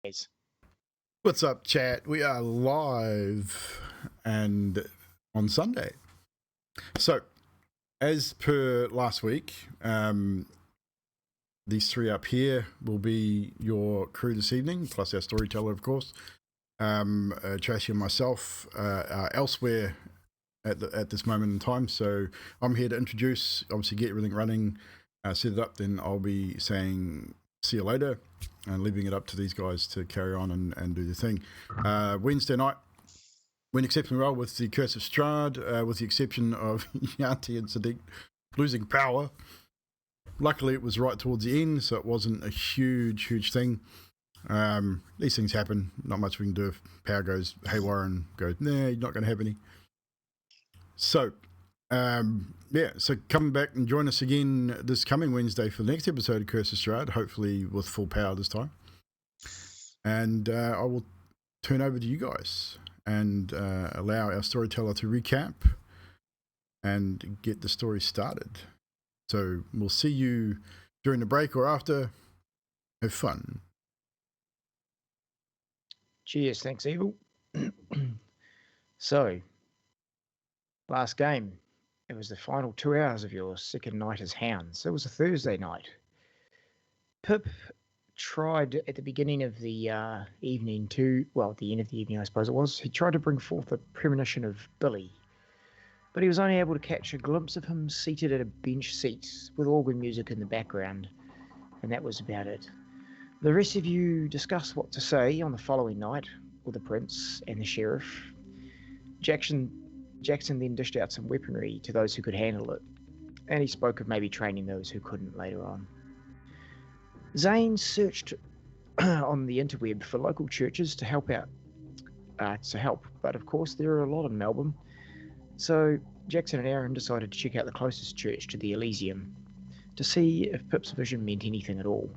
Yes. What's up, chat? We are live and on Sunday. So, as per last week, these three up here will be your crew this evening, plus our storyteller, of course. Tracy and myself are elsewhere at this moment in time, so I'm here to introduce, obviously get everything running, set it up, then I'll be saying see you later and leaving it up to these guys to carry on and do the thing. Wednesday night went exceptionally well with the Curse of Strahd, with the exception of Yanti and Sadiq losing power. Luckily, it was right towards the end, so it wasn't a huge thing. These things happen. Not much we can do if power goes haywire and goes, nah, you're not going to have any. So, so come back and join us again this coming Wednesday for the next episode of Curse of Strahd, hopefully with full power this time. And I will turn over to you guys and allow our storyteller to recap and get the story started. So we'll see you during the break or after. Have fun. Cheers, thanks, Evil. So, last game. It was the final 2 hours of your second night as hounds. It was a Thursday night. Pip tried at the beginning of the evening at the end of the evening, I suppose it was, he tried to bring forth a premonition of Billy, but he was only able to catch a glimpse of him seated at a bench seat with organ music in the background, and that was about it. The rest of you discussed what to say on the following night with the prince and the sheriff. Jaxon then dished out some weaponry to those who could handle it, and he spoke of maybe training those who couldn't later on. Zane searched on the interweb for local churches to help, but of course there are a lot in Melbourne, so Jaxon and Aaron decided to check out the closest church to the Elysium to see if Pip's vision meant anything at all.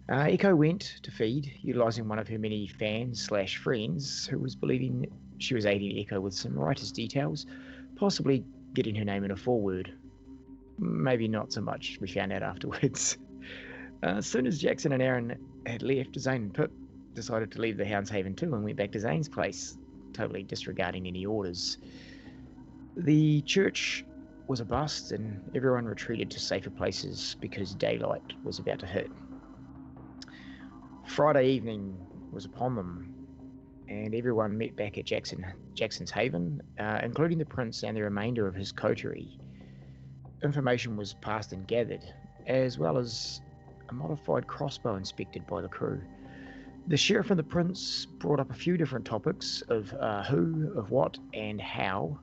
Echo went to feed, utilising one of her many fans/friends who was believing she was aiding Echo with some writer's details, possibly getting her name in a foreword. Maybe not so much, we found out afterwards. As soon as Jaxon and Aaron had left, Zane and Pip decided to leave the Hound's Haven too and went back to Zane's place, totally disregarding any orders. The church was a bust and everyone retreated to safer places because daylight was about to hit. Friday evening was upon them, and everyone met back at Jackson's Haven, including the prince and the remainder of his coterie. Information was passed and gathered, as well as a modified crossbow inspected by the crew. The sheriff and the prince brought up a few different topics of who, of what, and how,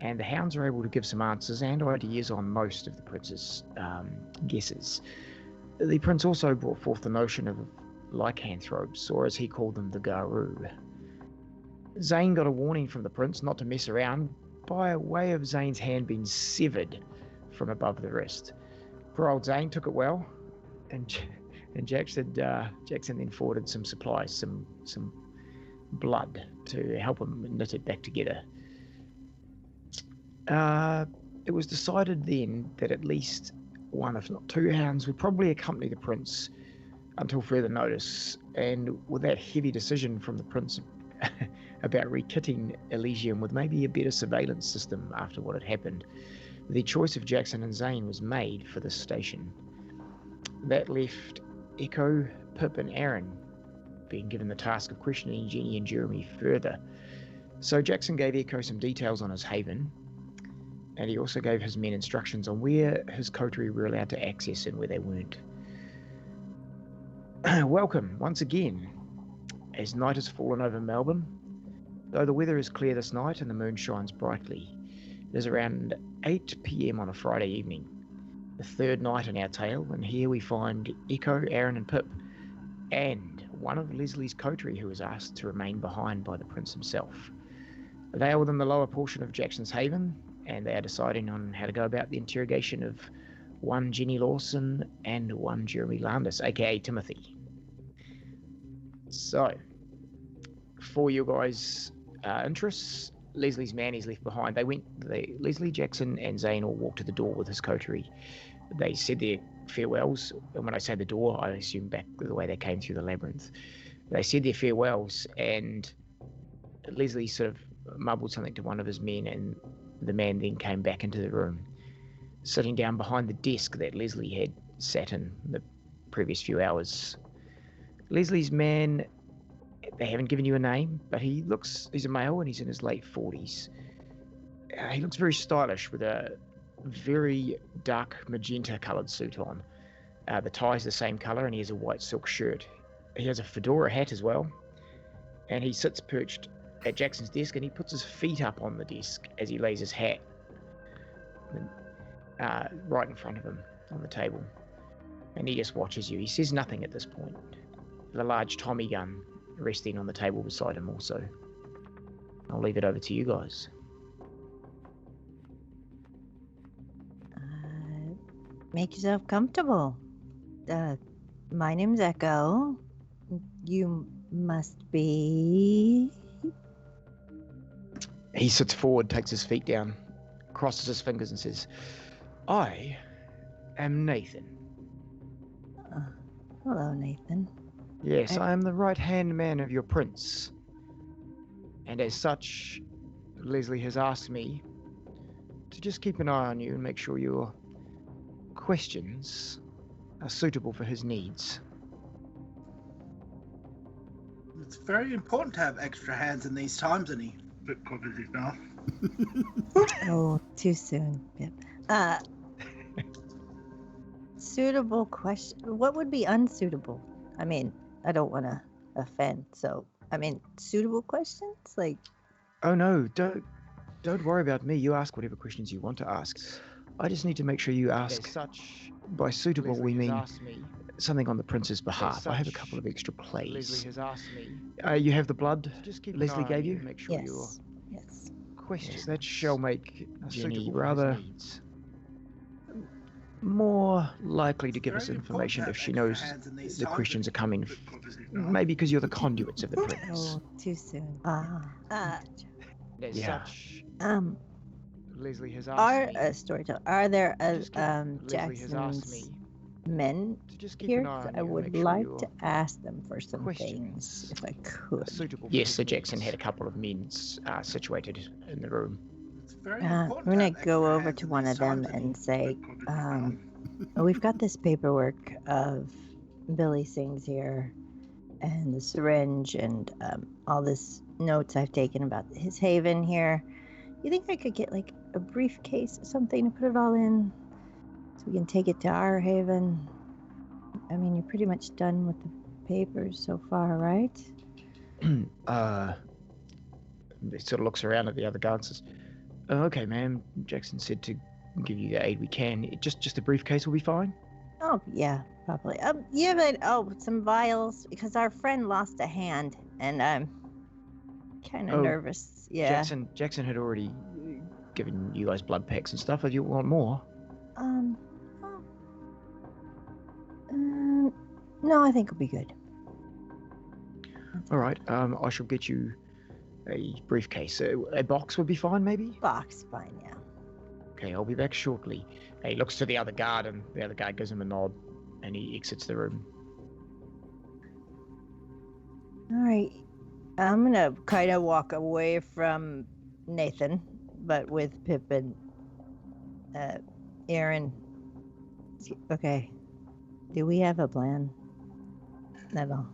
and the hounds were able to give some answers and ideas on most of the prince's guesses. The prince also brought forth the notion of lycanthropes, or as he called them, the Garou. Zane got a warning from the prince not to mess around by way of Zane's hand being severed from above the wrist. Poor old Zane took it well, and Jaxon then forwarded some supplies, some blood to help him knit it back together. It was decided then that at least one, if not two hounds, would probably accompany the prince until further notice, and with that heavy decision from the prince about rekitting Elysium with maybe a better surveillance system after what had happened, the choice of Jaxon and Zane was made for this station. That left Echo, Pip and Aaron being given the task of questioning Jenny and Jeremy further. So Jaxon gave Echo some details on his haven, and he also gave his men instructions on where his coterie were allowed to access and where they weren't. Welcome once again, as night has fallen over Melbourne. Though the weather is clear this night and the moon shines brightly, it is around 8 p.m. on a Friday evening, the third night in our tale, and here we find Echo, Aaron and Pip, and one of Leslie's coterie who was asked to remain behind by the prince himself. They are within the lower portion of Jackson's Haven, and they are deciding on how to go about the interrogation of one Jenny Lawson and one Jeremy Landis, aka Timothy. So, for you guys' interests, Leslie's man is left behind. Leslie, Jaxon and Zane all walked to the door with his coterie. They said their farewells. And when I say the door, I assume back the way they came through the labyrinth. They said their farewells, and Leslie sort of mumbled something to one of his men, and the man then came back into the room, sitting down behind the desk that Leslie had sat in the previous few hours. Leslie's man, they haven't given you a name, but he's a male and he's in his late 40s. He looks very stylish with a very dark magenta coloured suit on. The tie's the same colour and he has a white silk shirt. He has a fedora hat as well, and he sits perched at Jackson's desk and he puts his feet up on the desk as he lays his hat right in front of him on the table. And he just watches you. He says nothing at this point. The large Tommy gun resting on the table beside him also. I'll leave it over to you guys. Make yourself comfortable. My name's Echo. You must be... He sits forward, takes his feet down, crosses his fingers and says, I am Nathan. Hello, Nathan. Yes, I am the right-hand man of your prince. And as such, Leslie has asked me to just keep an eye on you and make sure your questions are suitable for his needs. It's very important to have extra hands in these times, and he covers his mouth. Oh, too soon, Pip. Suitable question. What would be unsuitable? I mean, I don't want to offend, so suitable questions, like. Oh no, don't worry about me. You ask whatever questions you want to ask. I just need to make sure you ask. Such, by suitable, Leslie we mean something on the prince's behalf. Such, I have a couple of extra plays. Leslie has asked me. You have the blood Leslie gave you? Make sure Yes. Questions that shall make Jenny rather more likely to give us information if she knows the questions are coming. Maybe because you're the conduits of the prince. Oh, too soon. Such. Leslie has asked me. Storyteller, are there Leslie has asked me men to just keep here? an eye on I you, would make sure like your to ask them for some questions things, if I could. Yes, Sir Jackson had a couple of men situated in the room. I'm gonna go over to one of them and say, we've got this paperwork of Billy Singh's here, and the syringe, and all this notes I've taken about his haven here. You think I could get like a briefcase or something to put it all in, so we can take it to our haven? I mean, you're pretty much done with the papers so far, right? He sort of looks around at the other guards and says, okay, ma'am. Jackson said to give you the aid we can. Just a briefcase will be fine? Oh, yeah, probably. Yeah, but, some vials, because our friend lost a hand, and I'm kind of nervous. Yeah. Jackson had already given you guys blood packs and stuff. Do you want more? No, I think it'll be good. All right. I shall get you a briefcase. A box would be fine, maybe? Box, fine, yeah. Okay, I'll be back shortly. He looks to the other guard, and the other guard gives him a nod, and he exits the room. All right. I'm gonna kind of walk away from Nathan, but with Pip and Aaron. Okay. Do we have a plan? At all?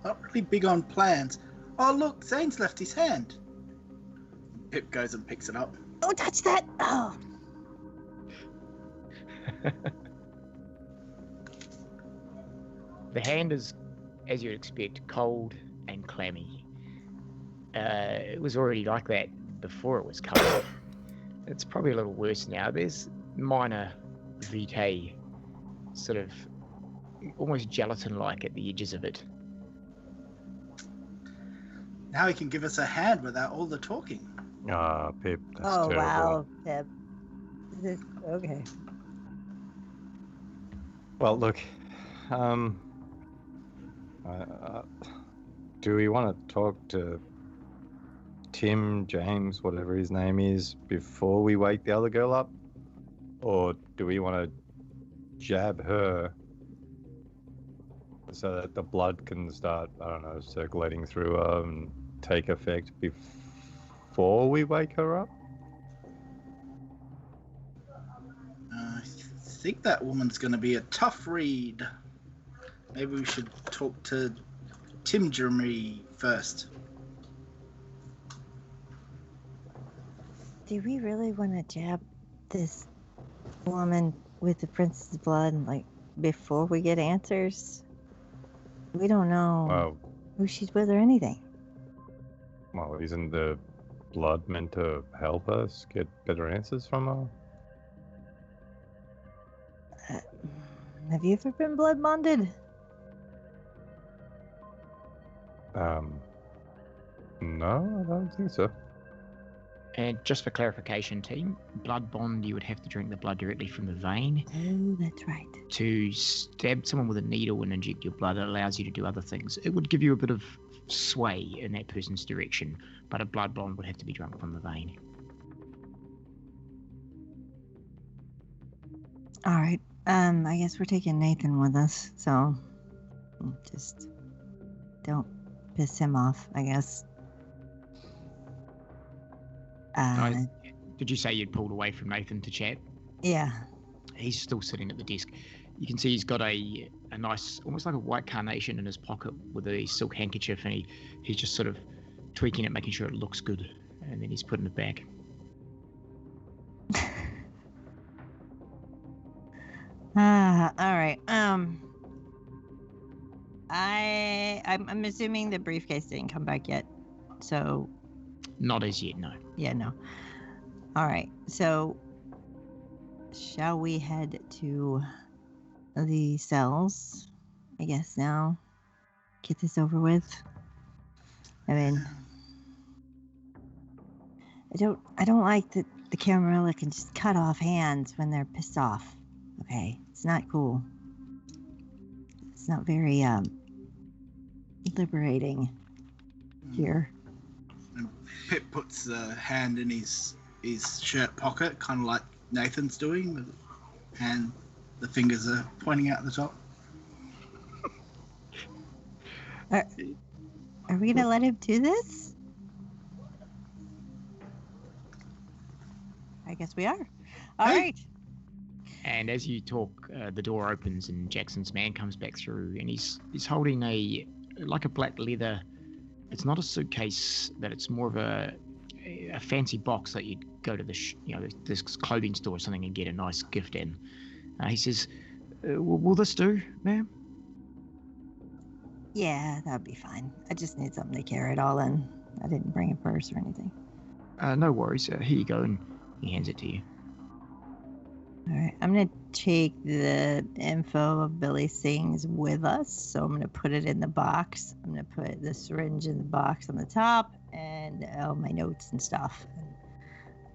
Not really big on plans. Oh, look, Zane's left his hand. Pip goes and picks it up. Don't touch that! Oh. The hand is, as you'd expect, cold and clammy. It was already like that before it was covered. It's probably a little worse now. There's minor vitae, sort of almost gelatin-like at the edges of it. Now he can give us a hand without all the talking. Ah, Pip, that's terrible. terrible. Wow, Pip. Okay. Well, look, do we want to talk to Tim, James, whatever his name is, before we wake the other girl up? Or do we want to jab her so that the blood can start, I don't know, circulating through her and take effect before we wake her up? I think that woman's going to be a tough read. Maybe we should talk to Tim Jeremy first. Do we really want to jab this woman with the prince's blood, like, before we get answers? We don't know Well, who she's with or anything. well, isn't the blood meant to help us get better answers from her? Have you ever been blood bonded? No, I don't think so. And just for clarification, team, blood bond, you would have to drink the blood directly from the vein. Oh, that's right. To stab someone with a needle and inject your blood, it allows you to do other things. It would give you a bit of sway in that person's direction, but a blood bond would have to be drunk from the vein. All right. I guess we're taking Nathan with us, so just don't piss him off, I guess. Did you say you'd pulled away from Nathan to chat? Yeah. He's still sitting at the desk. You can see he's got a nice, almost like a white carnation in his pocket with a silk handkerchief, and he's just sort of tweaking it, making sure it looks good, and then he's putting it back. All right. I'm assuming the briefcase didn't come back yet, so. Not as yet, no. Yeah, no. All right. So, shall we head to the cells? I guess now. Get this over with. I mean, I don't like that the Camarilla can just cut off hands when they're pissed off. Okay, it's not cool. It's not very liberating here. And Pip puts a hand in his shirt pocket, kind of like Nathan's doing, and the fingers are pointing out the top. Are we gonna let him do this? I guess we are. All right. And as you talk, the door opens and Jackson's man comes back through, and he's holding a black leather. It's not a suitcase, but it's more of a fancy box that you'd go to this clothing store or something and get a nice gift in. He says, "Will this do, ma'am?" Yeah, that'd be fine. I just need something to carry it all in. I didn't bring a purse or anything. No worries. Here you go, and he hands it to you. All right, I'm going to take the info of Billy Sings with us. So I'm going to put it in the box. I'm going to put the syringe in the box on the top and all my notes and stuff.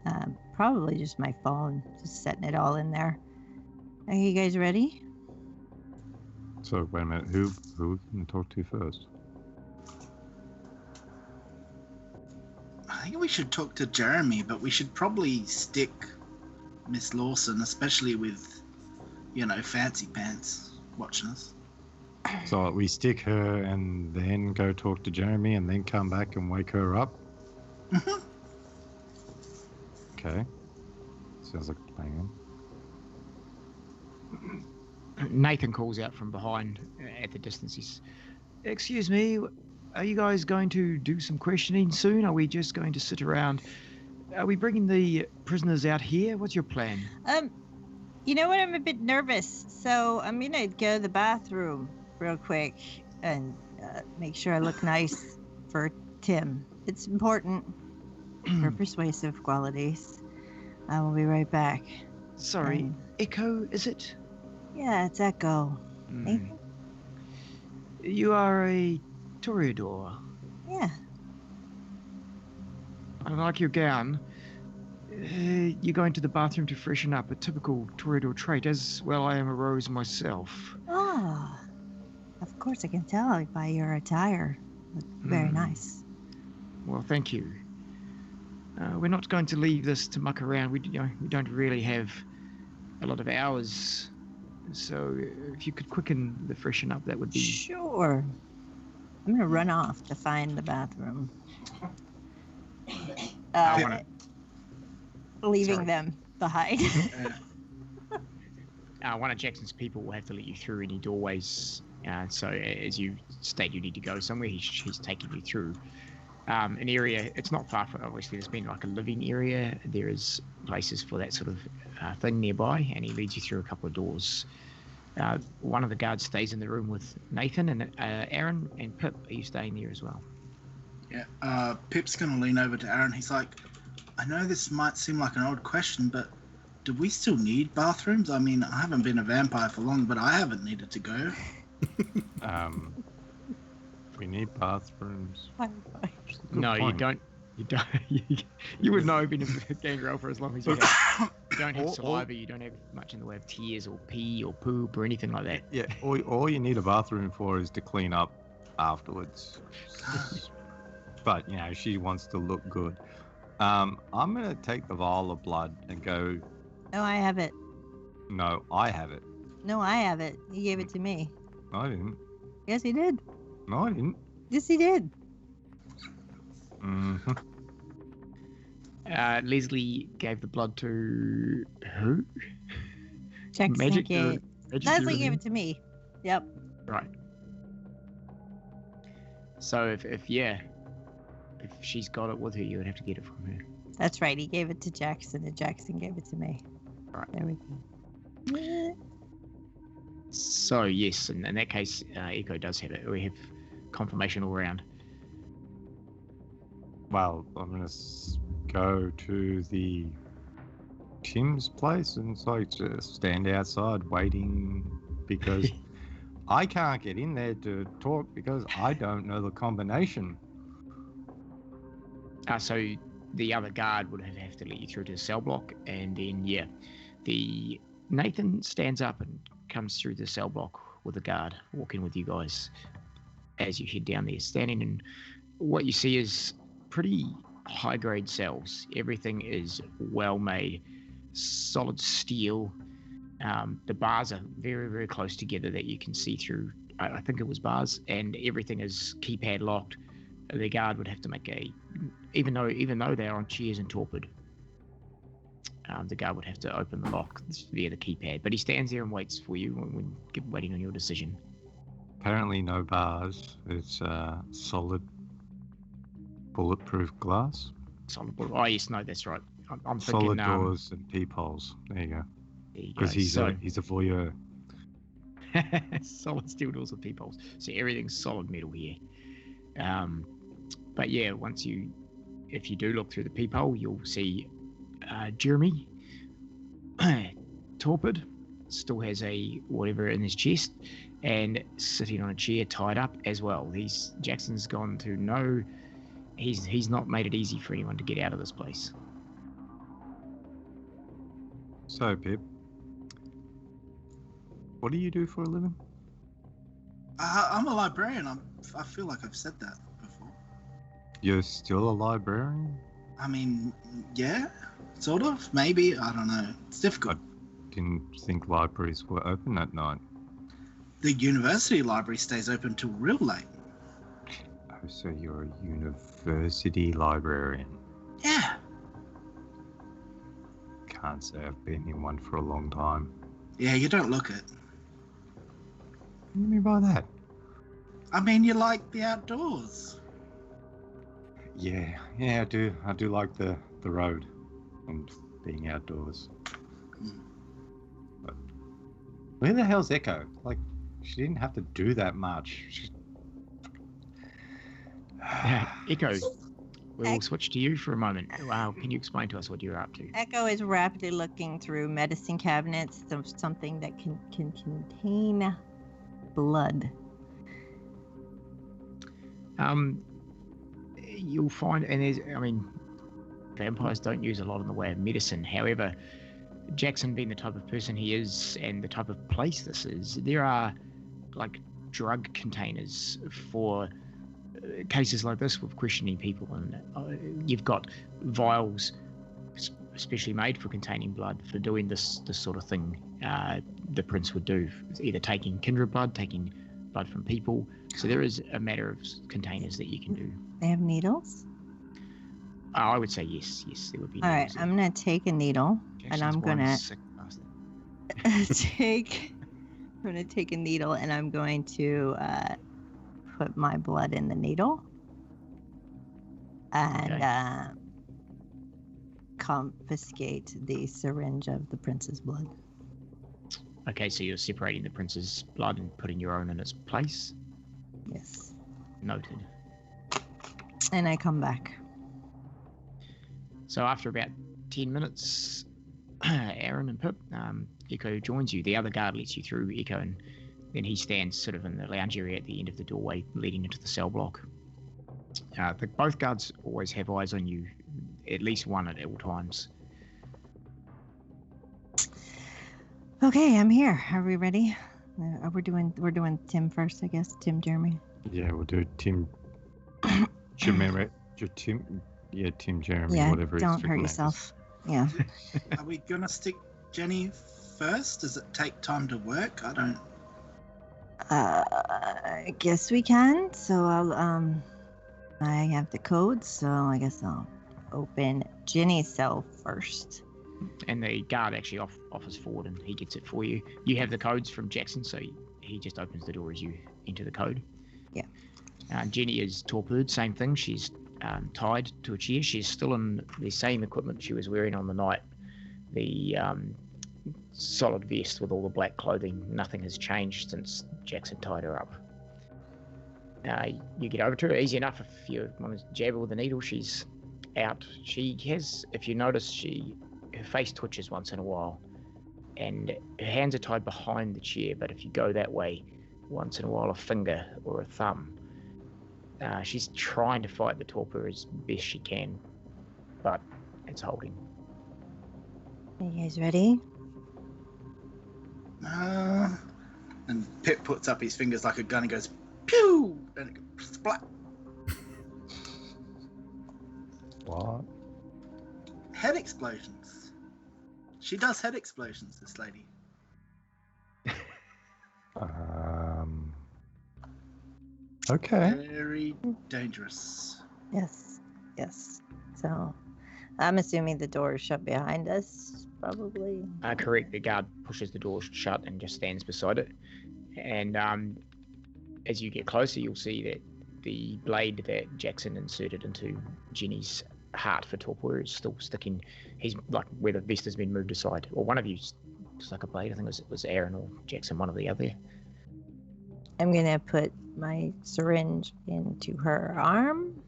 And, probably just my phone, just setting it all in there. Are you guys ready? So, wait a minute. Who can we talk to first? I think we should talk to Jeremy, but we should probably stick Miss Lawson, especially with, fancy pants watching us. So we stick her and then go talk to Jeremy and then come back and wake her up? Mm-hmm. Okay. Sounds like a plan. Nathan calls out from behind at the distance. He's, "Excuse me, are you guys going to do some questioning soon? Are we just going to sit around? Are we bringing the prisoners out here? What's your plan?" You know what? I'm a bit nervous, so I'm gonna go to the bathroom real quick and make sure I look nice for Tim. It's important for persuasive qualities. I will be right back. Sorry, Echo, is it? Yeah, it's Echo. Nathan? You are a Toreador. Yeah. I like your gown. You're going to the bathroom to freshen up, a typical Toreador trait. As well, I am a rose myself. Oh, of course I can tell by your attire. Look very nice. Well, thank you. We're not going to leave this to muck around. We don't really have a lot of hours. So if you could quicken the freshen up, that would be... Sure. I'm going to run off to find the bathroom. Leaving them behind. One of Jackson's people will have to let you through any doorways. So as you state you need to go somewhere, he's taking you through an area. It's not far from, obviously, there's been like a living area. There is places for that sort of thing nearby, and he leads you through a couple of doors. One of the guards stays in the room with Nathan, and Aaron and Pip, are you staying there as well? Yeah, Pip's going to lean over to Aaron. He's like, I know this might seem like an odd question, but do we still need bathrooms? I mean, I haven't been a vampire for long, but I haven't needed to go. We need bathrooms. No, you don't. You don't. You would know being a gangrel for as long as you have. You don't have saliva. You don't have much in the way of tears or pee or poop or anything like that. Yeah, all you need a bathroom for is to clean up afterwards. But, you know, she wants to look good. I'm going to take the vial of blood and go... No, I have it. No, I have it. No, I have it. He gave it to me. No, I didn't. Yes, he did. No, I didn't. Yes, he did. Mm-hmm. Leslie gave the blood to who? Jaxon Magic. Leslie gave it to me. Yep. Right. So if she's got it with her, you would have to get it from her. That's right. He gave it to Jaxon, and Jaxon gave it to me. Right. There we go. So yes, in that case, Echo does have it. We have confirmation all around. Well, I'm going to go to the Tim's place and just stand outside waiting because I can't get in there to talk because I don't know the combination. So the other guard would have to let you through to the cell block, and then the Nathan stands up and comes through the cell block with the guard walking with you guys as you head down there, standing, and what you see is pretty high grade cells. Everything is well made, solid steel. The bars are very, very close together that you can see through. I think it was bars, and everything is keypad locked. The guard would have to make even though they're on chairs and torpid, the guard would have to open the lock via the keypad. But he stands there and waits for you when waiting on your decision. Apparently no bars. It's solid bulletproof glass. Solid bullet. Oh yes, no, that's right. I'm solid thinking doors and peepholes. There you go. Because he's a voyeur. Solid steel doors with peepholes. So everything's solid metal here. But yeah, if you do look through the peephole, you'll see Jeremy, torpid, still has a whatever in his chest, and sitting on a chair tied up as well. Jackson's gone to no. He's not made it easy for anyone to get out of this place. So, Pip, what do you do for a living? I'm a librarian. I feel like I've said that before. You're still a librarian? I mean, yeah, sort of, maybe. I don't know. It's difficult. I didn't think libraries were open at night. The university library stays open till real late. Oh, so you're a university librarian? Yeah. Can't say I've been in one for a long time. Yeah, you don't look it. What do you mean by that? I mean, you like the outdoors. Yeah, I do. I do like the road and being outdoors. But where the hell's Echo? Like, she didn't have to do that much. Echo, we'll switch to you for a moment. Wow, can you explain to us what you're up to? Echo is rapidly looking through medicine cabinets of something that can contain blood. You'll find, and vampires don't use a lot in the way of medicine. However, Jaxon being the type of person he is and the type of place this is, there are like drug containers for cases like this with questioning people, and you've got vials especially made for containing blood, for doing this sort of thing. The prince would do, either taking kindred blood, taking blood from people. So there is a matter of containers that you can do. They have needles? I would say yes, there would be. All right, I'm gonna take a needle, and I'm gonna take a needle, and I'm going to put my blood in the needle, and confiscate the syringe of the prince's blood. Okay, so you're separating the prince's blood and putting your own in its place? Yes. Noted. And I come back. So after about 10 minutes, Aaron and Pip, Echo joins you. The other guard lets you through, Echo, and then he stands sort of in the lounge area at the end of the doorway leading into the cell block. Both guards always have eyes on you, at least one at all times. Okay, I'm here. Are we ready? We're doing Tim first, I guess. Tim, Jeremy. Yeah, we'll do Tim. Jeremy. Tim, Jeremy, yeah, whatever. Don't hurt yourself. Yeah. Are we gonna stick Jenny first? Does it take time to work? I don't. I guess we can. So I'll I have the codes, so I guess I'll open Jenny's cell first. And the guard actually offers forward and he gets it for you. You have the codes from Jaxon, so he just opens the door as you enter the code. Yeah. Jenny is torpid, same thing. She's tied to a chair. She's still in the same equipment she was wearing on the night. The solid vest with all the black clothing. Nothing has changed since Jaxon tied her up. You get over to her, easy enough. If you want to jab her with a needle, she's out. She has, if you notice, her face twitches once in a while, and her hands are tied behind the chair, but if you go that way, once in a while a finger or a thumb. She's trying to fight the torpor as best she can, but it's holding. Are you guys ready? And Pip puts up his fingers like a gun and goes, pew! And it goes, splat. What? Head explosions. She does head explosions, this lady. Okay. Very dangerous. Yes. So I'm assuming the door is shut behind us, probably. Correct. The guard pushes the door shut and just stands beside it. And as you get closer, you'll see that the blade that Jaxon inserted into Jenny's heart for torpor is still sticking. He's like where the vest has been moved aside, or one of you stuck a blade. I think it was Aaron or Jaxon, one of the other. I'm gonna put my syringe into her arm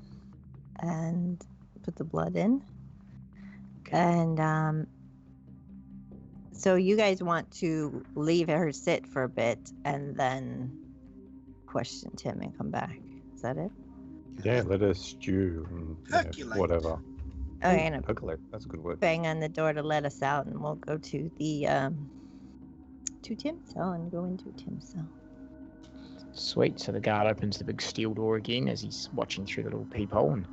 and put the blood in. And so you guys want to leave her sit for a bit and then question Tim and come back. Is that it? Yeah, let her stew and whatever. Okay, and Percolate. That's a good word. bang on the door to let us out, and we'll go to the to Tim's cell and go into Tim's cell. Sweet. So the guard opens the big steel door again as he's watching through the little peephole and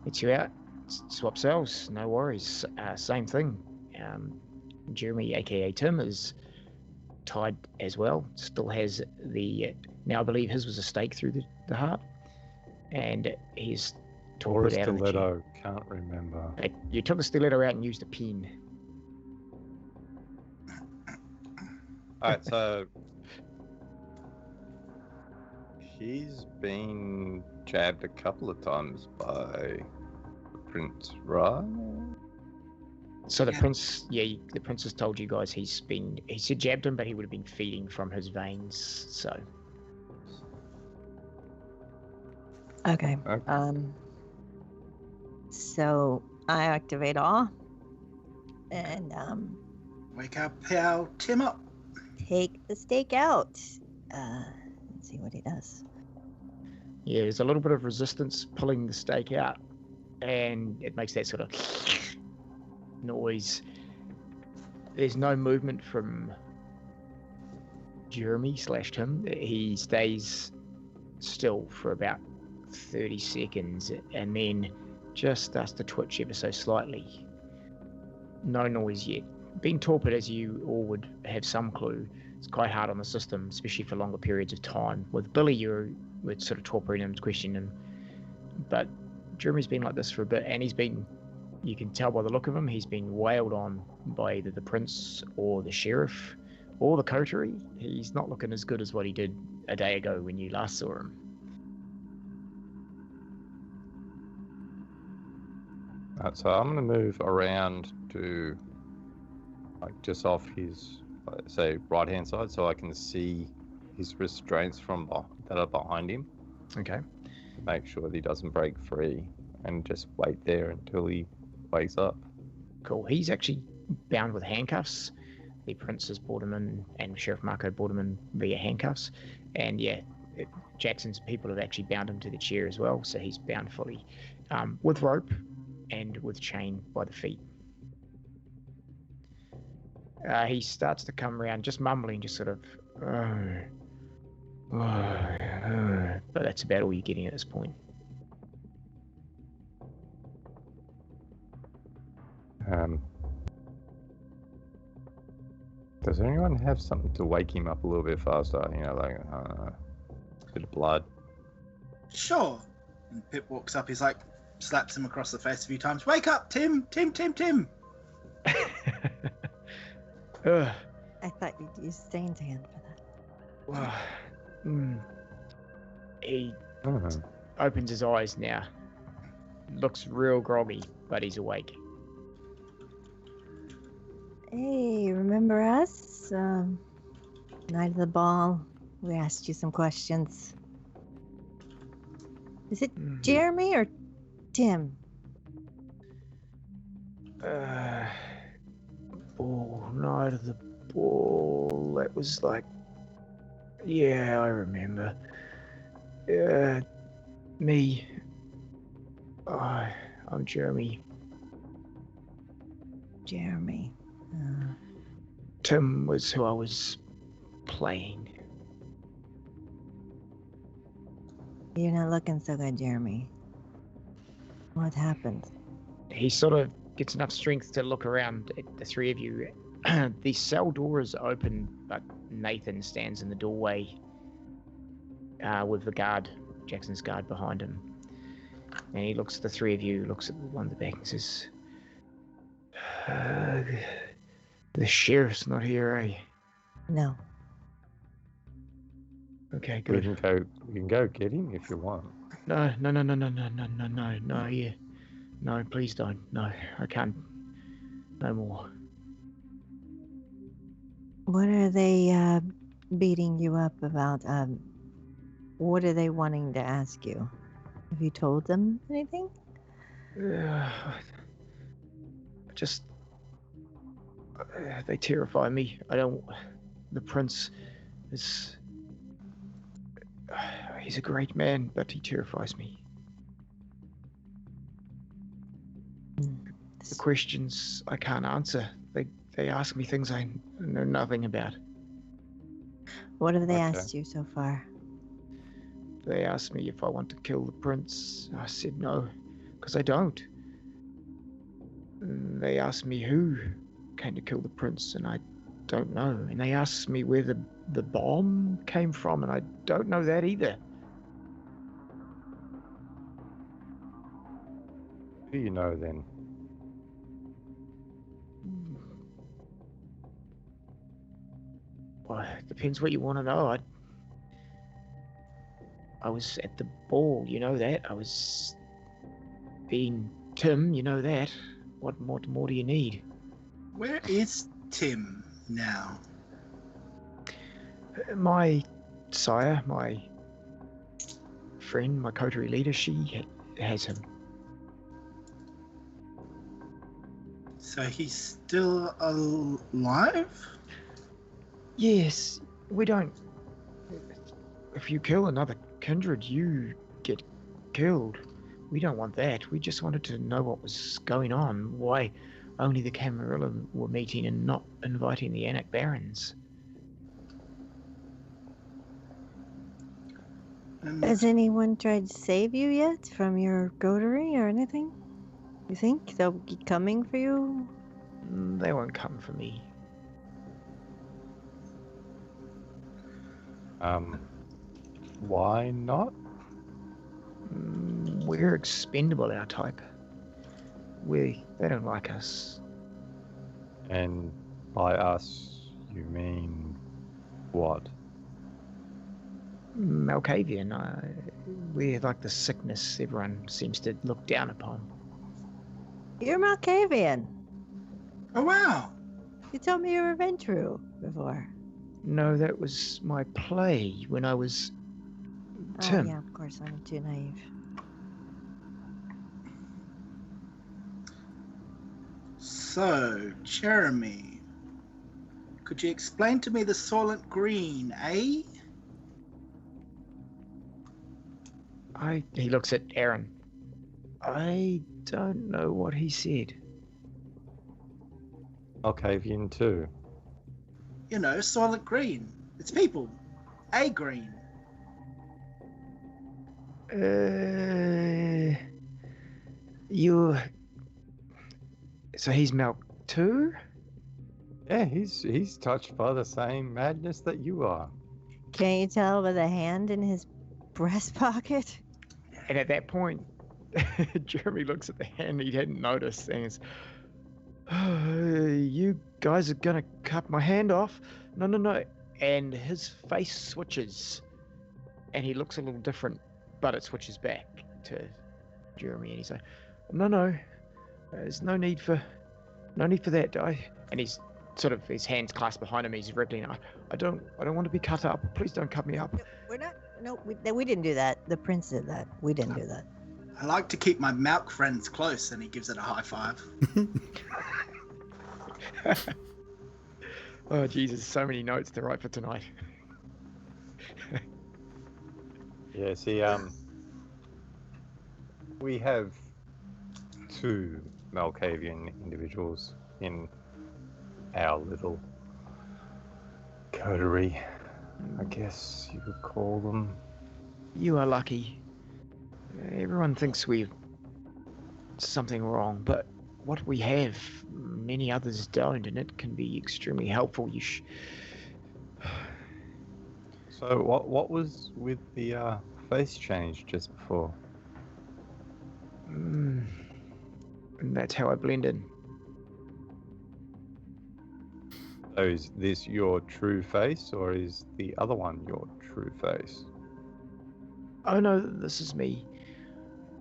lets you out. Swap cells, no worries. Same thing. Jeremy, aka Tim, is tied as well. Still has the now I believe his was a stake through the heart, and he's Or a torpid out of the chair. stiletto. Can't remember. You took the stiletto out and used a pen. Alright, so he's been jabbed a couple of times by Prince, right? So the prince, the prince has told you guys he said jabbed him, but he would have been feeding from his veins. So Okay. So I activate all and Wake up, pal, Tim up. take the stake out. Let's see what he does. yeah, there's a little bit of resistance pulling the stake out, and it makes that sort of noise. There's no movement from Jeremy/Tim. He stays still for about 30 seconds and then just starts to twitch ever so slightly. no noise yet. Being torpid, as you all would have some clue, it's quite hard on the system, especially for longer periods of time. With Billy, you were sort of torpiding him, questioning him. But Jeremy's been like this for a bit, and he's been, you can tell by the look of him, he's been wailed on by either the prince or the sheriff or the coterie. He's not looking as good as what he did a day ago when you last saw him. So I'm going to move around to, like, just off his, say, right-hand side, so I can see his restraints from that are behind him. Okay. Make sure that he doesn't break free, and just wait there until he wakes up. Cool. He's actually bound with handcuffs. The prince has brought him in, and Sheriff Marco brought him in via handcuffs. And yeah, Jackson's people have actually bound him to the chair as well, so he's bound fully, with rope and with chain by the feet. He starts to come around, just mumbling, just sort of, but that's about all you're getting at this point. Does anyone have something to wake him up a little bit faster? You know, like a bit of blood. Sure. And Pip walks up. He's like, slaps him across the face a few times. Wake up, Tim! Tim! Tim! Tim! I thought you'd use Zane's hand for that. He opens his eyes now. Looks real groggy, but he's awake. Hey, remember us? Night of the ball. We asked you some questions. Is it Jeremy or Tim? Night of the ball. That was like, yeah, I remember. Me. I'm Jeremy. Jeremy. Tim was who I was playing. You're not looking so good, Jeremy. What happened? He sort of gets enough strength to look around at the three of you. The cell door is open, but Nathan stands in the doorway with the guard, Jackson's guard, behind him. And he looks at the three of you, looks at the one at the back and says, the sheriff's not here, eh? No. Okay, good. We can go get him if you want. No, yeah. No, please don't. No, I can't. No more. What are they beating you up about? What are they wanting to ask you? Have you told them anything? Just... they terrify me. The prince is... he's a great man, but he terrifies me. The questions I can't answer. They ask me things I know nothing about. What have they asked you so far? They asked me if I want to kill the prince. I said no, because I don't. And they asked me who came to kill the prince, and I don't know. And they asked me where the bomb came from, and I don't know that either. Who do you know then? Well, it depends what you want to know. I was at the ball, you know that. I was being Tim, you know that. What more do you need? Where is Tim now? My sire, my friend, my coterie leader, she has him. So he's still alive? Yes, we don't... If you kill another kindred, you get killed. We don't want that. We just wanted to know what was going on. Why only the Camarilla were meeting and not inviting the Anak Barons. Has anyone tried to save you yet from your coterie or anything? You think they'll be coming for you? They won't come for me. Why not? We're expendable, our type. They don't like us. And by us, you mean what? Malkavian, we're like the sickness everyone seems to look down upon. You're Malkavian. Oh, wow. You told me you were Ventru before. No, that was my play when I was Tim. Oh, yeah, of course, I'm too naive. So, Jeremy, could you explain to me the Soylent Green, eh? He looks at Aaron. I don't know what he said. Malkavian too. You know, Soylent Green. It's people. A green. So he's Malk too? Yeah, he's touched by the same madness that you are. Can't you tell by the hand in his breast pocket? And at that point, Jeremy looks at the hand he hadn't noticed and says, you guys are gonna cut my hand off? No. And his face switches and he looks a little different, but it switches back to Jeremy and he's like, no, there's no need for that. And he's sort of, his hands clasped behind him, he's wriggling. I don't want to be cut up. Please don't cut me up. We're not. No, we didn't do that. The prince did that. We didn't do that. I like to keep my Malk friends close, and he gives it a high five. Oh, Jesus, so many notes to write for tonight. Yeah, see, we have two Malkavian individuals in our little coterie, I guess you could call them. You are lucky. Everyone thinks we've something wrong, but what we have, many others don't, and it can be extremely helpful. So what was with the face change just before? And that's how I blend in. So is this your true face, or is the other one your true face? Oh no, this is me.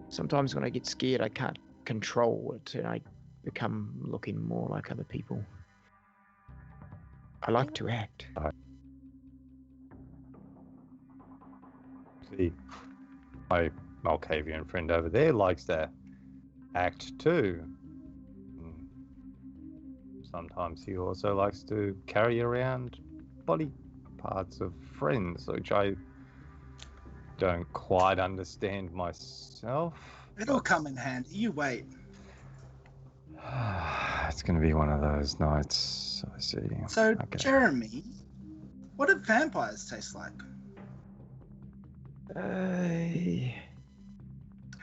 Sometimes when I get scared, I can't control it, and I become looking more like other people. I like to act. See, my Malkavian friend over there likes to act too. Sometimes he also likes to carry around body parts of friends, which I don't quite understand myself. It'll come in handy. You wait. It's going to be one of those nights, I see. So, Okay. Jeremy, what do vampires taste like? And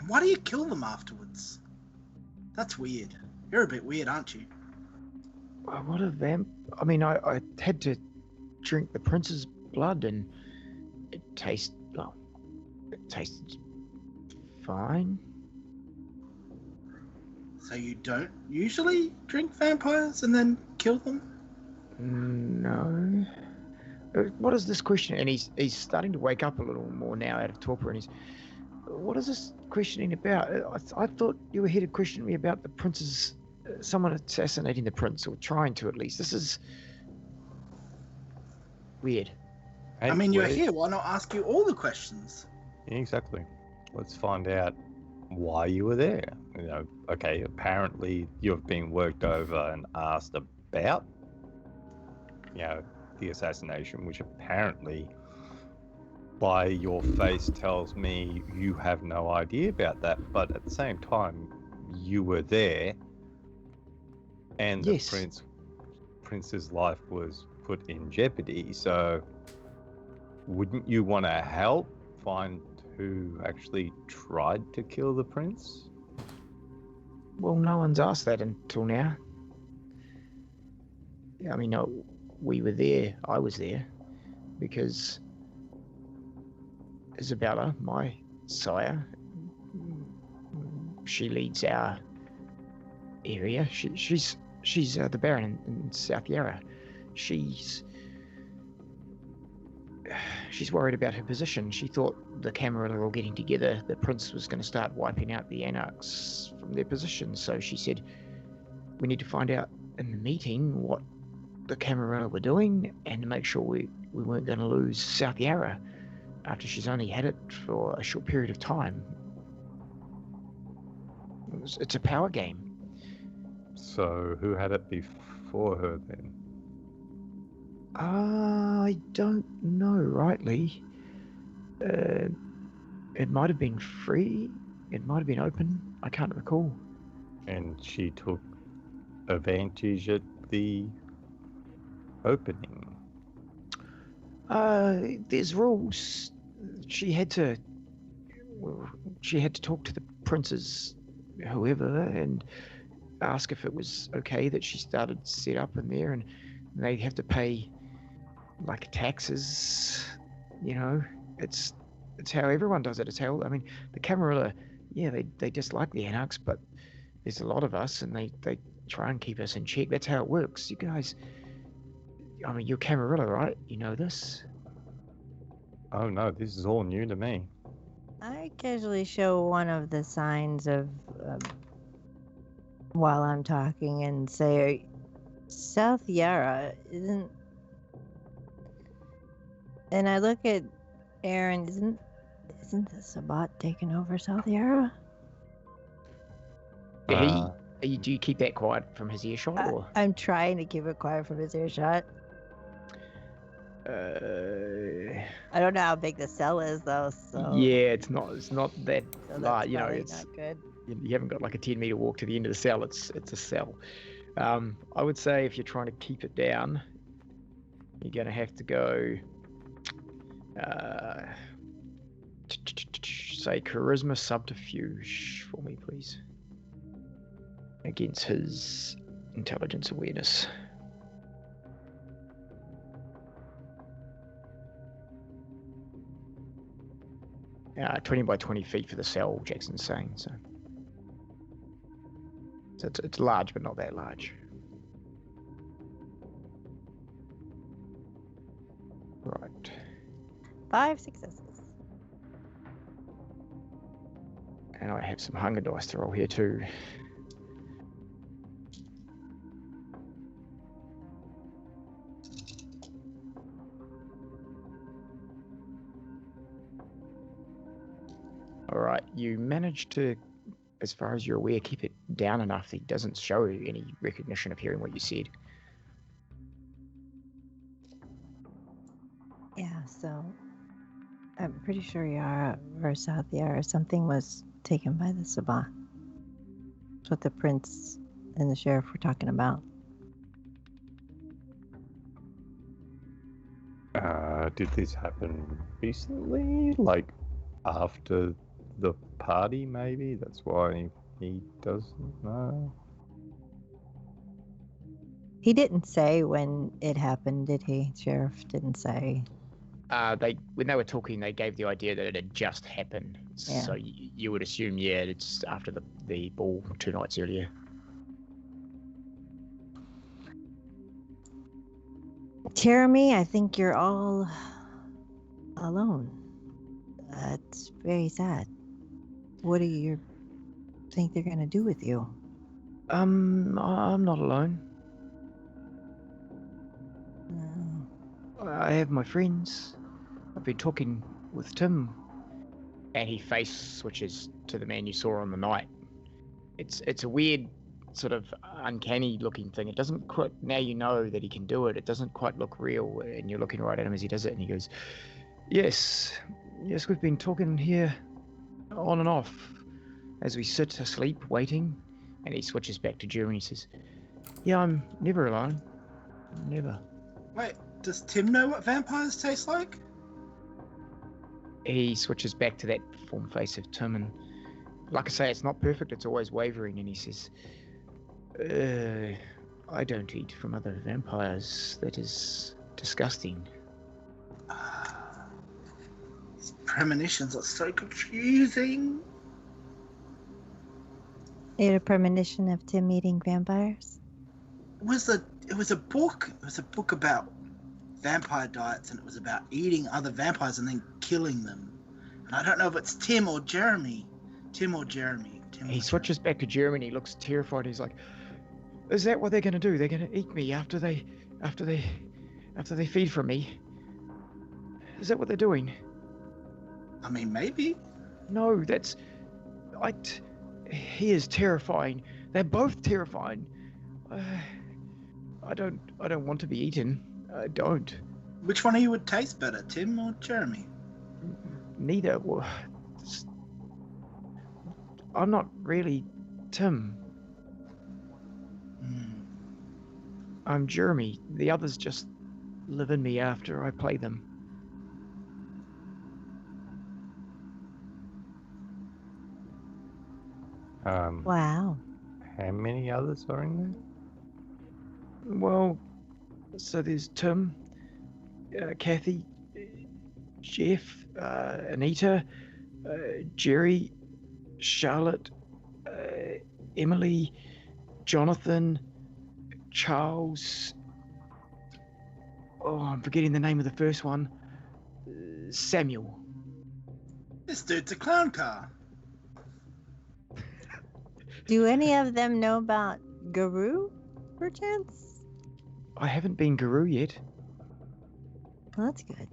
why do you kill them afterwards? That's weird. You're a bit weird, aren't you? What a vamp! I mean, I had to drink the prince's blood, and it tasted fine. So you don't usually drink vampires and then kill them? No. What is this question? And he's starting to wake up a little more now out of torpor, and what is this questioning about? I thought you were here to question me about the prince's, someone assassinating the prince, or trying to at least. This is weird. Hey, I mean, you're wait. here. Why not ask you all the questions? Exactly. Let's find out why you were there. You know, okay, apparently you've been worked over and asked about, the assassination, which apparently by your face tells me you have no idea about that, but at the same time you were there and Yes. the prince's life was put in jeopardy, so wouldn't you want to help find who actually tried to kill the prince? Well, no one's asked that until now. I mean, we were there. I was there because Isabella, my sire, she leads our area. She's the Baron in South Yarra. She's worried about her position. She thought the Camarilla all getting together, the prince was going to start wiping out the Anarchs from their position. So she said, we need to find out in the meeting what the Camarilla were doing and to make sure we weren't going to lose South Yarra after she's only had it for a short period of time. It's a power game. So who had it before her then? I don't know rightly. It might have been free. It might have been open. I can't recall. And she took advantage at the opening. There's rules. She had to talk to the princes, whoever, and ask if it was okay that she started set up in there, and they'd have to pay like taxes. You know, it's how everyone does it. It's how, I mean, the Camarilla, yeah, they dislike the Anarchs, but there's a lot of us, and they try and keep us in check. That's how it works. You guys, I mean, you're Camarilla, right? You know this. Oh no, this is all new to me. I casually show one of the signs of while I'm talking and say, South Yarra isn't. And I look at Aaron. Isn't the Sabbat taking over South Yarra? Do you keep that quiet from his earshot, or? I'm trying to keep it quiet from his earshot. I don't know how big the cell is, though. So yeah, it's not that so large. that's You know, probably it's not good. you haven't got like a 10-meter walk to the end of the cell. It's a cell. I would say if you're trying to keep it down, you're going to have to go. Say charisma subterfuge for me, please. Against his intelligence awareness. Uh, 20 by 20 feet for the cell, Jaxon's saying. So it's large, but not that large. Right. 5 successes. And I have some hunger dice to roll here too. All right, you managed to, as far as you're aware, keep it down enough that he doesn't show any recognition of hearing what you said. Yeah, so I'm pretty sure Yara or South Yara, something was taken by the Sabbat. That's what the prince and the sheriff were talking about. Did this happen recently? Like after the party, maybe? That's why he doesn't know. He didn't say when it happened, did he? Sheriff didn't say. When they were talking, they gave the idea that it had just happened. Yeah. So you would assume, yeah, it's after the ball 2 nights earlier. Jeremy, I think you're all alone. It's very sad. What do you think they're going to do with you? I'm not alone. No. I have my friends. I've been talking with Tim. And he face switches to the man you saw on the night. It's a weird, sort of uncanny looking thing. It doesn't quite, now you know that he can do it, it doesn't quite look real, and you're looking right at him as he does it, and he goes, yes, we've been talking here on and off as we sit asleep waiting. And he switches back to Drew and he says, yeah, I'm never alone. Never. Wait, does Tim know what vampires taste like? He switches back to that form face of Tim, and like I say, it's not perfect, it's always wavering, and he says, I don't eat from other vampires. That is disgusting. These premonitions are so confusing. You had a premonition of Tim eating vampires? It was a book. It was a book about vampire diets, and it was about eating other vampires and then killing them. And I don't know if it's Tim or Jeremy. He switches back to Jeremy and he looks terrified. He's like, is that what they're going to do? They're going to eat me after they feed from me? Is that what they're doing? I mean, maybe. No, he is terrifying. They're both terrifying. I don't want to be eaten. I don't. Which one of you would taste better, Tim or Jeremy? Neither. Well, I'm not really Tim. I'm Jeremy. The others just live in me after I play them. Wow. How many others are in there? Well, so there's Tim, Kathy, Jeff, Anita, Jerry, Charlotte, Emily, Jonathan, Charles. Oh, I'm forgetting the name of the first one. Samuel. This dude's a clown car. Do any of them know about Guru, perchance? I haven't been Guru yet. Well, that's good.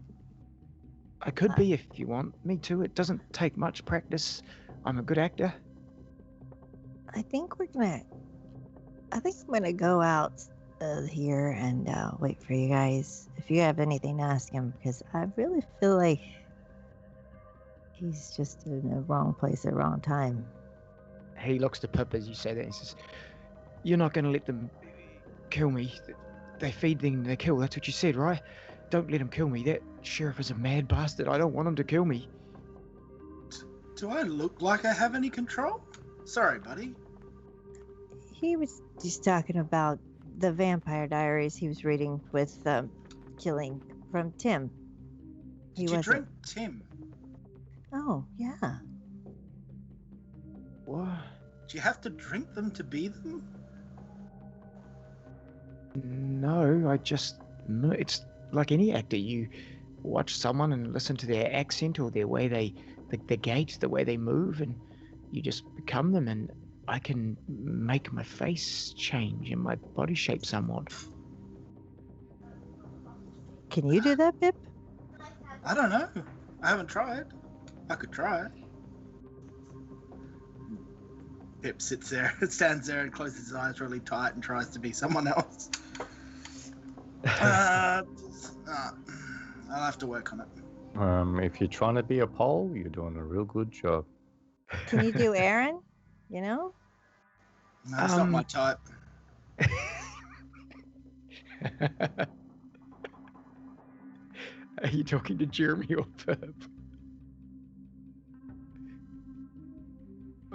I could be if you want me to. It doesn't take much practice. I'm a good actor. I think I'm gonna go out here and wait for you guys. If you have anything to ask him, because I really feel like he's just in the wrong place at the wrong time. He looks to Pip as you say that. He says, "You're not going to let them kill me. They feed, then they kill. That's what you said, right? Don't let him kill me. That sheriff is a mad bastard. I don't want him to kill me." Do I look like I have any control? Sorry, buddy. He was just talking about the vampire diaries he was reading with killing from Tim. Did you drink Tim? Oh, yeah. What? Do you have to drink them to be them? No, it's like any actor. You watch someone and listen to their accent or their way the gait, the way they move, and you just become them. And I can make my face change and my body shape somewhat. Can you do that, Pip? I don't know. I haven't tried. I could try it. Pip stands there and closes his eyes really tight and tries to be someone else. I'll have to work on it. If you're trying to be a pole, you're doing a real good job. Can you do Aaron? You know? No, it's not my type. Are you talking to Jeremy or Pip?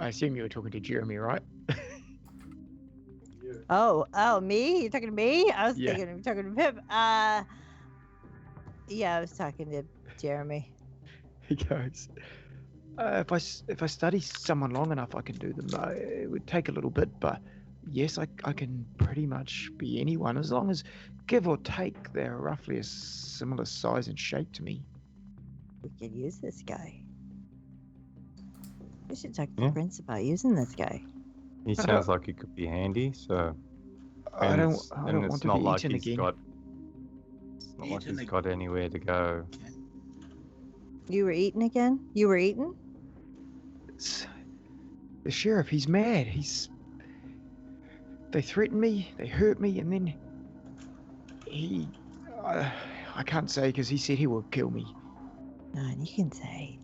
I assume you were talking to Jeremy, right? Oh, me? You're talking to me? I was Yeah. thinking you were talking to Pip. Yeah, I was talking to Jeremy. He goes, if I study someone long enough, I can do them. It would take a little bit, but yes, I can pretty much be anyone as long as, give or take, they're roughly a similar size and shape to me. We could use this guy. We should talk to the prince about using this guy. He sounds like he could be handy, so... I don't want to be eaten again. It's not like he's got anywhere to go. You were eaten again? You were eaten? The sheriff, he's mad. They threaten me, they hurt me, and then I can't say because he said he will kill me. No, you can say.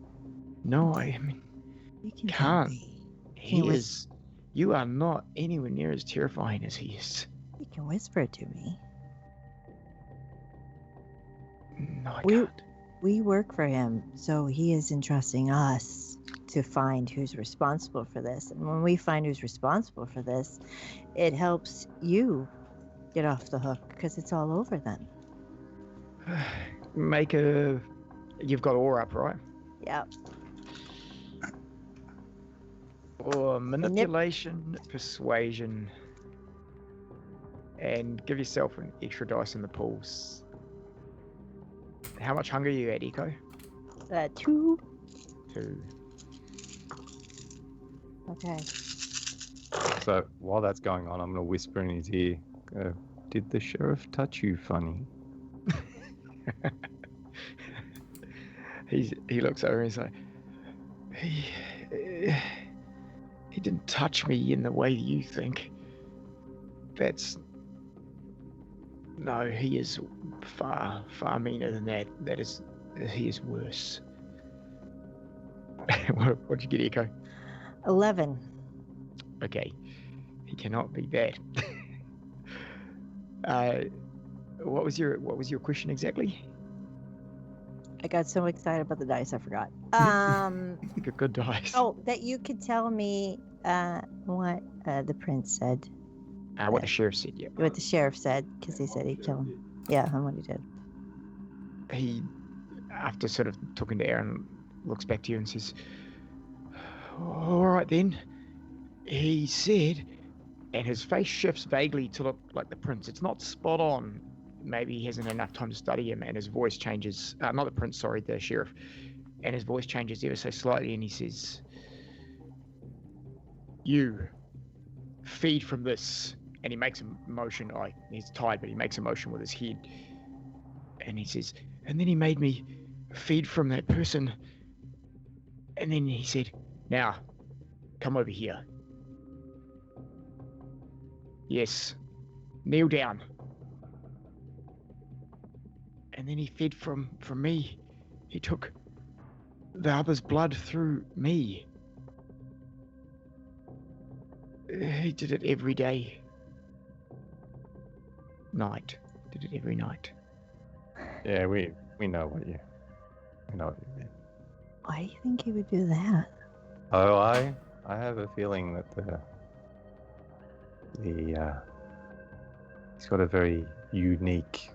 No, I mean, You can can't. He is. You are not anywhere near as terrifying as he is. You can whisper it to me. No, I can't. We work for him, so he is entrusting us to find who's responsible for this. And when we find who's responsible for this, it helps you get off the hook because it's all over then. Make a. You've got ore up, right? Yep. Or manipulation, persuasion, and give yourself an extra dice in the pools. How much hunger are you at, Eco? 2. 2. Okay. So while that's going on, I'm going to whisper in his ear, did the sheriff touch you funny? He looks over and he's like, he didn't touch me in the way you think. No, he is far, far meaner than that. He is worse. What'd you get, Echo? 11. Okay, he cannot be that. What was your question exactly? I got so excited about the dice, I forgot. Good dice. Oh, that you could tell me what the prince said. What the sheriff said, yeah. What the sheriff said, because he said he'd kill him. Yeah, and what he did. He, after sort of talking to Aaron, looks back to you and says, all right then. He said, and his face shifts vaguely to look like the prince. It's not spot on. Maybe he hasn't enough time to study him, and his voice changes. Not the prince, sorry, the sheriff. And his voice changes ever so slightly, and he says, you feed from this. And he makes a motion. He's tired, but he makes a motion with his head. And he says, and then he made me feed from that person. And then he said, now, come over here. Yes, kneel down. And then he fed from me. He took the other's blood through me. He did it every day. Night. Did it every night. Yeah, we know what you mean. Why do you think he would do that? Oh, I have a feeling that he's got a very unique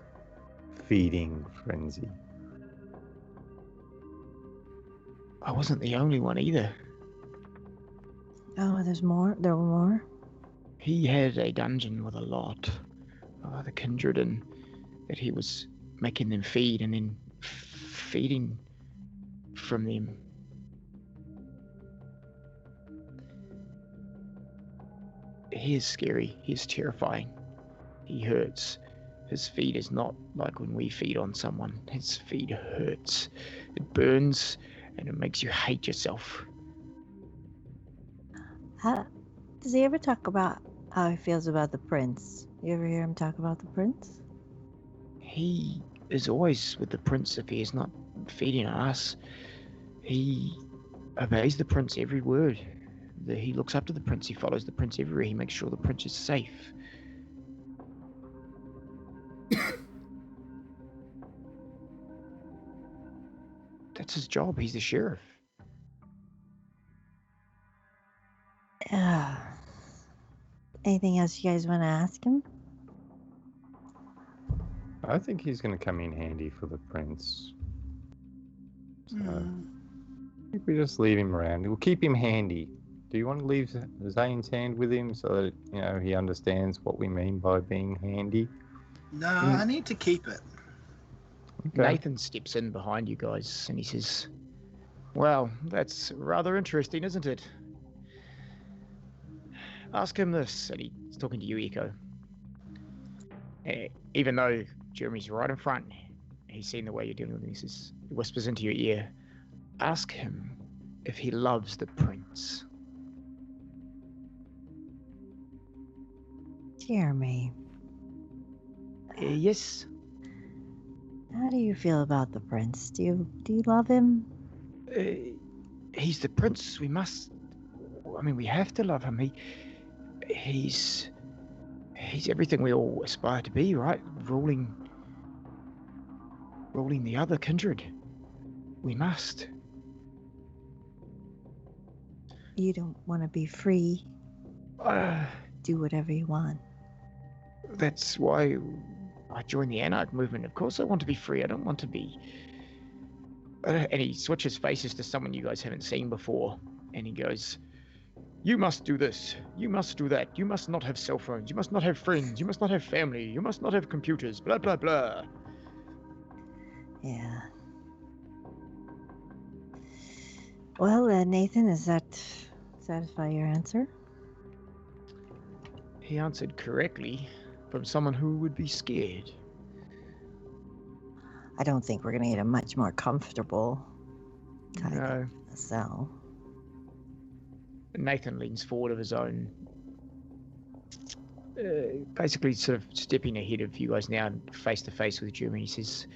feeding frenzy. I wasn't the only one either. Oh, there's more? There were more? He had a dungeon with a lot of other kindred, and that he was making them feed and then feeding from them. He is scary. He is terrifying. He hurts. His feed is not like when we feed on someone. His feed hurts. It burns and it makes you hate yourself. Does he ever talk about how he feels about the prince? You ever hear him talk about the prince? He is always with the prince if he is not feeding us. He obeys the prince every word. He looks up to the prince. He follows the prince everywhere. He makes sure the prince is safe. That's his job. He's the sheriff. Anything else you guys want to ask him? I think he's going to come in handy for the prince. So I think we just leave him around. We'll keep him handy. Do you want to leave Zane's hand with him so that he understands what we mean by being handy? No, I need to keep it. Okay. Nathan steps in behind you guys and he says, well, that's rather interesting, isn't it? Ask him this. And he's talking to you, Echo. Even though Jeremy's right in front, he's seen the way you're dealing with him. He whispers into your ear, ask him if he loves the prince. Jeremy. Yes? How do you feel about the prince? Do you love him? He's the prince. We have to love him. He's everything we all aspire to be, right? Ruling the other kindred. We must. You don't want to be free. Do whatever you want. That's why I joined the Anarch movement. Of course I want to be free. I don't want to be... And he switches faces to someone you guys haven't seen before. And he goes, you must do this. You must do that. You must not have cell phones. You must not have friends. You must not have family. You must not have computers. Blah, blah, blah. Yeah. Well, Nathan, does that satisfy your answer? He answered correctly from someone who would be scared. I don't think we're going to get a much more comfortable type No. of cell. Nathan leans forward of his own, basically sort of stepping ahead of you guys now, face to face with Jeremy. He says,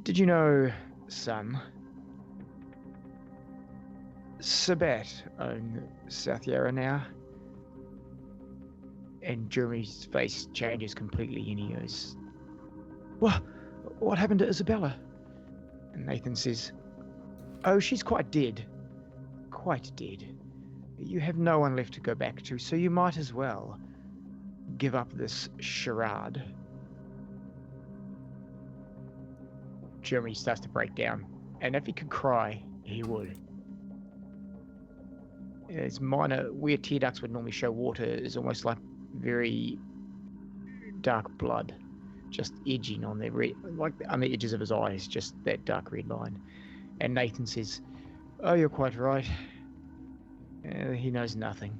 did you know, son, Sabat own South Yarra now? And Jeremy's face changes completely and he goes, what happened to Isabella? And Nathan says, oh, she's quite dead. Quite dead. You have no one left to go back to, so you might as well give up this charade. Jeremy starts to break down, and if he could cry, he would. His minor, where tear ducts would normally show water, is almost like very dark blood, just edging on the like on the edges of his eyes, just that dark red line. And Nathan says, oh, you're quite right. He knows nothing.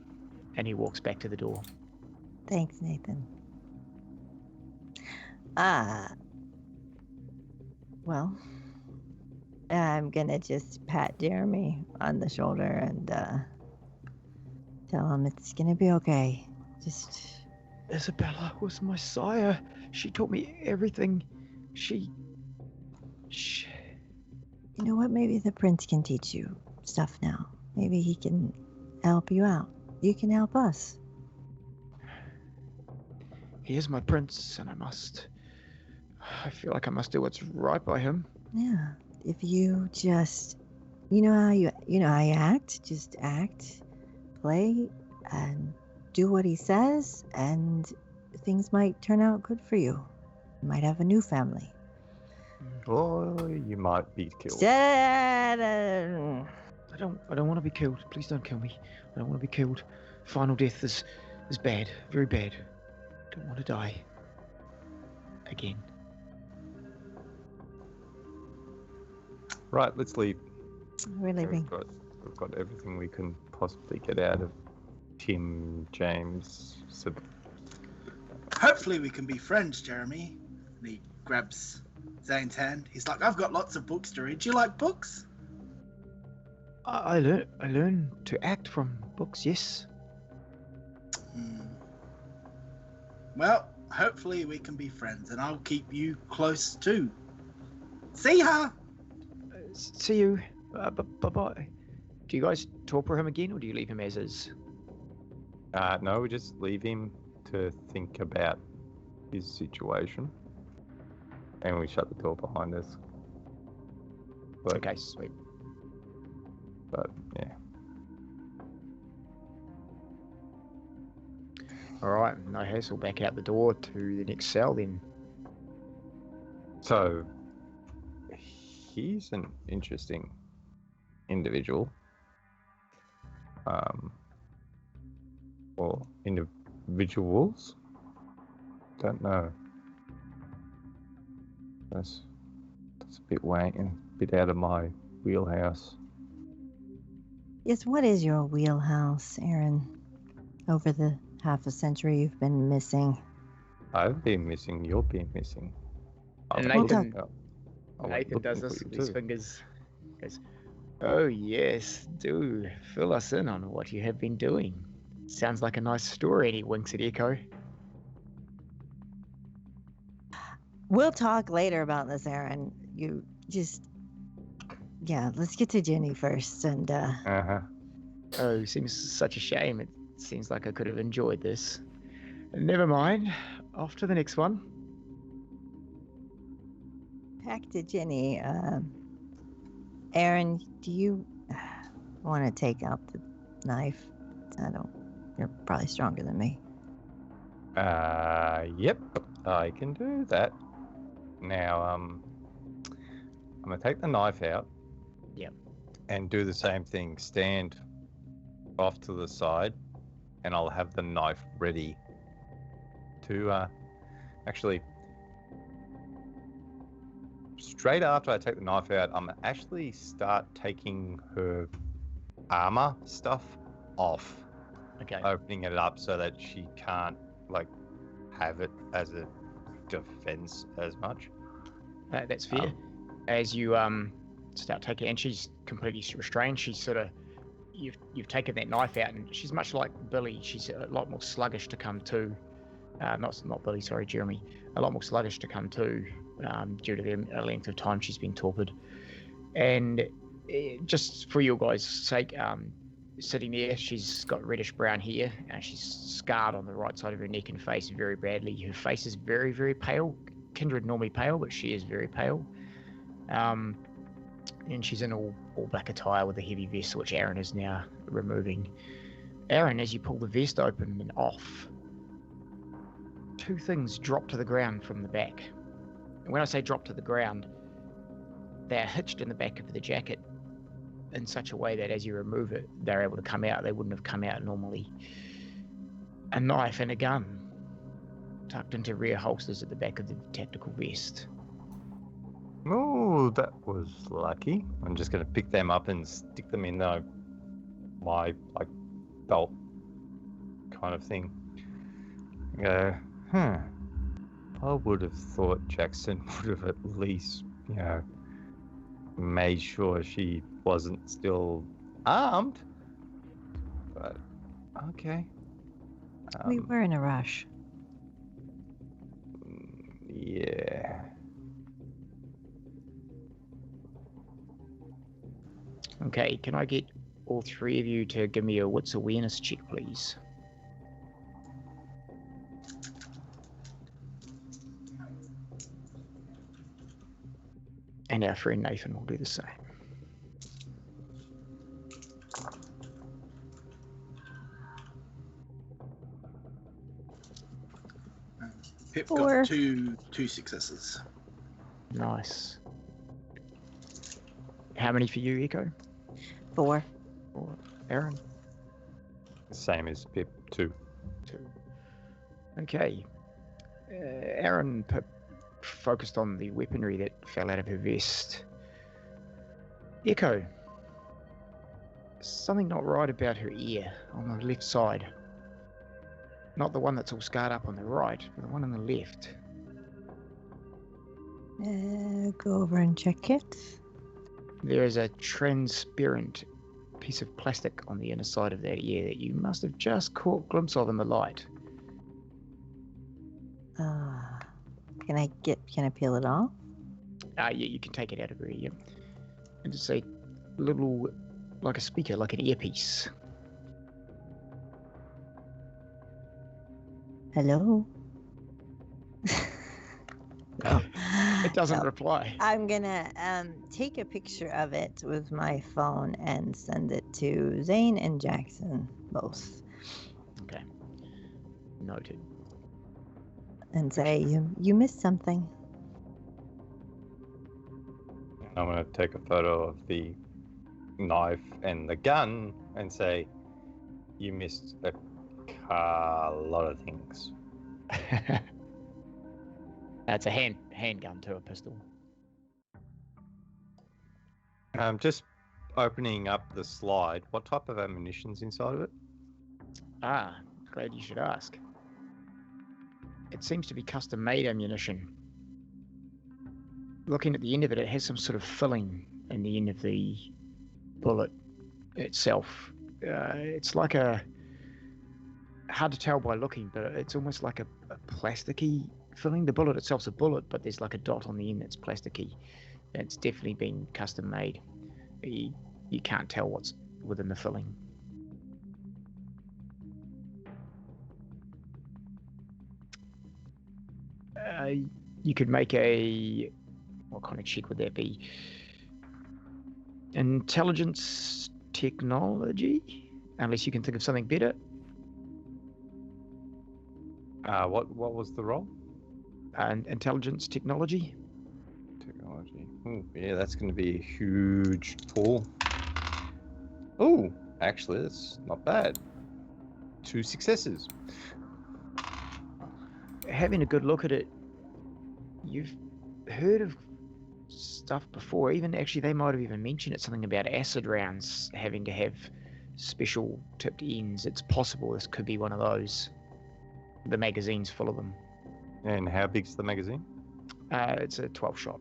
And he walks back to the door. Thanks, Nathan. Well, I'm gonna just pat Jeremy on the shoulder and tell him it's gonna be okay. Just... Isabella was my sire. She taught me everything. She... You know what? Maybe the prince can teach you stuff now. Maybe he can help you out. You can help us. He is my prince, and I feel like I must do what's right by him. Yeah. If you just, you know how you act. Just act, play, and do what he says, and things might turn out good for you. You might have a new family. Or you might be killed. I don't want to be killed. Please don't kill me. I don't want to be killed. Final death is bad, very bad. Don't want to die again. Right, let's leave. We're leaving. We've got everything we can possibly get out of Tim, James. Hopefully we can be friends, Jeremy. And he grabs Zane's hand. He's like, I've got lots of books to read. Do you like books? I learn to act from books, yes. Well, hopefully we can be friends, and I'll keep you close too. See ya! See you. Bye-bye. Do you guys talk for him again, or do you leave him as is? No, we just leave him to think about his situation. And we shut the door behind us. But, Okay, sweet. But, yeah. Alright, no hassle, back out the door to the next cell then. So, he's an interesting individual. Or individuals? Don't know. That's a bit wank and a bit out of my wheelhouse. Yes, what is your wheelhouse, Aaron? Over the half a century you've been missing. I've been missing, you've been missing. And Nathan does this with his fingers. He goes, oh yes, do fill us in on what you have been doing. Sounds like a nice story. And he winks at Echo. We'll talk later about this, Aaron. You just... Yeah, let's get to Jenny first, and Oh, seems such a shame. It seems like I could have enjoyed this. Never mind. Off to the next one. back to Jenny. Aaron, do you want to take out the knife? You're probably stronger than me. Yep, I can do that. Now, I'm gonna take the knife out. Yep. And do the same thing. Stand off to the side, and I'll have the knife ready to actually. Straight after I take the knife out, I'm actually start taking her armor stuff off. Okay. Opening it up so that she can't like have it as a defense as much. That's fair. As you start taking, and she's completely restrained. She's sort of, you've taken that knife out, and she's much like Billy. She's a lot more sluggish to come to. Not Billy, sorry, Jeremy. A lot more sluggish to come to due to the length of time she's been torpid. And just for your guys' sake, sitting there, she's got reddish brown hair, and she's scarred on the right side of her neck and face very badly. Her face is very, very pale. Kindred normally pale, but she is very pale. And she's in all black attire with a heavy vest, which Aaron is now removing. Aaron, as you pull the vest open and off, two things drop to the ground from the back. And when I say drop to the ground, they're hitched in the back of the jacket in such a way that as you remove it, they're able to come out. They wouldn't have come out normally. A knife and a gun tucked into rear holsters at the back of the tactical vest. Oh, that was lucky. I'm just going to pick them up and stick them in my like belt kind of thing. Go, I would have thought Jaxon would have at least, made sure she wasn't still armed. But okay. We were in a rush. Yeah. Okay, can I get all three of you to give me a wits awareness check, please? And our friend Nathan will do the same. Pip 4. got two successes. Nice. How many for you, Echo? 4. Or Aaron? Same as Pip, 2. 2. Okay. Aaron and Pip focused on the weaponry that fell out of her vest. Echo. Something not right about her ear on the left side. Not the one that's all scarred up on the right, but the one on the left. Go over and check it. There is a transparent piece of plastic on the inner side of that ear that you must have just caught a glimpse of in the light. Can I peel it off? Yeah, you can take it out of her ear. And it's a little, like a speaker, like an earpiece. Hello? No, it doesn't No. reply. I'm gonna take a picture of it with my phone and send it to Zane and Jaxon, both, Okay. Noted. and say you missed something. I'm going to take a photo of the knife and the gun and say, you missed a lot of things. That's a handgun to a pistol. Just opening up the slide, what type of ammunition's inside of it? Ah, glad you should ask. It seems to be custom-made ammunition. Looking at the end of it, it has some sort of filling in the end of the bullet itself. It's like hard to tell by looking, but it's almost like a plasticky filling. The bullet itself's a bullet, but there's like a dot on the end that's plasticky. It's definitely been custom made. You can't tell what's within the filling. You could make what kind of check would that be? Intelligence technology? Unless you can think of something better. What was the role? And intelligence technology. Technology. Ooh, yeah, that's going to be a huge pull. Oh, actually, that's not bad. 2 successes. Having a good look at it, you've heard of stuff before. Even actually, they might have even mentioned it, something about acid rounds having to have special tipped ends. It's possible this could be one of those. The magazine's full of them. And how big's the magazine? It's a 12 shot.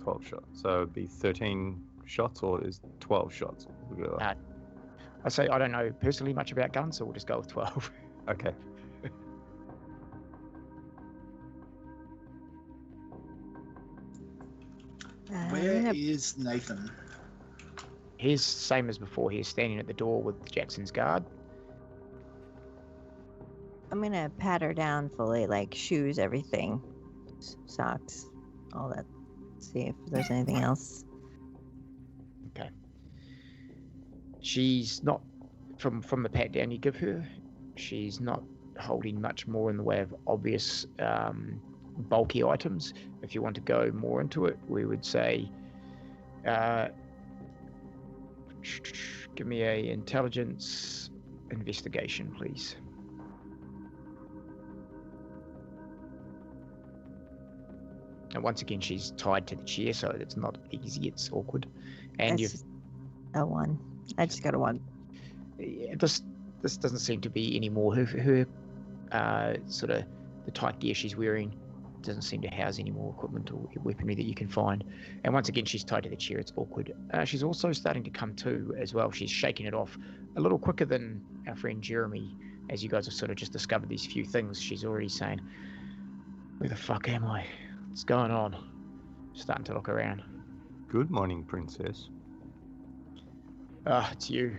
12 shots. So it'd be 13 shots, or is 12 shots? I say I don't know personally much about guns, so we'll just go with 12. Okay. Where is Nathan? He's same as before. He's standing at the door with Jackson's guard. I'm gonna pat her down fully, like shoes, everything, socks, all that. See if there's anything else. Okay. She's not from the pat down you give her. She's not holding much more in the way of obvious bulky items. If you want to go more into it, we would say, give me a intelligence investigation, please. And once again, she's tied to the chair, so it's not easy. It's awkward. And That's a 1. I just got a 1. This doesn't seem to be any more. Her sort of the tight gear she's wearing doesn't seem to house any more equipment or weaponry that you can find. And once again, she's tied to the chair. It's awkward. She's also starting to come to as well. She's shaking it off a little quicker than our friend Jeremy. As you guys have sort of just discovered these few things, she's already saying, "Where the fuck am I? What's going on?" Starting to look around. Good morning, princess. It's you.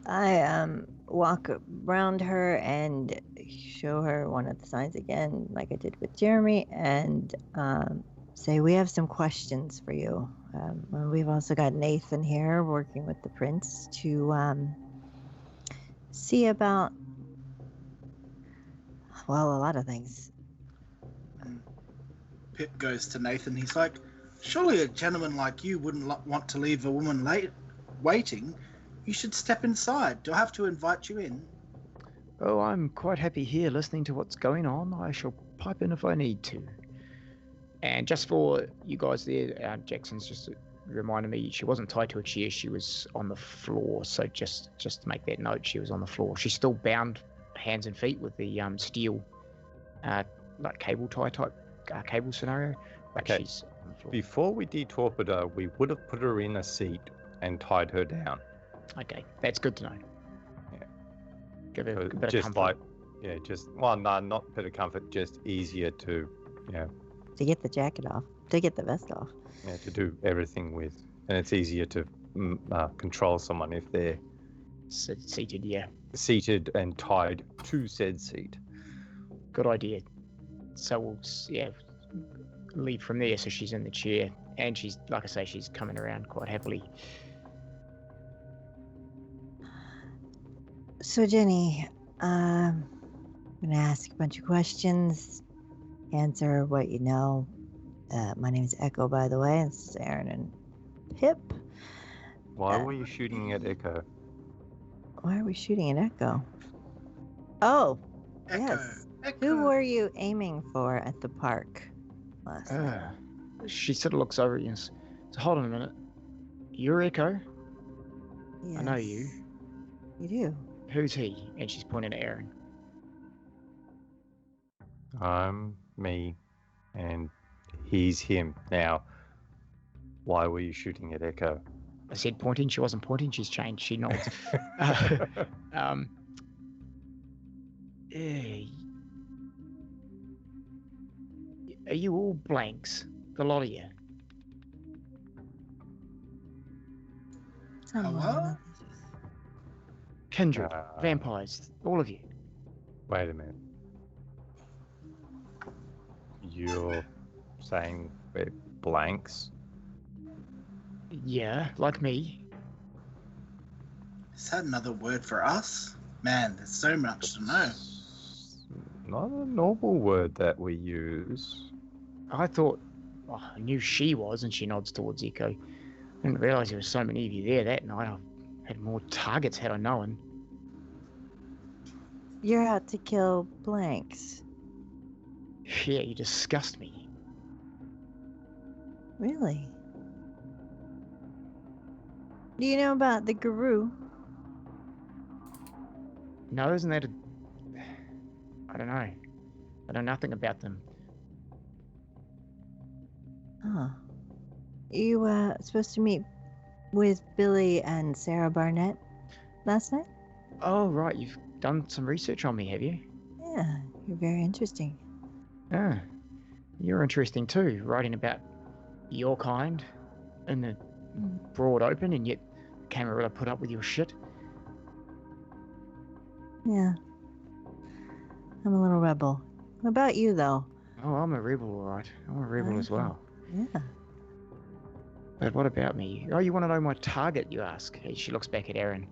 I walk around her and show her one of the signs again, like I did with Jeremy, and say, we have some questions for you. We've also got Nathan here working with the prince to see about, well, a lot of things. Pip goes to Nathan. He's like, surely a gentleman like you wouldn't want to leave a woman waiting. You should step inside. Do I have to invite you in? Oh, I'm quite happy here listening to what's going on. I shall pipe in if I need to. And just for you guys there, Jackson's just reminded me she wasn't tied to a chair. She was on the floor. So just to make that note, she was on the floor. She's still bound hands and feet with the steel, like cable tie type cable scenario. But Okay. she's on the floor. Before we detorped her, we would have put her in a seat and tied her down. Okay, that's good to know. Yeah. Give her a bit Just of comfort. like, yeah, well, no, not bit of comfort, just easier to, To get the jacket off, to get the vest off. to do everything with. And it's easier to control someone if they're Seated, yeah. seated and tied to said seat. Good idea. So we'll, lead from there. So she's in the chair, and she's, like I say, she's coming around quite happily. So Jenny, I'm gonna ask a bunch of questions, answer what you know. My name is Echo, by the way. This is Aaron and Pip. Why were you shooting at Echo? Why are we shooting at Echo? Oh, Echo. yes. Echo. Who were you aiming for at the park last night? She sort of looks over at you and says, so hold on a minute. You're Echo? Yes, I know you. You do. Who's he? And she's pointing at Aaron. I'm me, and he's him. Now, why were you shooting at Echo? I said pointing. She wasn't pointing. She's changed. She nods. Are you all blanks? The lot of you? Hello? Kindred, vampires, all of you. Wait a minute. You're saying we're blanks? Yeah, like me. Is that another word for us? Man, there's so much to know. Not a normal word that we use. I thought, I knew she was, and she nods towards Echo. I didn't realise there were so many of you there that night. I had more targets had I known. You're out to kill blanks. Yeah, you disgust me. Really? Do you know about the Guru? No, isn't that a... I don't know. I know nothing about them. Huh. You supposed to meet with Billy and Sarah Barnett last night? Oh, right, you've done some research on me, have you? Yeah, you're very interesting. Ah, you're interesting too, writing about your kind in the broad open, and yet Camarilla put up with your shit. Yeah. I'm a little rebel. What about you, though? Oh, I'm a rebel, all right. I'm a rebel as well. Yeah. But what about me? Oh, you want to know my target, you ask? She looks back at Aaron.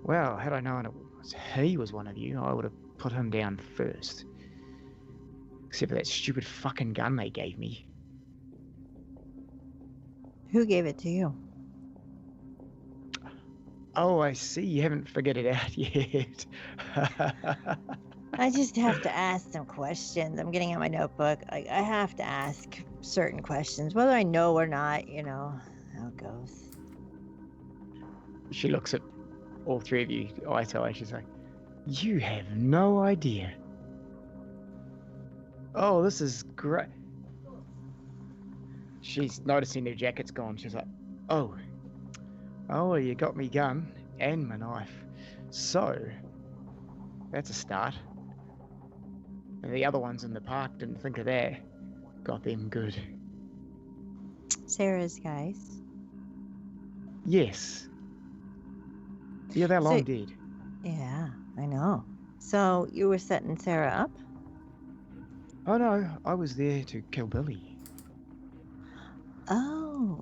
Well, had I known he was one of you, I would have put him down first. Except for that stupid fucking gun they gave me. Who gave it to you? Oh, I see. You haven't figured it out yet. I just have to ask some questions. I'm getting out my notebook. I have to ask certain questions, whether I know or not, you know how it goes. She looks at all three of you eye to eye. She's like, you have no idea. Oh, this is great. She's noticing their jacket's gone. She's like, oh, well, you got me gun and my knife. So, that's a start. And the other ones in the park didn't think of that. Got them good. Sarah's guys. Yes. Yeah, they're long dead. Yeah, I know. So, you were setting Sarah up? Oh no, I was there to kill Billy. Oh,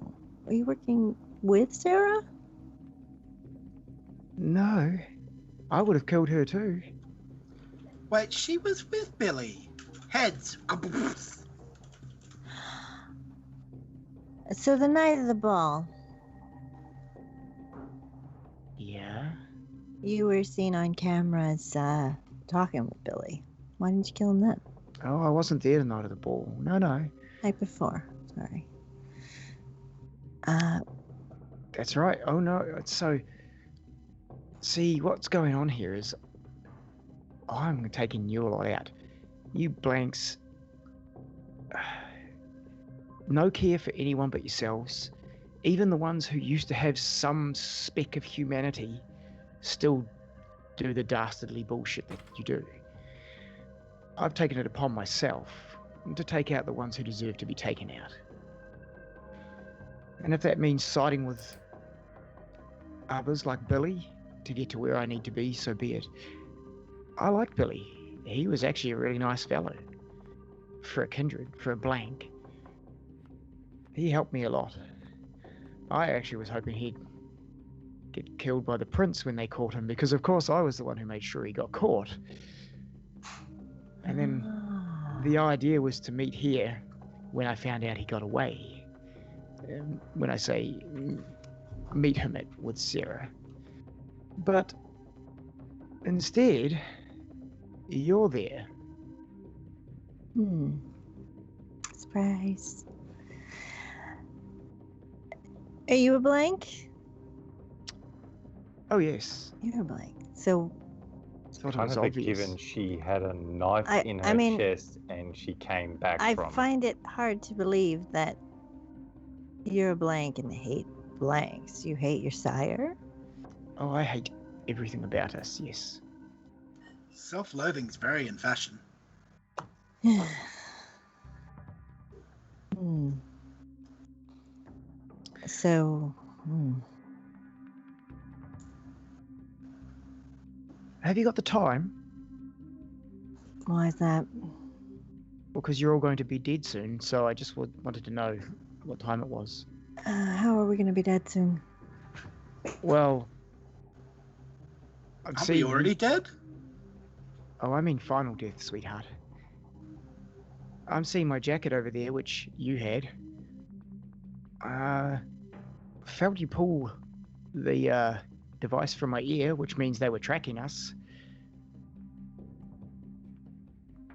are you working with Sarah? No, I would have killed her too. Wait, she was with Billy. Heads. So the night of the ball, Yeah? you were seen on cameras talking with Billy. Why didn't you kill him then? Oh, I wasn't there the night of the ball. No. Night before. Sorry. That's right. Oh no, so... See, what's going on here is... I'm taking you a lot out. You blanks... No care for anyone but yourselves. Even the ones who used to have some speck of humanity still do the dastardly bullshit that you do. I've taken it upon myself to take out the ones who deserve to be taken out. And if that means siding with others like Billy to get to where I need to be, so be it. I like Billy. He was actually a really nice fellow. For a kindred, for a blank. He helped me a lot. I actually was hoping he'd get killed by the prince when they caught him, because of course I was the one who made sure he got caught. And then the idea was to meet here when I found out he got away. When I say meet him with Sarah. But instead, you're there. Surprise. Are you a blank? Oh yes. You're a blank. So Thought it Kind was of a obvious. given she had a knife in her chest and she came back I from find it hard to believe that you're a blank and hate blanks. You hate your sire? Oh, I hate everything about us, yes. Self-loathing's very in fashion. So, Have you got the time? why is that? Well, because you're all going to be dead soon, so I just wanted to know what time it was. How are we going to be dead soon? Well, I'm Aren't we already dead? Oh, I mean final death, sweetheart. I'm seeing my jacket over there, which you had. Felt you pull the device from my ear, which means they were tracking us.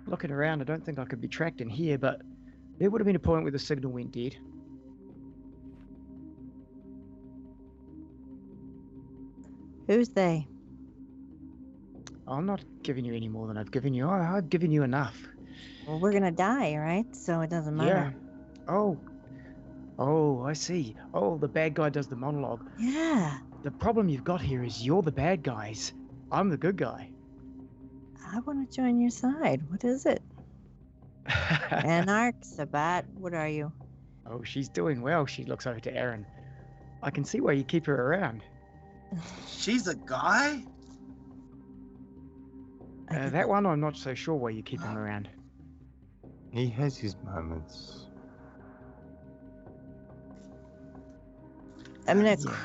Looking around, I don't think I could be tracked in here, but there would have been a point where the signal went dead. Who's they? I'm not giving you any more than I've given you. I've given you enough. Well, we're gonna die, right? So it doesn't matter. Oh, I see. Oh, the bad guy does the monologue. Yeah. The problem you've got here is you're the bad guys. I'm the good guy. I want to join your side. What is it? Anarch, Sabat, what are you? Oh, she's doing well. She looks over to Aaron. I can see why you keep her around. She's a guy? That one, I'm not so sure why you keep him around. He has his moments. I'm gonna Yeah.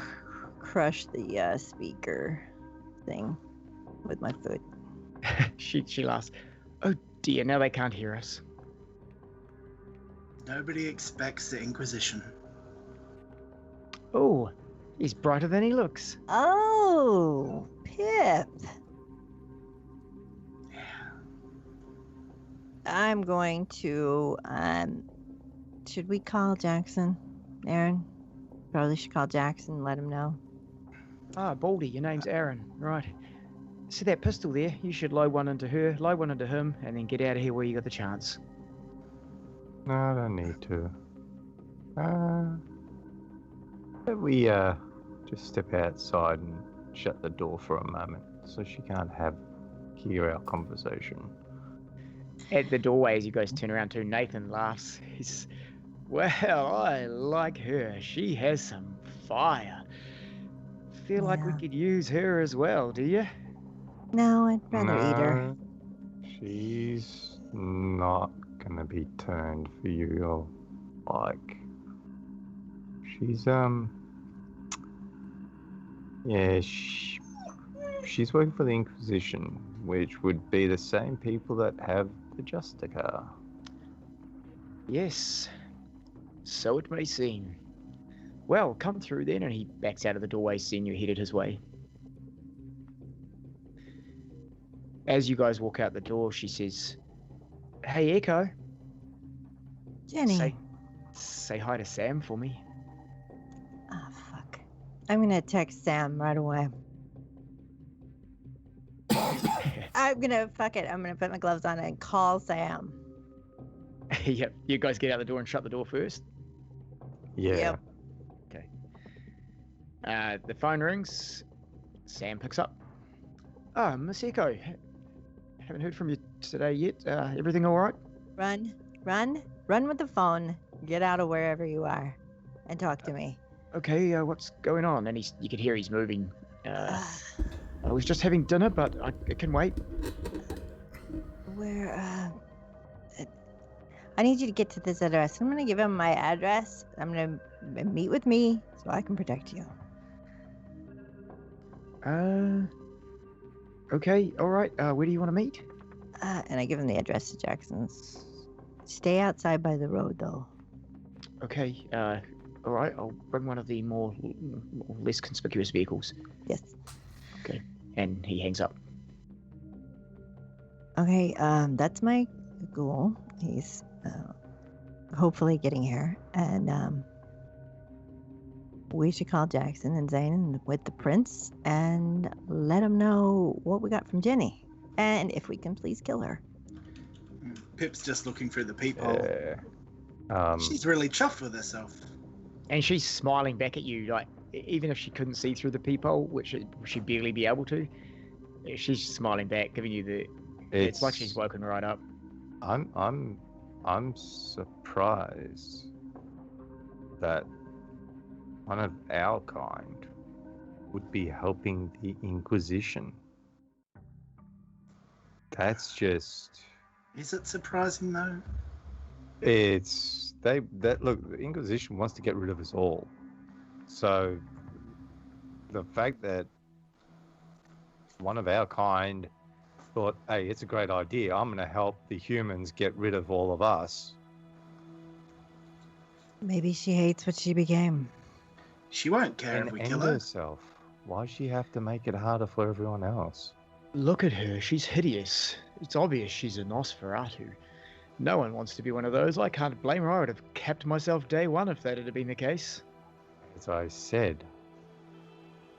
crush the speaker thing with my foot. she laughs. Oh dear, now they can't hear us. Nobody expects the Inquisition. Oh, he's brighter than he looks. Oh, Pip. I'm going to, should we call Jaxon, Aaron? Probably should call Jaxon, let him know. Ah, Baldy, your name's Aaron. Right. See that pistol there? You should load one into her, load one into him, and then get out of here where you got the chance. No, I don't need to. But we just step outside and shut the door for a moment so she can't hear our conversation. At the doorway, as you guys turn around too, Nathan laughs. He's, well, I like her. She has some fire. Feel like we Yeah. could use her as well, do you? No, I'd rather eat her. No, she's not gonna be turned for you or like. She's yeah, she's working for the Inquisition, which would be the same people that have the Justicar. Yes. So it may seem. Well, come through then, and he backs out of the doorway, seeing you headed his way. As you guys walk out the door, she says, "Hey, Echo. Jenny. Say hi to Sam for me." Oh, fuck. I'm gonna text Sam right away. I'm gonna put my gloves on and call Sam. Yep. You guys get out the door and shut the door first. Yeah. Yep. The phone rings. Sam picks up. Oh, Miss Echo. Haven't heard from you today yet. Everything all right? Run with the phone. Get out of wherever you are and talk to me. Okay, what's going on? And you can hear he's moving. I was just having dinner, but I can wait. I need you to get to this address. I'm gonna give him my address. I'm gonna meet with me so I can protect you. Okay, all right. Where do you want to meet? And I give him the address to Jackson's. Stay outside by the road, though. Okay, all right. I'll bring one of the more less conspicuous vehicles. Yes. Okay, and he hangs up. Okay, that's my ghoul. He's hopefully getting here. And we should call Jaxon and Zane with the prince and let them know what we got from Jenny. And if we can please kill her. Pip's just looking through the peephole. She's really chuffed with herself. And she's smiling back at you, like, even if she couldn't see through the peephole, which she'd barely be able to, she's smiling back, giving you the... It's like she's woken right up. I'm surprised that one of our kind would be helping the Inquisition. That's just... Is it surprising though? It's look, the Inquisition wants to get rid of us all. So the fact that one of our kind thought, hey, it's a great idea. I'm going to help the humans get rid of all of us. Maybe she hates what she became. She won't care And if we end kill her. herself. Why does she have to make it harder for everyone else? Look at her. She's hideous. It's obvious she's a Nosferatu. No one wants to be one of those. I can't blame her. I would have kept myself day one if that had been the case. As I said,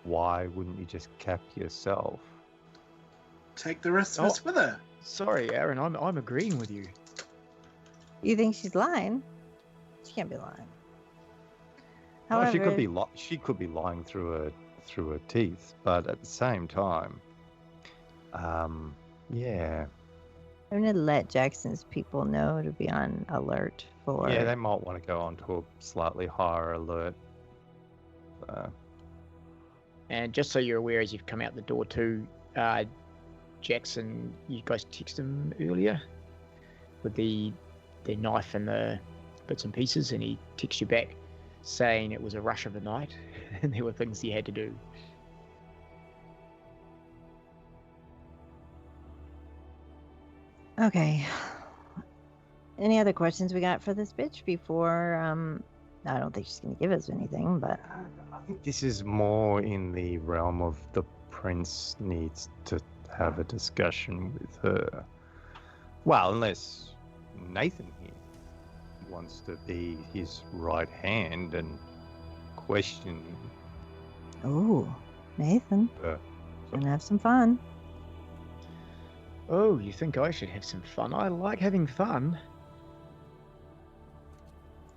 why wouldn't you just cap yourself? Take the rest of us with her. Sorry, Aaron. I'm agreeing with you. You think she's lying? She can't be lying. Well, However, she could be lying through her teeth, but at the same time, yeah. I'm gonna let Jackson's people know to be on alert for. Yeah, they might want to go on to a slightly higher alert. And just so you're aware, as you've come out the door too, Jackson, you guys texted him earlier with the knife and the bits and pieces, and he texted you back saying it was a rush of the night and there were things he had to do. Okay. Any other questions we got for this bitch before? I don't think she's gonna give us anything, but I think this is more in the realm of the prince needs to have a discussion with her. Well, unless Nathan here wants to be his right hand and question him. oh, Nathan, gonna have some fun. Oh, you think I should have some fun? I like having fun.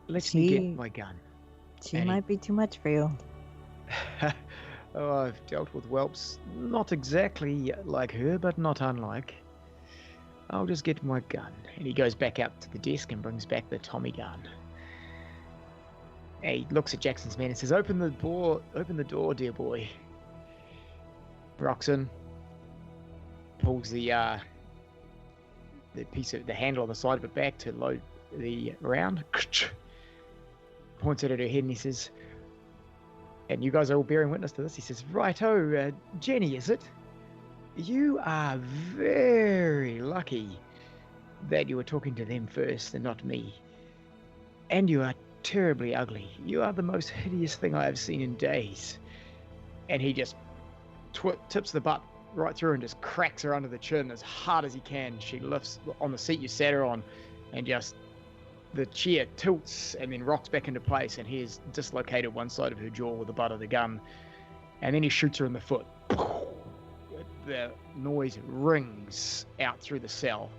Let me get my gun. She Annie. might be too much for you. Oh, I've dealt with whelps. Not exactly like her, but not unlike. I'll just get my gun. And he goes back out to the desk and brings back the Tommy gun. And he looks at Jackson's man and says, open the door, dear boy. Rocks in. Pulls the piece of the handle on the side of it back to load the round. Points it at her head and he says, and you guys are all bearing witness to this, he says, righto, Jenny, is it? You are very lucky that you were talking to them first and not me. And you are terribly ugly. You are the most hideous thing I have seen in days. And he just tips the butt right through and just cracks her under the chin as hard as he can. She lifts on the seat you sat her on, and just the chair tilts and then rocks back into place, and he has dislocated one side of her jaw with the butt of the gun, and then he shoots her in the foot. The noise rings out through the cell,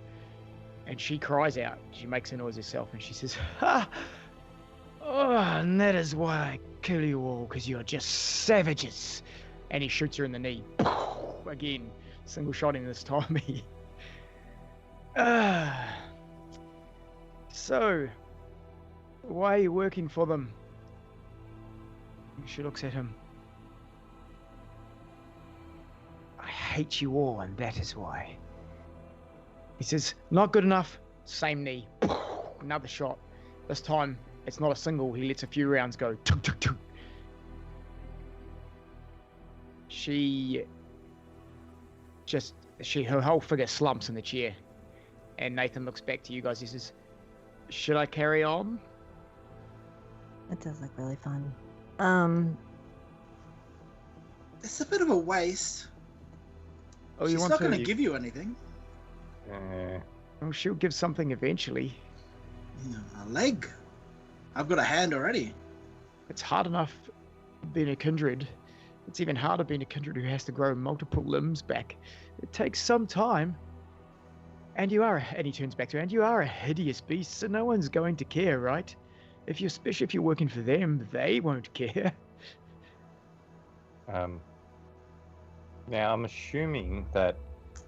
and she cries out. She makes a noise herself, and she says, "Ha! Oh, and that is why I kill you all, because you are just savages." And he shoots her in the knee. Again, single shot in this time. So, why are you working for them? She looks at him. I hate you all, and that is why. He says, not good enough. Same knee. Another shot. This time, it's not a single. He lets a few rounds go. Tuk, tuk, tuk. Her whole figure slumps in the chair. And Nathan looks back to you guys. He says, should I carry on? That does look really fun. It's a bit of a waste. Oh, She's not going to give you anything. Oh, she'll give something eventually. A leg. I've got a hand already. It's hard enough being a kindred. It's even harder being a kindred who has to grow multiple limbs back. It takes some time. And he turns back to her, and you are a hideous beast, so no one's going to care, right? Especially if you're working for them, they won't care. Now, I'm assuming that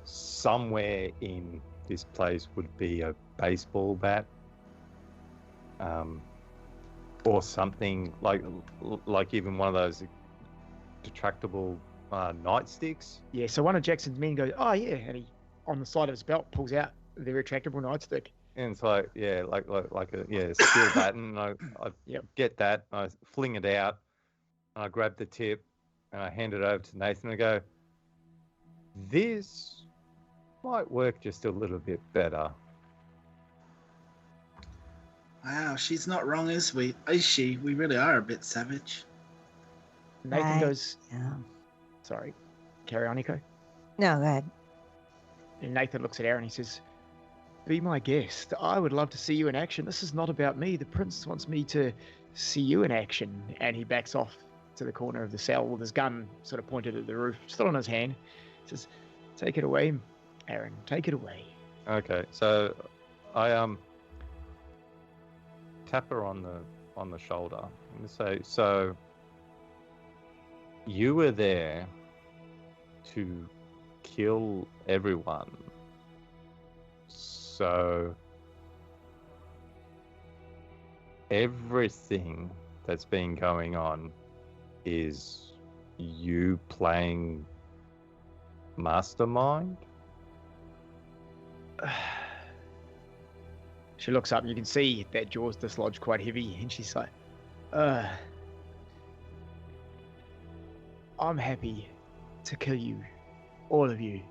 somewhere in this place would be a baseball bat, or something like even one of those retractable nightsticks. Yeah, so one of Jackson's men goes, oh yeah, and he, on the side of his belt, pulls out the retractable nightstick. And it's like, yeah, like a steel baton. And I get that, I fling it out, and I grab the tip, and I hand it over to Nathan and I go, This might work just a little bit better. Wow, she's not wrong, is she? We really are a bit savage. Nathan goes, Yeah. sorry, carry on, Nico. No, go ahead. And Nathan looks at Aaron. He says, "Be my guest. I would love to see you in action. This is not about me. The prince wants me to see you in action." And he backs off to the corner of the cell with his gun sort of pointed at the roof, still in his hand. He says, "Take it away, Aaron. Take it away." Okay, so I tap her on the shoulder and say, "So you were there to kill everyone. So everything that's been going on is you playing mastermind?" She looks up. You can see that jaw's dislodged quite heavy, and she's like, "I'm happy to kill you, all of you.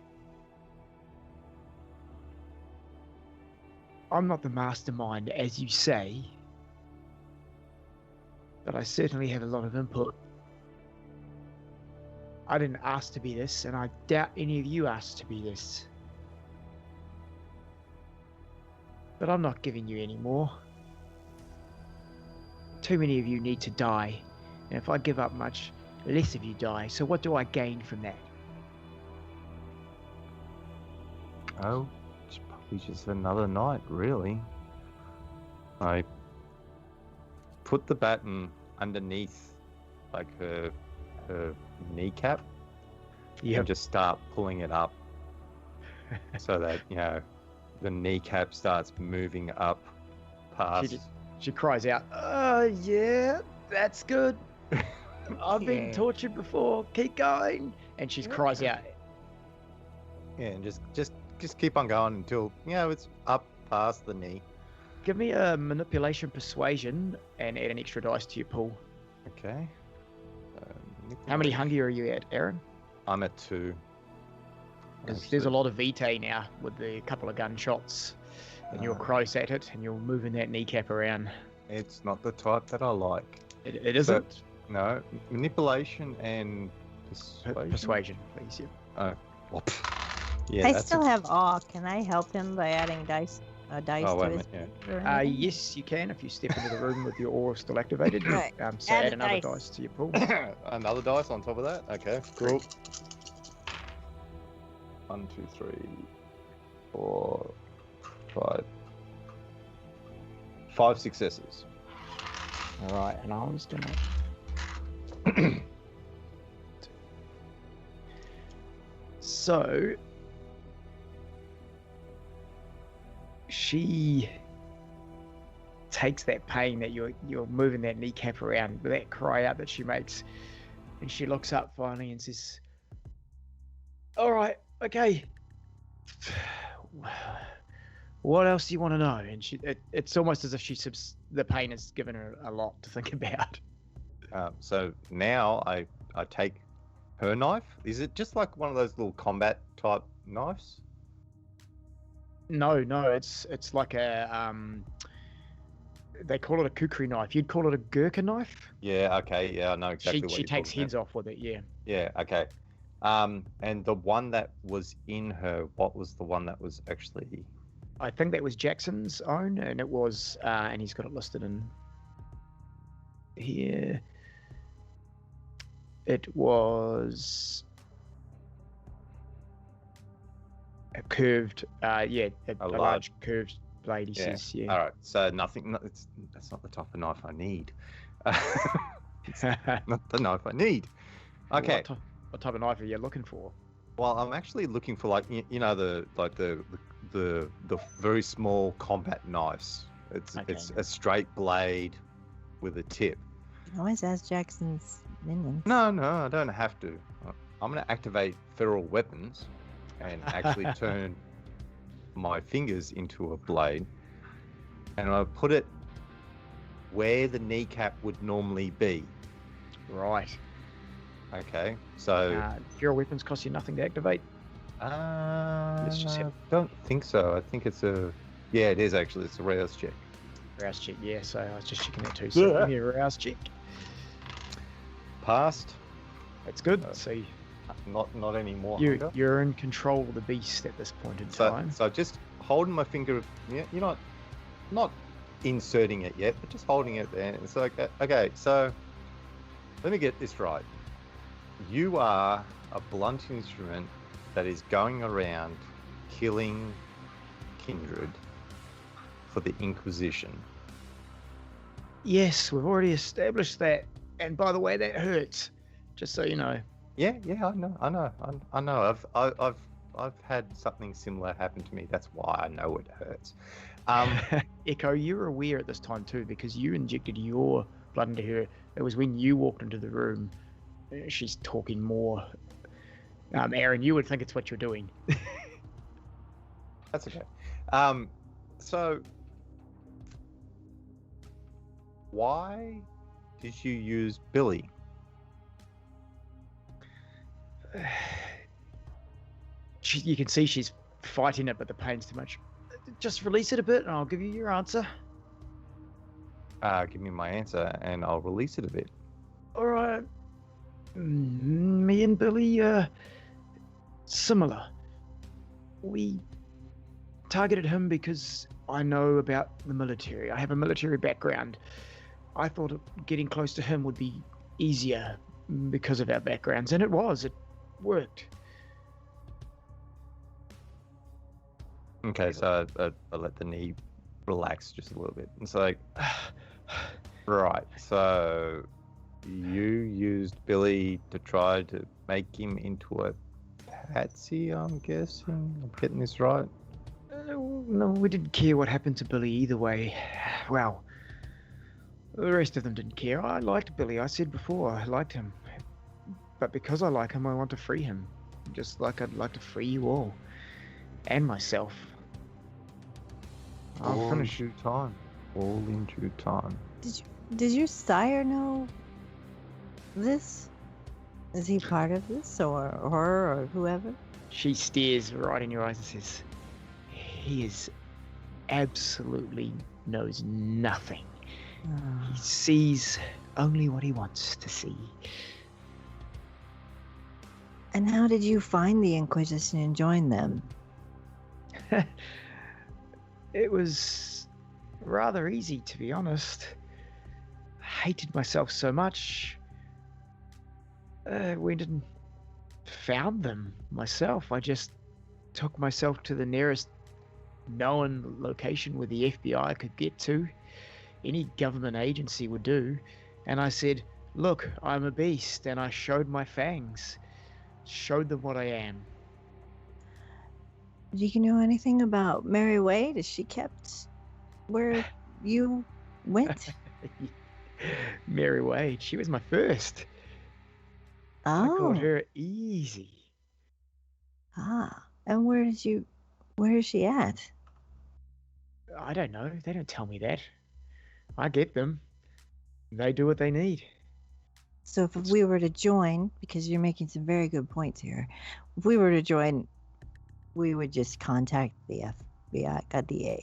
I'm not the mastermind, as you say, but I certainly have a lot of input. I didn't ask to be this, and I doubt any of you asked to be this. But I'm not giving you any more. Too many of you need to die, and if I give up much, less of you die, so what do I gain from that?" Oh, it's probably just another night, really. I put the baton underneath, like her kneecap, and just start pulling it up, so that the kneecap starts moving up past. She cries out, yeah, that's good. I've been tortured before. Keep going." And she cries out. Yeah, and just keep on going until it's up past the knee. Give me a manipulation persuasion and add an extra dice to your pool. Okay. How many hungry are you at, Aaron? I'm at 2. Because there's a lot of vitae now with the couple of gunshots, and you're close at it, and you're moving that kneecap around. It's not the type that I like. It isn't? No, manipulation and persuasion. Persuasion, please. Yeah. Yeah, I still have awe. Can I help him by adding dice to his? Yes, you can if you step into the room with your aura still activated. Right. So add another dice to your pool. Another dice on top of that. Okay, cool. 1, 2, 3, 4, 5. 5 successes. All right, and I was gonna. So she takes that pain that you're moving that kneecap around, with that cry out that she makes, and she looks up finally and says, "All right, okay. What else do you want to know?" And it's almost as if the pain has given her a lot to think about. So now I take her knife. Is it just like one of those little combat type knives? No, it's like a they call it a kukri knife. You'd call it a gurkha knife. Yeah. Okay. Yeah, I know exactly what she you're takes talking heads off with it. Yeah. Yeah. Okay. And the one that was in her, what was the one that was actually? I think that was Jackson's own, and it was, and he's got it listed in here. It was a curved, a large curved blade. He says, yeah. All right. So nothing. That's not the type of knife I need. It's not the knife I need. Okay. What type of knife are you looking for? Well, I'm actually looking for the very small combat knives. It's a straight blade with a tip. You can always ask Jackson's minions. No, I don't have to. I'm going to activate feral weapons and actually turn my fingers into a blade, and I'll put it where the kneecap would normally be. Right. Okay, so feral weapons cost you nothing to activate. Let's just have don't think so. I think it's a... Yeah, it is actually. It's a rouse check. rouse check. Yeah, so I was just checking that too. So give me a rouse check. Passed. That's good. So Not anymore. you're in control of the beast at this point in time. So just holding my finger, you're not inserting it yet, but just holding it there. It's like, okay, so let me get this right. You are a blunt instrument that is going around killing kindred for the Inquisition. Yes, we've already established that. And by the way, that hurts. Just so you know. Yeah, I know. I've had something similar happen to me. That's why I know it hurts. Echo, you're aware at this time too, because you injected your blood into her. It was when you walked into the room. She's talking more. Aaron, you would think it's what you're doing. That's okay. So why did you use Billy? You can see she's fighting it, but the pain's too much. Just release it a bit and I'll give you your answer. Give me my answer and I'll release it a bit. All right. Me and Billy, similar. We targeted him because I know about the military. I have a military background. I thought getting close to him would be easier because of our backgrounds, and it was. It worked. Okay, so I let the knee relax just a little bit. It's like, right, so you used Billy to try to make him into a patsy, I'm guessing? I'm getting this right? No, we didn't care what happened to Billy either way. Well, the rest of them didn't care. I liked Billy. I said before, I liked him. But because I like him, I want to free him. Just like I'd like to free you all. And myself. I'll finish due time. All in due time. Did your sire know this? Is he part of this, or her, or whoever? She stares right in your eyes and says, he is absolutely knows nothing. He sees only what he wants to see. And how did you find the Inquisition and join them? It was rather easy, to be honest. I hated myself so much. Went and found them myself. I just took myself to the nearest known location where the FBI could get to. Any government agency would do. And I said, look, I'm a beast. And I showed my fangs. Showed them what I am. Do you know anything about Mary Wade? Is she kept where you went? Mary Wade, she was my first. I caught her easy. And where is she at? I don't know. They don't tell me that. I get them. They do what they need. So if we were to join, because you're making some very good points here, if we were to join, we would just contact the FBI, the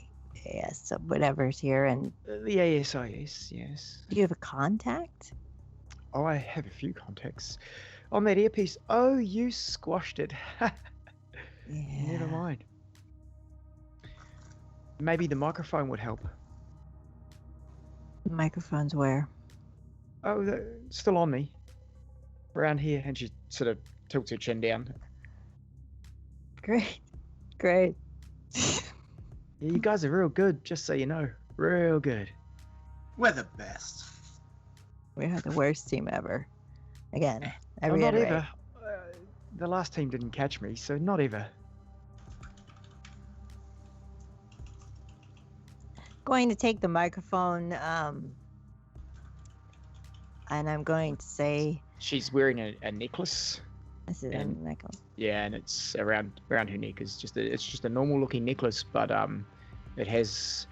AS, so whatever's here, and the ASIS, yes. Do you have a contact? Oh, I have a few contacts. On that earpiece. Oh, you squashed it. Yeah. Never mind. Maybe the microphone would help. Microphone's where? Oh, still on me. Around here, and she sort of tilts her chin down. Great. Yeah, you guys are real good, just so you know. Real good. We're the best. We're the worst team ever. Again, not ever. The last team didn't catch me, so not ever. Going to take the microphone, and I'm going to say... She's wearing a necklace. This is a necklace. Yeah, and it's around her neck. It's just a normal looking necklace, but it has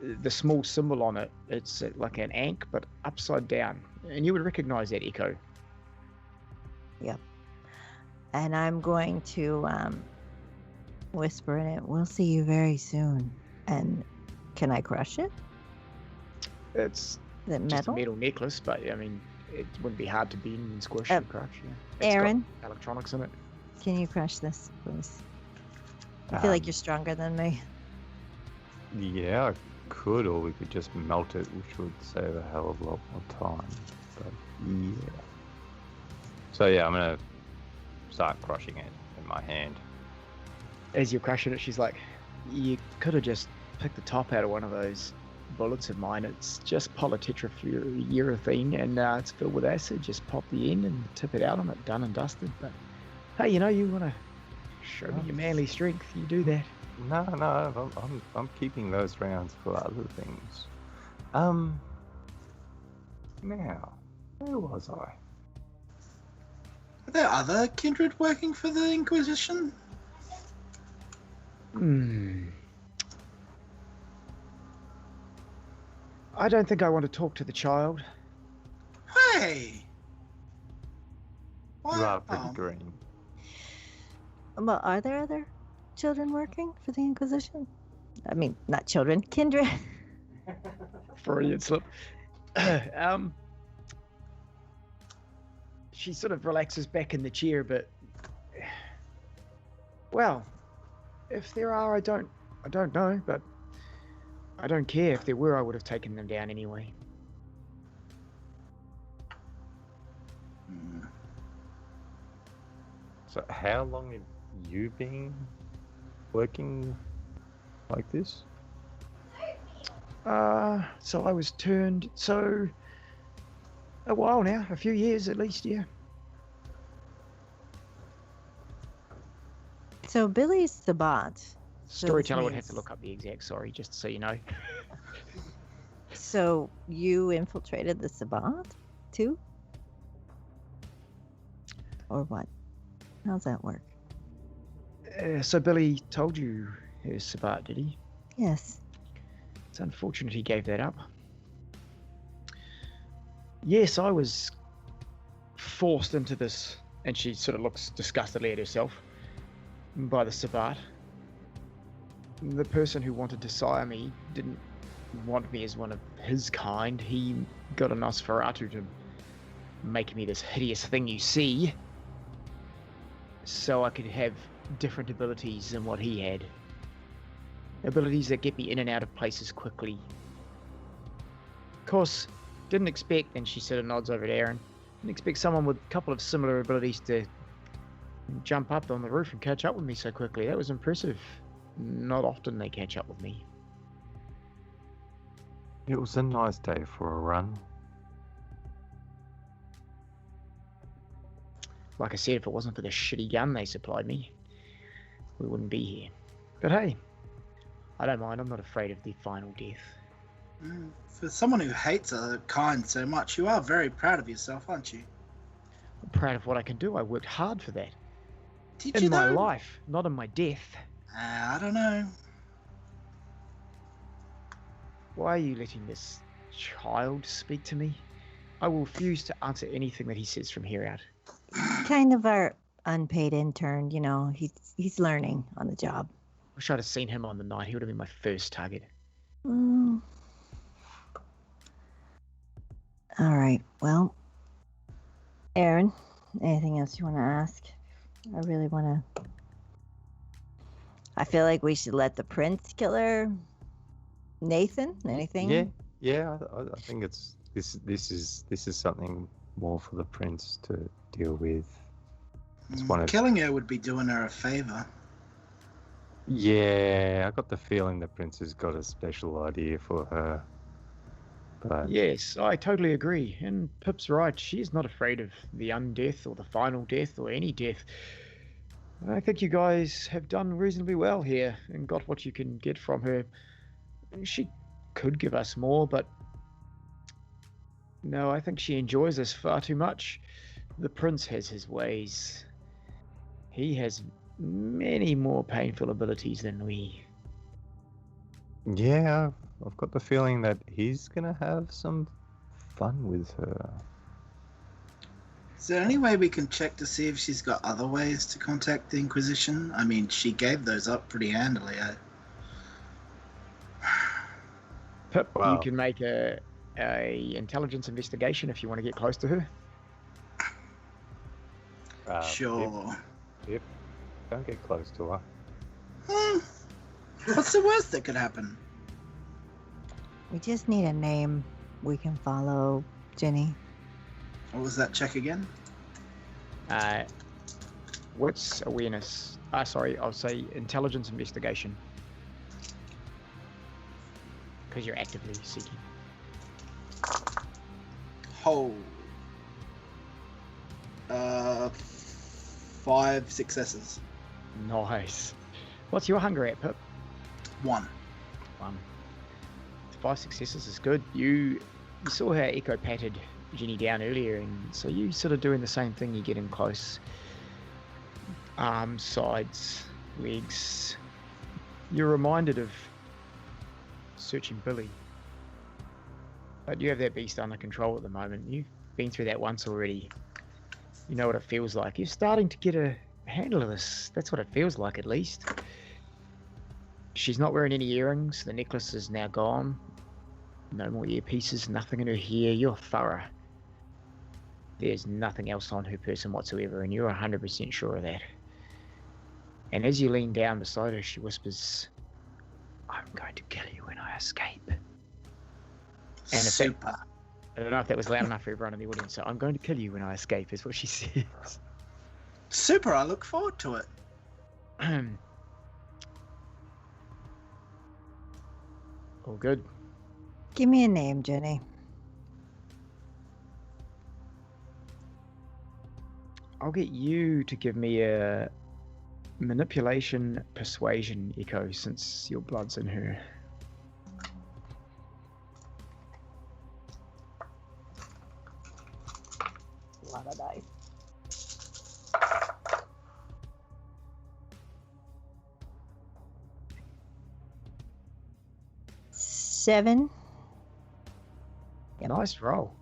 the small symbol on it. It's like an ankh, but upside down, and you would recognize that, Echo. Yep. And I'm going to whisper in it, "We'll see you very soon." And can I crush it? It's Is it just a metal? metal necklace, but I mean, it wouldn't be hard to bend and squish and crush. Yeah. It's Aaron? got electronics in it. Can you crush this, please? I feel like you're stronger than me. Yeah, I could, or we could just melt it, which would save a hell of a lot more time. But yeah. So yeah, I'm gonna start crushing it in my hand. As you're crushing it, she's like, "You could have just picked the top out of one of those bullets of mine. It's just polytetrafluorourethane, and it's filled with acid. Just pop the end and tip it out on it, done and dusted. But hey, you want to show me your manly strength? You do that." No, I'm keeping those rounds for other things. Now, where was I? Are there other kindred working for the Inquisition? I don't think I want to talk to the child. Hey! What? You are pretty green. Well, are there other children working for the Inquisition? I mean, not children, kindred. Freudian slip. She sort of relaxes back in the chair, but well, if there are, I don't know, but I don't care. If there were, I would have taken them down anyway. So how long have you been working like this? So I was turned, so a while now, a few years at least, yeah. So Billy's the bot. Storyteller would have to look up the exact, sorry, just so you know. So you infiltrated the Sabbat too? Or what? How's that work? So Billy told you it was Sabbat, did he? Yes. It's unfortunate he gave that up. Yes, I was forced into this, and she sort of looks disgustedly at herself, by the Sabbat. The person who wanted to sire me didn't want me as one of his kind. He got a Nosferatu to make me this hideous thing you see, so I could have different abilities than what he had. Abilities that get me in and out of places quickly. Of course, didn't expect, and she sort of nods over at Aaron, didn't expect someone with a couple of similar abilities to jump up on the roof and catch up with me so quickly. That was impressive. Not often they catch up with me. It was a nice day for a run. Like I said, if it wasn't for the shitty gun they supplied me, we wouldn't be here. But hey, I don't mind. I'm not afraid of the final death. For someone who hates a kind so much, you are very proud of yourself, aren't you? I'm proud of what I can do. I worked hard for that. Did in you my though? life, not in my death. I don't know. Why are you letting this child speak to me? I will refuse to answer anything that he says from here out. Kind of our unpaid intern, he's learning on the job. Wish I'd have seen him on the night. He would have been my first target. All right. Well, Aaron, anything else you want to ask? I really want to. I feel like we should let the prince killer. Nathan, anything? Yeah. I think it's this is something more for the prince to deal with. It's one of... Killing her would be doing her a favor. Yeah, I got the feeling the prince has got a special idea for her. But yes, I totally agree. And Pip's right. She is not afraid of the undeath or the final death or any death. I think you guys have done reasonably well here and got what you can get from her. She could give us more, but no, I think she enjoys us far too much. The prince has his ways. He has many more painful abilities than we. Yeah, I've got the feeling that he's gonna have some fun with her. Is there any way we can check to see if she's got other ways to contact the Inquisition? I mean, she gave those up pretty handily. Pip, you Wow. can make a intelligence investigation if you want to get close to her. Sure. Pip, don't get close to her. What's the worst that could happen? We just need a name we can follow, Jenny. What was that check again? What's awareness? Sorry, I'll say intelligence investigation. Because you're actively seeking. Oh. 5 successes. Nice. What's your hunger at, Pip? 1. 1. 5 successes is good. You saw how Echo patted Jenny down earlier, and so you sort of doing the same thing. You're getting close. Arms, sides, legs. You're reminded of searching Billy. But you have that beast under control at the moment. You've been through that once already. You know what it feels like. You're starting to get a handle of this. That's what it feels like, at least. She's not wearing any earrings. The necklace is now gone. No more earpieces, nothing in her hair. You're thorough. There's nothing else on her person whatsoever, and you're 100% sure of that. And as you lean down beside her, she whispers, "I'm going to kill you when I escape." And if Super. I don't know if that was loud enough for everyone in the audience, so "I'm going to kill you when I escape" is what she says. Super, I look forward to it. All good. Give me a name, Jenny. I'll get you to give me a manipulation persuasion, Echo, since your blood's in her. A lot of dice. Seven. Yep. Nice roll.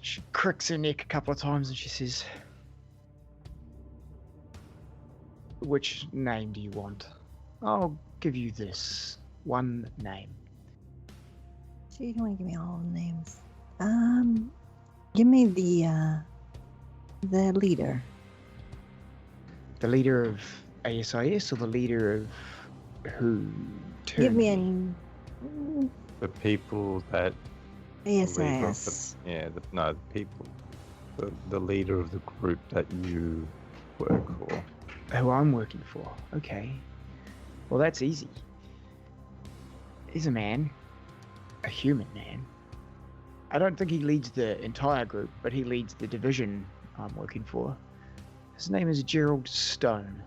She cricks her neck a couple of times and she says, "Which name do you want? I'll give you this. One name." So you don't want to give me all the names. Give me the leader. The leader of ASIS or the leader of who? Give me The people that leader of ASIS. the people, the leader of the group that you work for. Who I'm working for. Okay. Well, that's easy. He's a man. A human man. I don't think he leads the entire group, but he leads the division I'm working for. His name is Gerald Stone.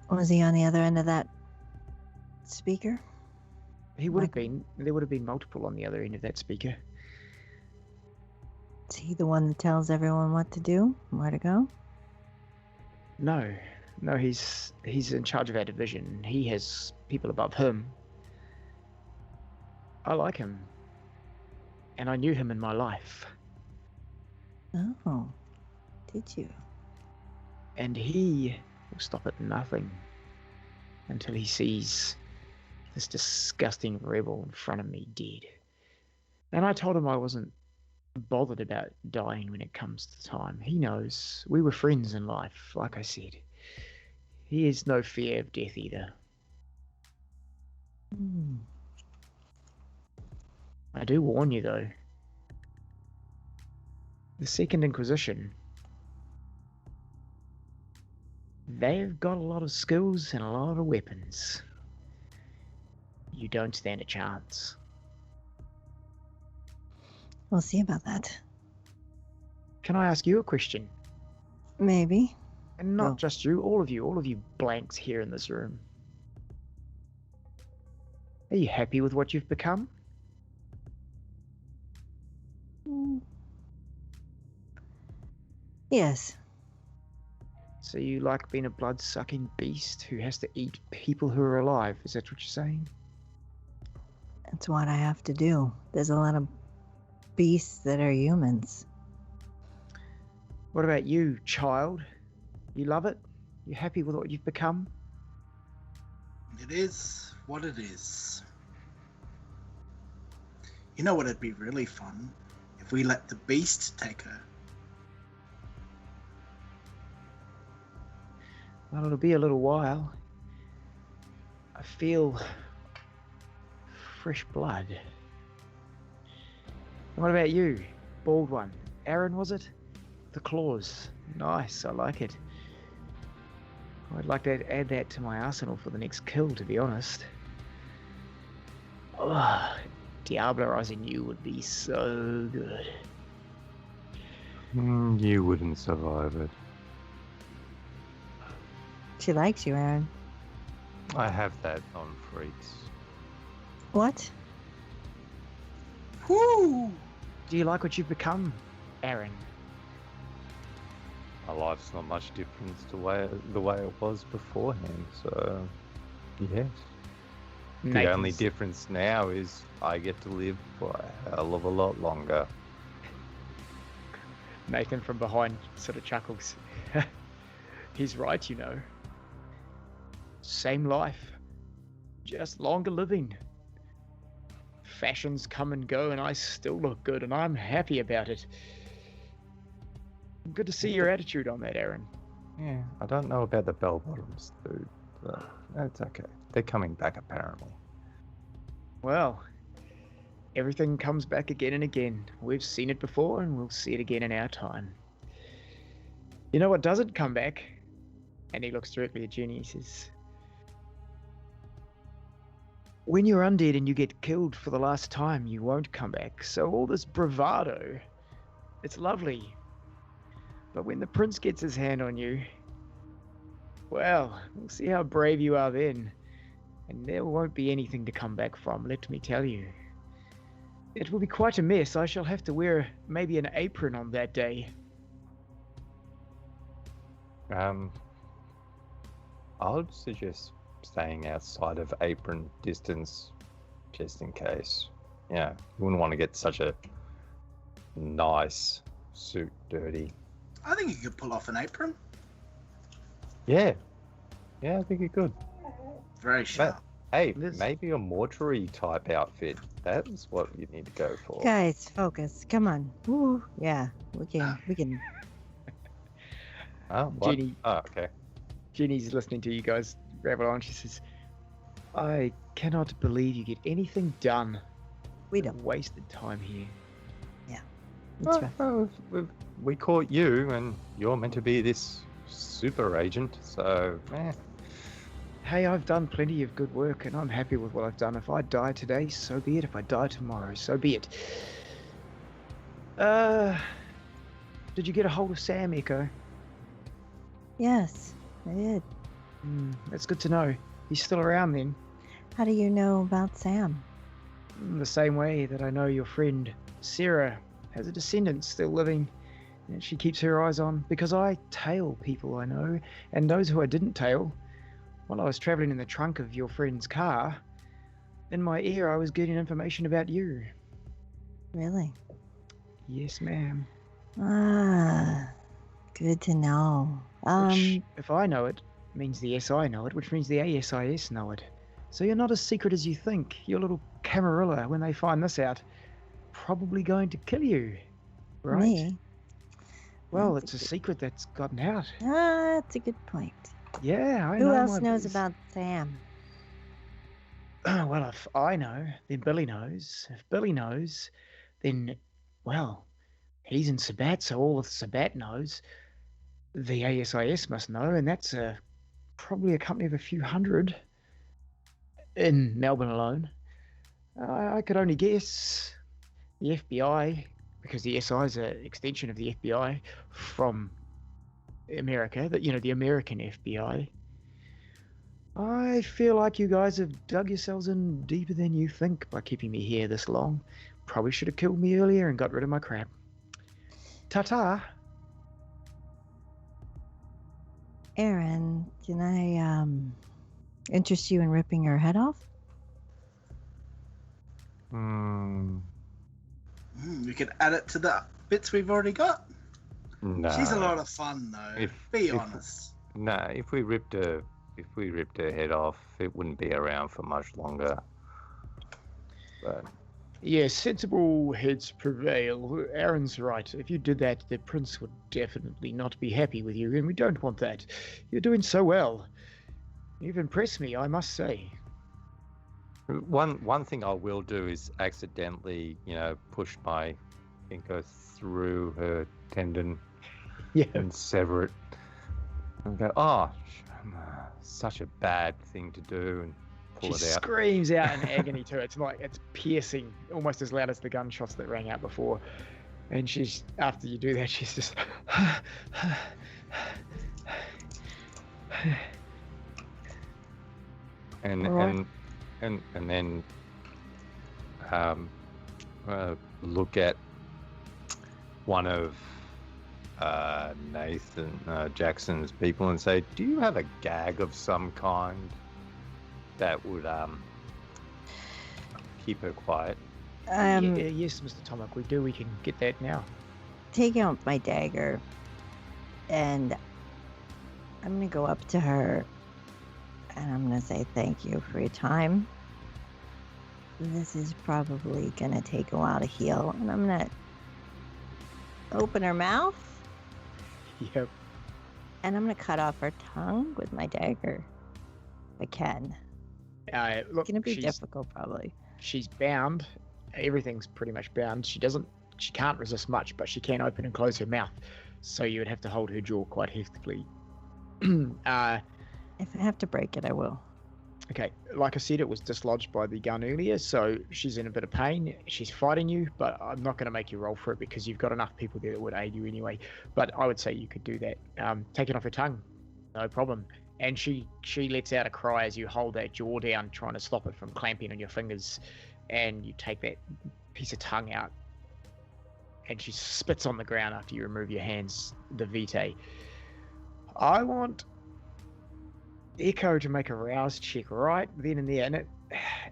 Was he on the other end of that speaker? He would have been. There would have been multiple on the other end of that speaker. Is he the one that tells everyone what to do, where to go? No, he's in charge of our division. He has people above him. I like him. And I knew him in my life. Oh, did you? And he will stop at nothing until he sees this disgusting rebel in front of me dead. And I told him I wasn't bothered about dying when it comes to time. He knows. We were friends in life, like I said. He has no fear of death either. I do warn you, though. The Second Inquisition, they've got a lot of skills and a lot of weapons. You don't stand a chance. We'll see about that. Can I ask you a question? Maybe. And not Go. just you, all of you blanks here in this room. Are you happy with what you've become? Yes. So you like being a blood-sucking beast who has to eat people who are alive? Is that what you're saying? It's what I have to do. There's a lot of beasts that are humans. What about you, child? You love it? You happy with what you've become? It is what it is. You know what would be really fun? If we let the beast take her. Well, it'll be a little while. I feel fresh blood. And what about you, bald one? Aaron, was it? The claws. Nice, I like it. I'd like to add that to my arsenal for the next kill, to be honest. Oh, Diablerizing you would be so good. You wouldn't survive it. She likes you, Aaron. I have that on freaks. What? Whoo! Do you like what you've become, Aaron? My life's not much different to the way it was beforehand, so yes. The only difference now is I get to live for a hell of a lot longer. Nathan from behind sort of chuckles. He's right, you know. Same life, just longer living. Fashions come and go and I still look good and I'm happy about it. Good to see your attitude on that, Aaron. Yeah, I don't know about the bell bottoms, dude. But that's okay. They're coming back, apparently. Well, everything comes back again and again. We've seen it before and we'll see it again in our time. You know what doesn't come back? And he looks directly at Jenny. He says, when you're undead and you get killed for the last time, you won't come back. So all this bravado, it's lovely. But when the prince gets his hand on you, well, we'll see how brave you are then. And there won't be anything to come back from, let me tell you. It will be quite a mess. I shall have to wear maybe an apron on that day. I'll suggest staying outside of apron distance, just in case. Yeah, you wouldn't want to get such a nice suit dirty. I think you could pull off an apron. Yeah, I think you could. Very sharp. Hey, maybe a mortuary type outfit. That's what you need to go for. Guys, focus. Come on. Woo. Yeah, we can. Oh, what? Jenny. Oh, okay. Jenny's listening to you guys rabble on. She says, I cannot believe you get anything done. We don't. Wasted time here. Yeah. That's right. Well, we caught you, and you're meant to be this super agent, so Hey, I've done plenty of good work, and I'm happy with what I've done. If I die today, so be it. If I die tomorrow, so be it. Did you get a hold of Sam, Echo? Yes, I did. That's good to know. He's still around then. How do you know about Sam? The same way that I know your friend Sarah has a descendant still living, and she keeps her eyes on, because I tail people I know, and those who I didn't tail, while I was traveling in the trunk of your friend's car, in my ear I was getting information about you. Really? Yes, ma'am. Ah, good to know. Which, if I know it, means the SI know it, which means the ASIS know it. So you're not as secret as you think. Your little Camarilla, when they find this out, probably going to kill you, right? Me? Well, it's a secret that's gotten out. Ah, that's a good point. Yeah, I know. Who else knows about Sam? Well, if I know, then Billy knows. If Billy knows, then, well, he's in Sabat, so all of Sabat knows. The ASIS must know, and that's probably a company of a few hundred in Melbourne alone. I could only guess the FBI, because the SI is an extension of the FBI from America, the American FBI. I feel like you guys have dug yourselves in deeper than you think by keeping me here this long. Probably should have killed me earlier and got rid of my crap. Ta-ta. Aaron, can I interest you in ripping her head off? We could add it to the bits we've already got. No. She's a lot of fun, though. Be honest. No, if we ripped her head off, it wouldn't be around for much longer. But Yeah, sensible heads prevail. Aaron's right. If you did that, the prince would definitely not be happy with you, and we don't want that. You're doing so well. You've impressed me, I must say. one thing I will do is accidentally, push my finger through her tendon and sever it. And go, such a bad thing to do, and pull She it out. screams out in agony too. It's like it's piercing, almost as loud as the gunshots that rang out before. And she's after you do that, she's just and then look at one of Nathan Jackson's people and say, "Do you have a gag of some kind that would keep her quiet?" Yes, Mr. Tomac, we do. We can get that now. Take out my dagger, and I'm gonna go up to her, and I'm gonna say thank you for your time. This is probably gonna take a while to heal, and I'm gonna open her mouth. Yep. And I'm gonna cut off her tongue with my dagger. If I can. Look, It's gonna be difficult, probably. She's bound. Everything's pretty much bound. She can't resist much, but she can open and close her mouth. So you would have to hold her jaw quite heftily. If I have to break it, I will. Okay, like I said, it was dislodged by the gun earlier, so she's in a bit of pain. She's fighting you, but I'm not going to make you roll for it because you've got enough people there that would aid you anyway. But I would say you could do that. Take it off her tongue, no problem. And she lets out a cry as you hold that jaw down, trying to stop it from clamping on your fingers. And you take that piece of tongue out, and she spits on the ground after you remove your hands, the vitae. I want Echo to make a rouse check right then and there. And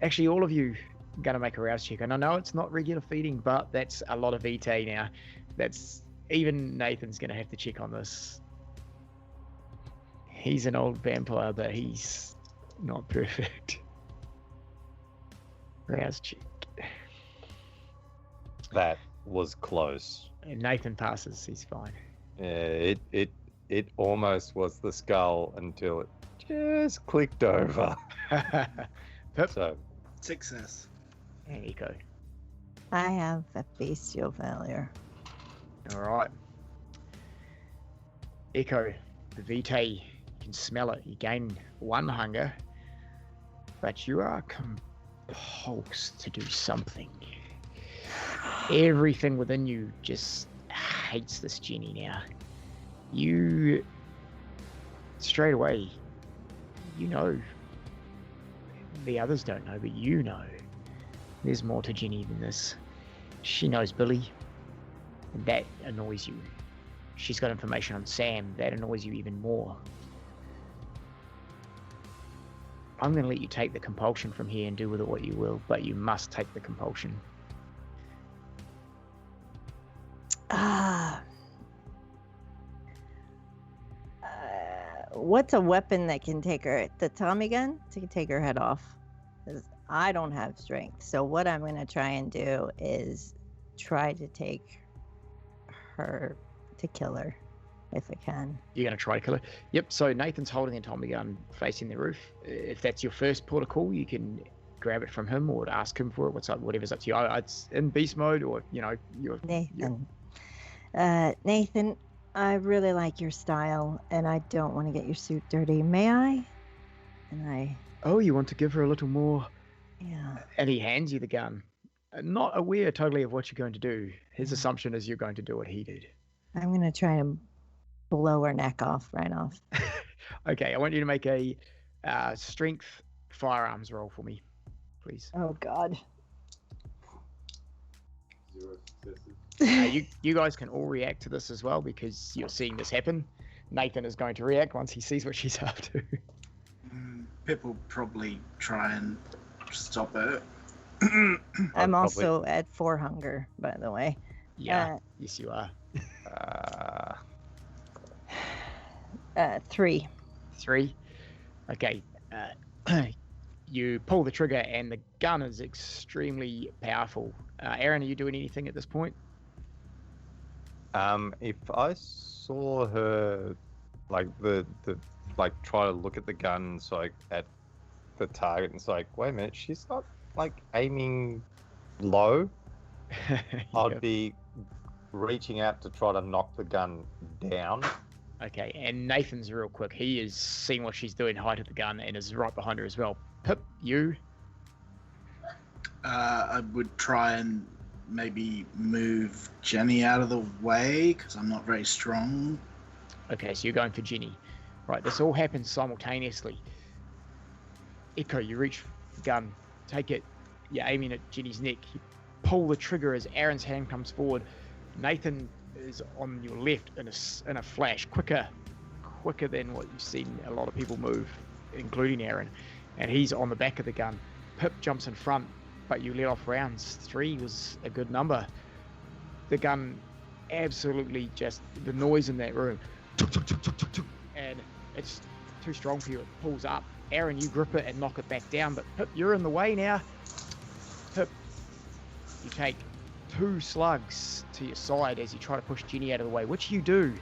actually, all of you are going to make a rouse check. And I know it's not regular feeding, but that's a lot of vitae now. That's even Nathan's going to have to check on this. He's an old vampire, but he's not perfect. Rouse check. That was close. And Nathan passes. He's fine. It almost was the skull until it just clicked over. Pip. So Success. And Echo. I have a bestial failure. All right. Echo, the vitae, you can smell it. You gain 1 hunger, but you are compulsed to do something. Everything within you just hates this genie now. You, straight away, you know. The others don't know, but you know. There's more to Ginny than this. She knows Billy, and that annoys you. She's got information on Sam, that annoys you even more. I'm going to let you take the compulsion from here and do with it what you will, but you must take the compulsion. What's a weapon that can take her, the Tommy gun, to take her head off? 'Cause I don't have strength. So what I'm going to try and do is try to take her, to kill her, if I can. You're going to try to kill her? Yep, so Nathan's holding the Tommy gun facing the roof. If that's your first port of call, you can grab it from him or ask him for it. Whatever's up to you. It's in beast mode, or, you're... Nathan. Nathan, I really like your style, and I don't want to get your suit dirty. May I? Oh, you want to give her a little more? Yeah. And he hands you the gun. Not aware totally of what you're going to do. His assumption is you're going to do what he did. I'm going to try and blow her neck off, right off. Okay, I want you to make a strength firearms roll for me, please. Oh, God. 0 successes. You guys can all react to this as well because you're seeing this happen. Nathan is going to react once he sees what she's up to. Pip will probably try and stop her. I'm also at 4 hunger, by the way. Yeah. Yes, you are. 3. 3. Okay. You pull the trigger, and the gun is extremely powerful. Aaron, are you doing anything at this point? If I saw her, like try to look at the gun, so like at the target, and it's like, wait a minute, she's not like aiming low. I'd be reaching out to try to knock the gun down. Okay, and Nathan's real quick. He is seeing what she's doing, height of the gun, and is right behind her as well. Pip, you? I would try and maybe move Jenny out of the way because I'm not very strong. Okay, so you're going for Jenny. Right, this all happens simultaneously. Echo, you reach the gun, take it, you're aiming at Jenny's neck. You pull the trigger as Aaron's hand comes forward. Nathan is on your left in a flash, quicker than what you've seen a lot of people move, including Aaron. And he's on the back of the gun. Pip jumps in front, but you let off rounds. 3 was a good number. The gun absolutely just, the noise in that room, and it's too strong for you. It pulls up. Aaron, you grip it and knock it back down, but Pip, you're in the way now. Pip, you take 2 slugs to your side as you try to push Jenny out of the way, which you do.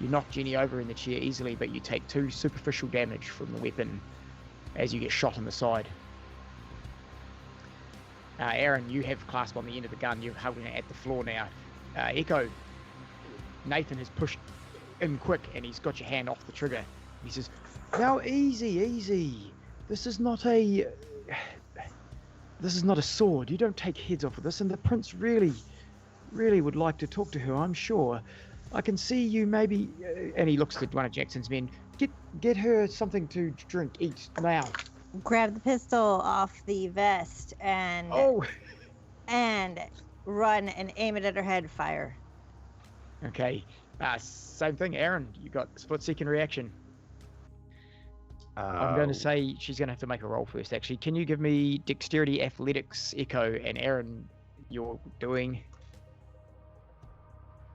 You knock Jenny over in the chair easily, but you take 2 superficial damage from the weapon as you get shot in the side. Aaron, you have clasp on the end of the gun. You're holding it at the floor now. Echo, Nathan has pushed in quick, and he's got your hand off the trigger. He says, "Now, easy. This is not a sword. You don't take heads off of this, and the prince really would like to talk to her, I'm sure. I can see you maybe," and he looks at one of Jackson's men. Get her something to drink, eat now. Grab the pistol off the vest and run and aim it at her head. Fire. Okay. Same thing, Aaron. You got split-second reaction. I'm going to say she's going to have to make a roll first, actually. Can you give me dexterity, athletics, Echo, and Aaron, you're doing?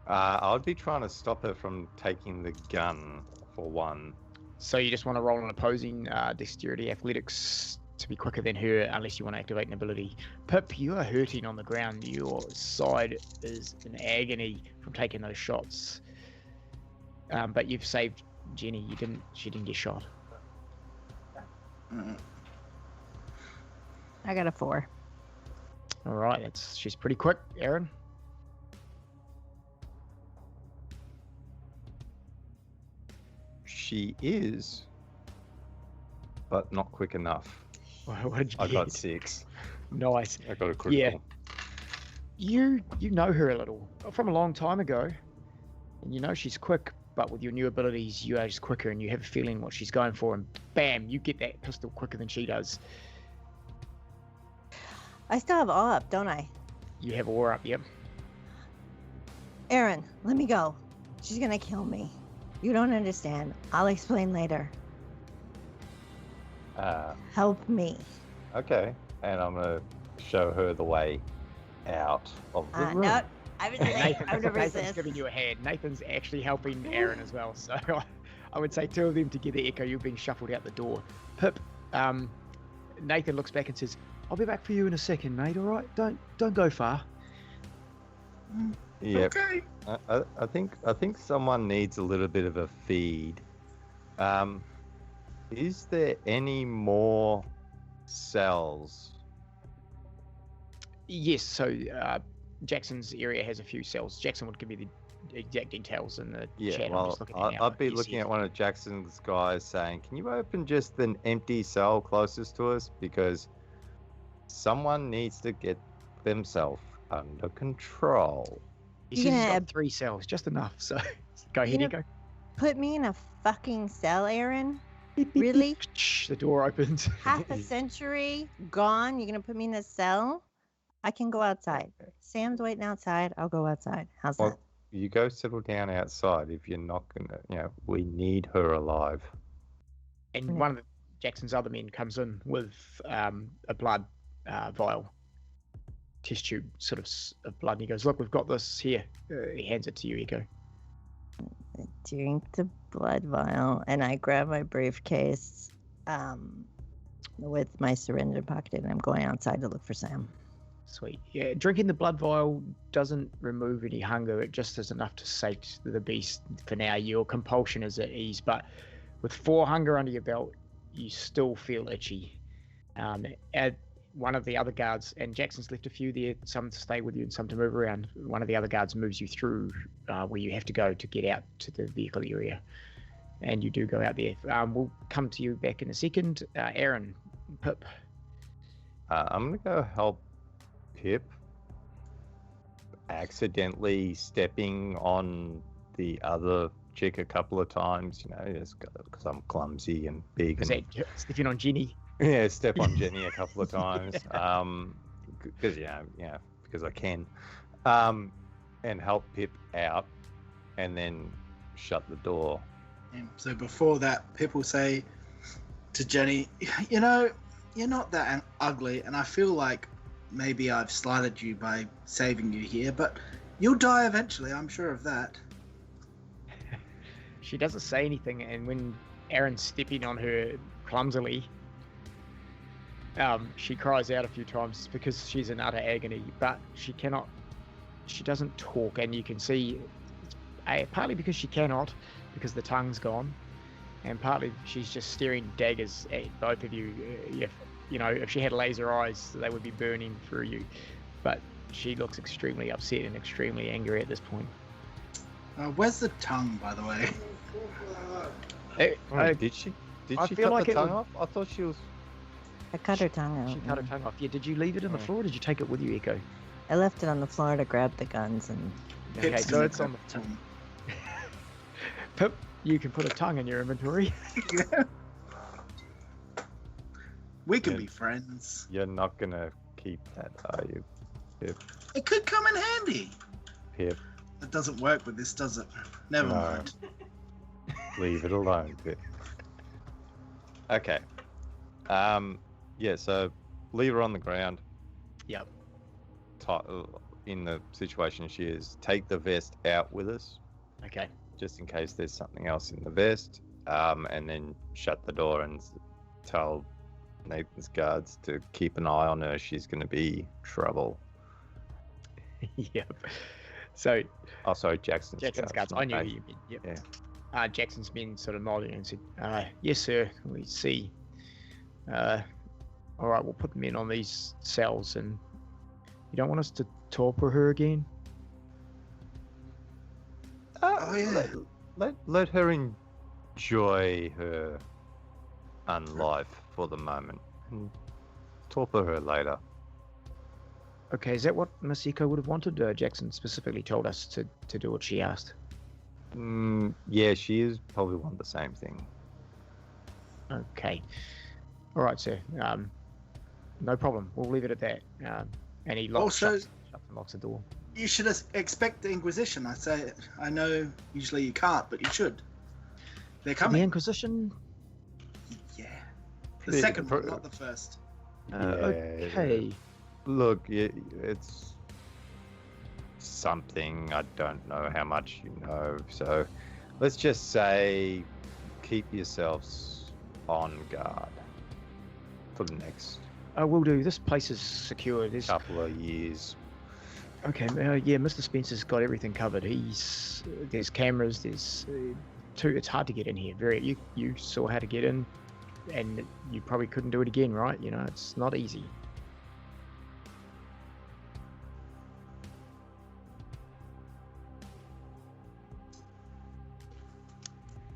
I'd be trying to stop her from taking the gun, for one. So you just want to roll an opposing dexterity, athletics to be quicker than her, unless you want to activate an ability. Pip, you are hurting on the ground. Your side is in agony from taking those shots. But you've saved Jenny. She didn't get shot. I got a 4. All right, she's pretty quick, Aaron. She is, but not quick enough. What did you I get? got 6. Nice. I got a critical. Yeah. You know her a little from a long time ago, and you know she's quick. But with your new abilities, you are just quicker, and you have a feeling what she's going for, and bam, you get that pistol quicker than she does. I still have awe up, don't I? You have aura up, yep. Aaron, let me go. She's gonna kill me. You don't understand. I'll explain later. Help me. Okay, and I'm gonna show her the way out of the room. No, I'm gonna Nathan's resist. giving you a hand. Nathan's actually helping Aaron as well. So I would say 2 of them together. Echo, you're being shuffled out the door. Pip, Nathan looks back and says, "I'll be back for you in a second, mate. All right? Don't go far." Yep. Okay. I think someone needs a little bit of a feed. Is there any more cells? Yes. So Jackson's area has a few cells. Jackson would give me the exact details in the chat. Well, I'd be looking at one of Jackson's guys saying, "Can you open just an empty cell closest to us? Because someone needs to get themselves under control." He says he's got 3 cells, just enough. So go ahead, Echo. Put me in a fucking cell, Aaron? Really? The door opens. Half a century gone? You're gonna put me in a cell? I can go outside. Sam's waiting outside. I'll go outside. How's that? You go settle down outside if you're not gonna. We need her alive. And one of Jackson's other men comes in with a blood vial test tube sort of blood, and he goes, "Look, we've got this here." He hands it to you, Echo. Drink the blood vial, and I grab my briefcase with my syringe in pocket, and I'm going outside to look for Sam. Sweet. Yeah, drinking the blood vial doesn't remove any hunger. It just is enough to sate the beast for now. Your compulsion is at ease, but with 4 hunger under your belt, you still feel itchy. One of the other guards, and Jackson's left a few there, some to stay with you and some to move around. One of the other guards moves you through where you have to go to get out to the vehicle area. And you do go out there. We'll come to you back in a second. Aaron, Pip. I'm going to go help Pip. Accidentally stepping on the other chick a couple of times, just because I'm clumsy and big. Is that stepping on Jenny? Yeah, step on Jenny a couple of times, because because I can, and help Pip out, and then shut the door. So before that, Pip will say to Jenny, "You know, you're not that ugly, and I feel like maybe I've slighted you by saving you here, but you'll die eventually. I'm sure of that." She doesn't say anything, and when Aaron's stepping on her clumsily, she cries out a few times because she's in utter agony, but she doesn't talk, and you can see partly because she cannot, because the tongue's gone, and partly she's just staring daggers at both of you. If she had laser eyes, they would be burning through you, but she looks extremely upset and extremely angry at this point. Where's the tongue, by the way? Did she I feel cut like the it tongue would- off? I thought she was... I cut her tongue out. She cut her tongue off. Yeah, did you leave it on the floor, or did you take it with you, Echo? I left it on the floor to grab the guns, and Okay, Pip's so gonna it's on the cut tongue. Pip, you can put a tongue in your inventory. We can Yeah. be friends. You're not going to keep that, are you, Pip? It could come in handy. Pip, It doesn't work with this, does it? Never No. mind. leave it alone, Pip. Okay. So leave her on the ground. Yep. In the situation she is, take the vest out with us, Okay. just in case there's something else in the vest, and then shut the door and tell Nathan's guards to keep an eye on her. She's going to be trouble. Yep. So Oh, sorry, Jackson's Jackson's guards. not I knew who Nathan. you meant. Yep. Yeah. Jackson's men sort of nodded and said, "Yes, sir. We see. All right, we'll put them in on these cells, and you don't want us to torpor her again?" Oh, yeah. Let her enjoy her unlife for the moment, and torpor her later. Okay, is that what Miss Echo would have wanted? Jackson specifically told us to do what she asked. Yeah, she is probably want the same thing. Okay. All right, sir. No problem. We'll leave it at that. And he shuts and locks the door. You should expect the Inquisition. I know usually you can't, but you should. They're The coming. Inquisition? Yeah. The second one, not the first. Okay. Look, it's something. I don't know how much you know, so let's just say keep yourselves on guard for the next We'll do. This place is secure. There's couple of years. Okay, yeah, Mr. Spencer's got everything covered. There's cameras. There's it's hard to get in here. You saw how to get in, and you probably couldn't do it again, right? It's not easy.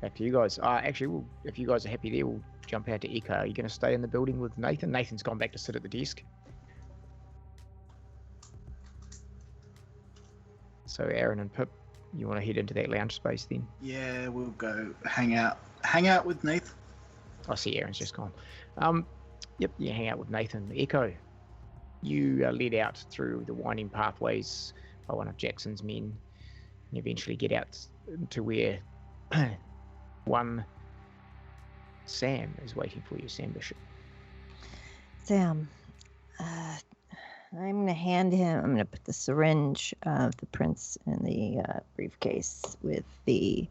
Back to you guys. Actually, if you guys are happy there, we'll jump out to Echo. Are you going to stay in the building with Nathan? Nathan's gone back to sit at the desk. So Aaron and Pip, you want to head into that lounge space then? Yeah, we'll go hang out with Nathan. I see Aaron's just gone. Yep, you hang out with Nathan. Echo, you are led out through the winding pathways by one of Jackson's men, and eventually get out to where one Sam is waiting for you, Sam Bishop. Sam, I'm going to hand him, I'm going to put the syringe of the prince in the briefcase with the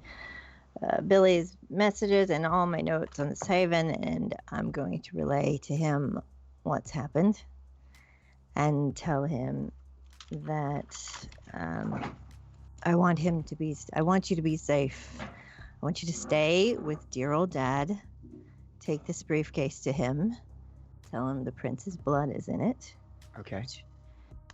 Billy's messages and all my notes on this haven, and I'm going to relay to him what's happened and tell him that I want you to be safe. I want you to stay with dear old dad. Take this briefcase to him. Tell him the prince's blood is in it. Okay.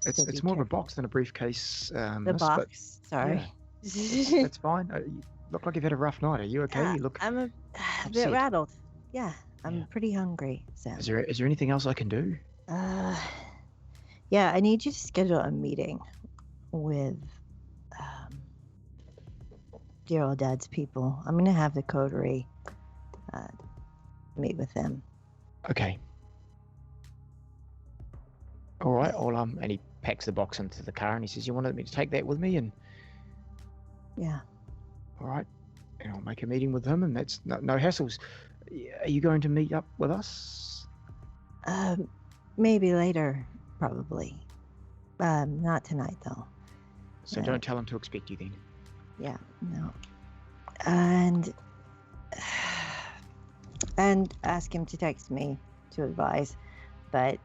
So It's be more of a careful. box than a briefcase. The miss, but box. Sorry. that's fine. You look like you've had a rough night. Are you okay? Yeah, You look. I'm a upset. bit rattled. Yeah, I'm Yeah. pretty hungry, Sam. Is there anything else I can do? Yeah, I need you to schedule a meeting with dear old dad's people. I'm gonna have the coterie meet with them. Okay. All right. And he packs the box into the car and he says, "You wanted me to take that with me?" And Yeah. all right, and I'll make a meeting with him, and that's no hassles. Are you going to meet up with us? Maybe later, probably. Not tonight though. So don't tell him to expect you then. Yeah, no. And ask him to text me to advise. But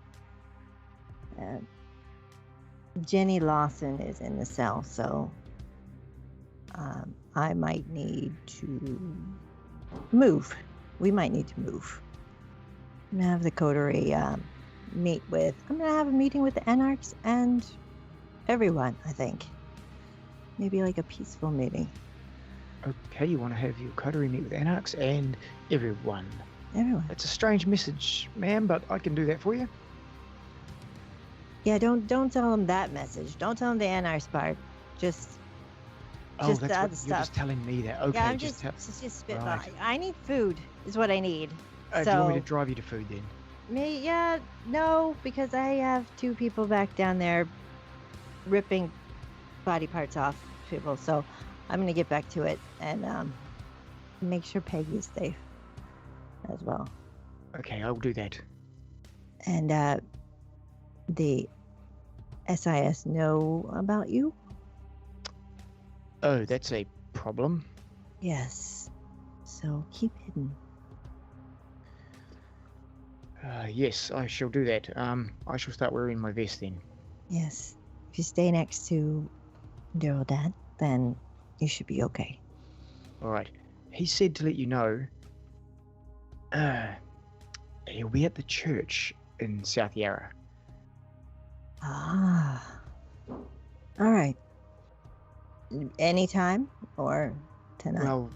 Jenny Lawson is in the cell, so I might need to move. We might need to move. I'm gonna have the coterie I'm gonna have a meeting with the Anarchs and everyone, I think. Maybe like a peaceful meeting. Okay, you want to have your coterie meet with Anarchs and everyone. Everyone. It's a strange message, ma'am, but I can do that for you. Yeah, don't tell them that message. Don't tell them the Anarchs part. Just Oh, the that's other what you're stuff. just telling me that. Okay, Yeah, I'm just just spitball. Right. I need food. Is what I need. do you want me to drive you to food then? No, because I have two people back down there ripping body parts off people. So I'm gonna get back to it and make sure Peggy's safe as well. Okay, I'll do that. And the SIS know about you? Oh, that's a problem. Yes. So keep hidden. Yes, I shall do that. I shall start wearing my vest then. Yes. If you stay next to dear old dad, then you should be okay. All right. He said to let you know. He'll be at the church in South Yarra. Ah. All right. Anytime or tonight? Well,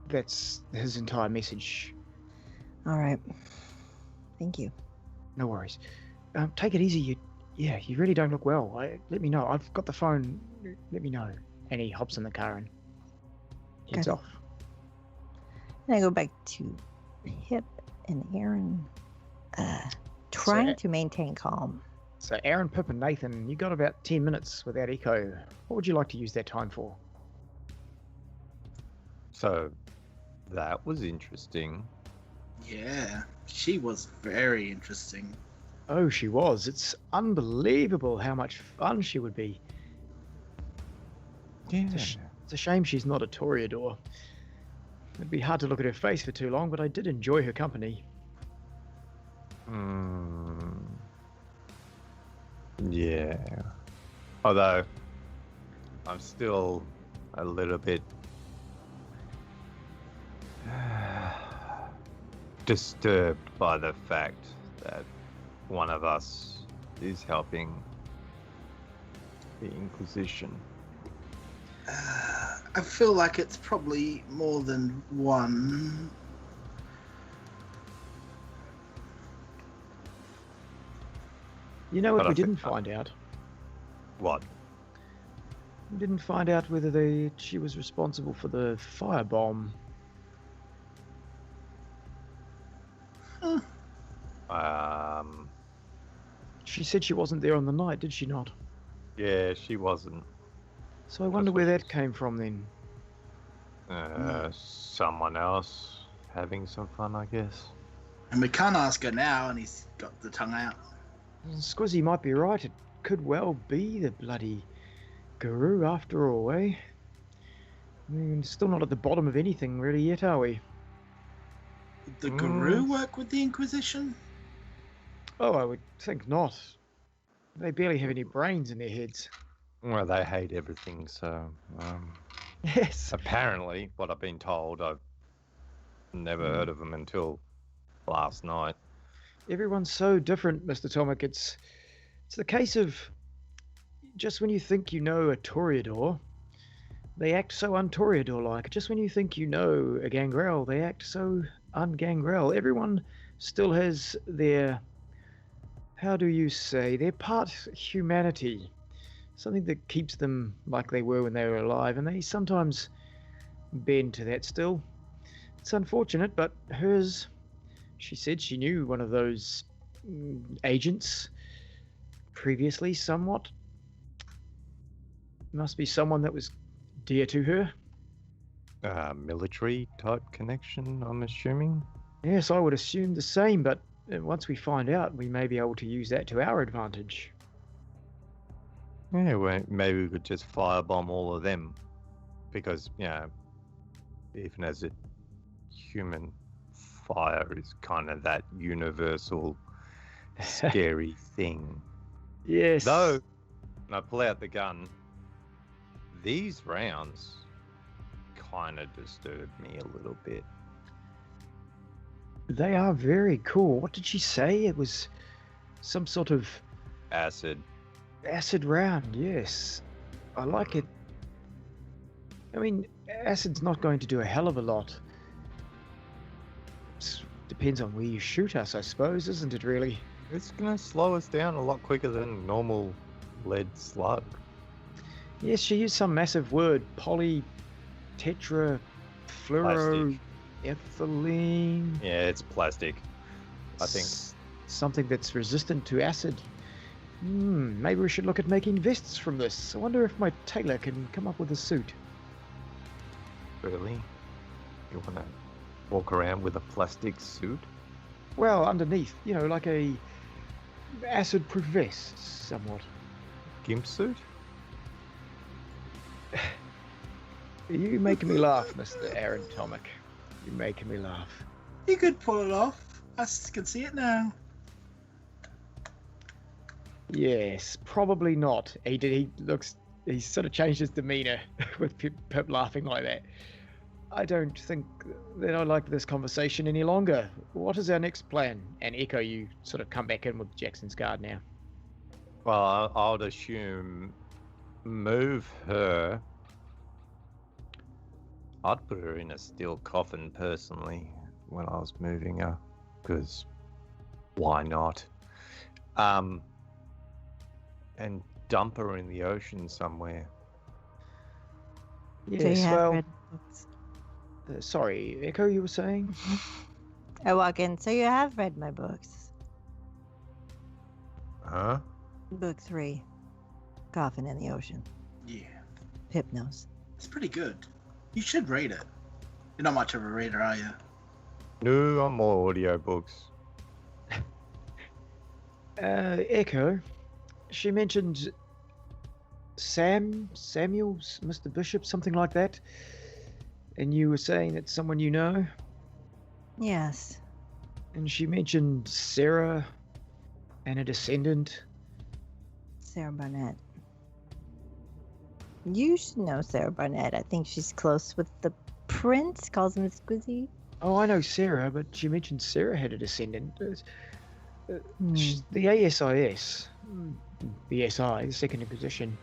that's his entire message. All right. Thank you. No worries. Take it easy. You really don't look well. Let me know. I've got the phone. Let me know. And he hops in the car and heads Got it. off. And I go back to Pip and Aaron, trying to maintain calm. So Aaron, Pip, and Nathan, you got about 10 minutes without echo. What would you like to use that time for? So that was interesting. Yeah, she was very interesting. Oh, she was. It's unbelievable how much fun she would be. Yeah. It's a shame she's not a Toreador. It'd be hard to look at her face for too long, but I did enjoy her company. Yeah. Although, I'm still a little bit disturbed by the fact that one of us is helping the Inquisition. I feel like it's probably more than one. You know what But we I thi- didn't find out? What? We didn't find out whether she was responsible for the firebomb. She said she wasn't there on the night, did she not? Yeah, she wasn't. So I wonder where that came from then. Someone else having some fun, I guess. And we can't ask her now, and he's got the tongue out. Squizzy might be right. It could well be the bloody guru after all, eh? We're still not at the bottom of anything really yet, are we? Would the guru work with the Inquisition? Oh, I would think not. They barely have any brains in their heads. Well, they hate everything, so... Yes. apparently, what I've been told, I've never heard of them until last night. Everyone's so different, Mr. Tomic. It's the case of just when you think you know a Toreador, they act so un-Toreador-like. Just when you think you know a Gangrel, they act so un-Gangrel. Everyone still has their, how do you say, their part humanity. Something that keeps them like they were when they were alive, and they sometimes bend to that still. It's unfortunate, but hers, she said she knew one of those agents previously somewhat. Must be someone that was dear to her. Military type connection, I'm assuming? Yes, I would assume the same, but once we find out, we may be able to use that to our advantage. Yeah, well, maybe we could just firebomb all of them. Because, even as a human, fire is kind of that universal scary thing. Yes. Though, when I pull out the gun, these rounds kind of disturb me a little bit. They are very cool. What did she say? It was some sort of Acid round, yes. I like it. I mean, acid's not going to do a hell of a lot. Depends on where you shoot us, I suppose, isn't it really? It's going to slow us down a lot quicker than normal lead slug. Yes, she used some massive word. Tetra, fluoro, ethylene. Yeah, it's plastic, I think. Something that's resistant to acid. Maybe we should look at making vests from this. I wonder if my tailor can come up with a suit. Really? You want to walk around with a plastic suit? Well, underneath, like a acid-proof vest, somewhat. Gimp suit? You making me laugh, Mr. Aaron Tomic. You're making me laugh. You could pull it off. I can see it now. Yes, probably not. He sort of changed his demeanor with Pip laughing like that. I don't think that I like this conversation any longer. What is our next plan? And Echo, you sort of come back in with Jackson's guard now. Well, I'd assume move her. I'd put her in a steel coffin personally when I was moving her, because why not? And dump her in the ocean somewhere. Yes, so well, read books. Sorry, Echo, you were saying? I walk in. So you have read my books. Huh? Book 3, Coffin in the Ocean. Yeah, Pip knows. it's pretty good. You should read it. You're not much of a reader, are you? No, I'm more audiobooks. Echo, she mentioned Samuels, Mr. Bishop, something like that. And you were saying that's someone you know? Yes. And she mentioned Sarah and a descendant. Sarah Barnett. You should know Sarah Barnett. I think she's close with the prince, calls him Squizzy. Oh, I know Sarah, but she mentioned Sarah had a descendant. The ASIS, the SI, the Second Inquisition,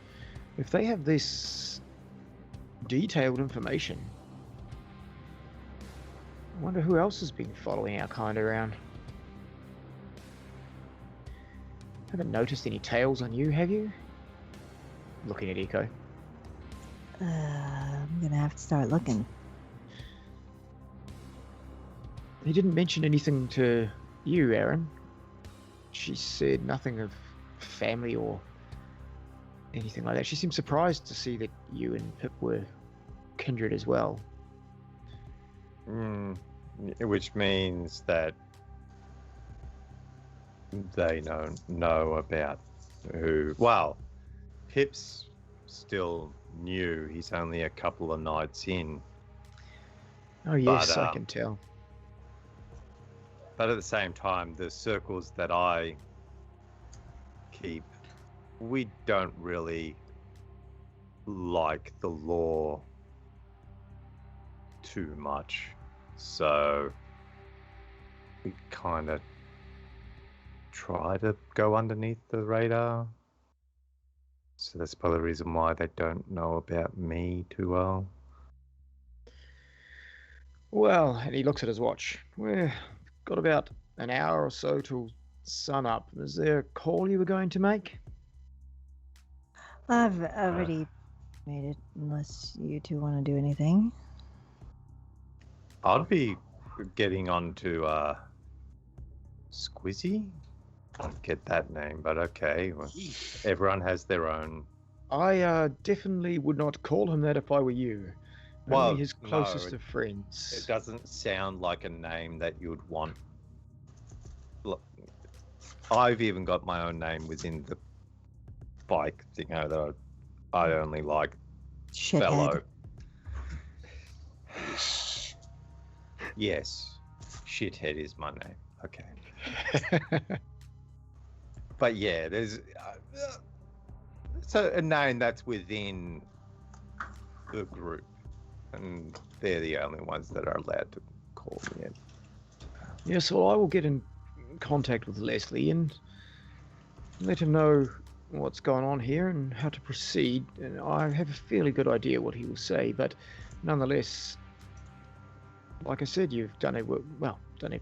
if they have this detailed information, I wonder who else has been following our kind around. Haven't noticed any tails on you, have you? Looking at Echo. I'm gonna have to start looking. He didn't mention anything to you, Aaron. She said nothing of family or anything like that. She seemed surprised to see that you and Pip were kindred as well. Which means that they know about who. Well, Pip's still new. He's only a couple of nights in. Oh yes, But, I can tell. But at the same time, the circles that I keep, we don't really like the law too much. So we kind of try to go underneath the radar. So that's probably the reason why they don't know about me too well. Well, and he looks at his watch. We've got about an hour or so till sun up. Is there a call you were going to make? I've already made it, unless you two want to do anything. I'd be getting on to Squizzy. I don't get that name, but okay. Well, everyone has their own. I definitely would not call him that if I were you. Well, Only his closest no, of friends. It doesn't sound like a name that you would want. Look, I've even got my own name within the bike thing that I only like Shithead. fellow. Yes, shithead is my name. Okay. But yeah, there's it's a name that's within the group, and they're the only ones that are allowed to call me it. Yes, well, I will get in contact with Leslie and let him know what's going on here and how to proceed. And I have a fairly good idea what he will say, but nonetheless, like I said, you've done a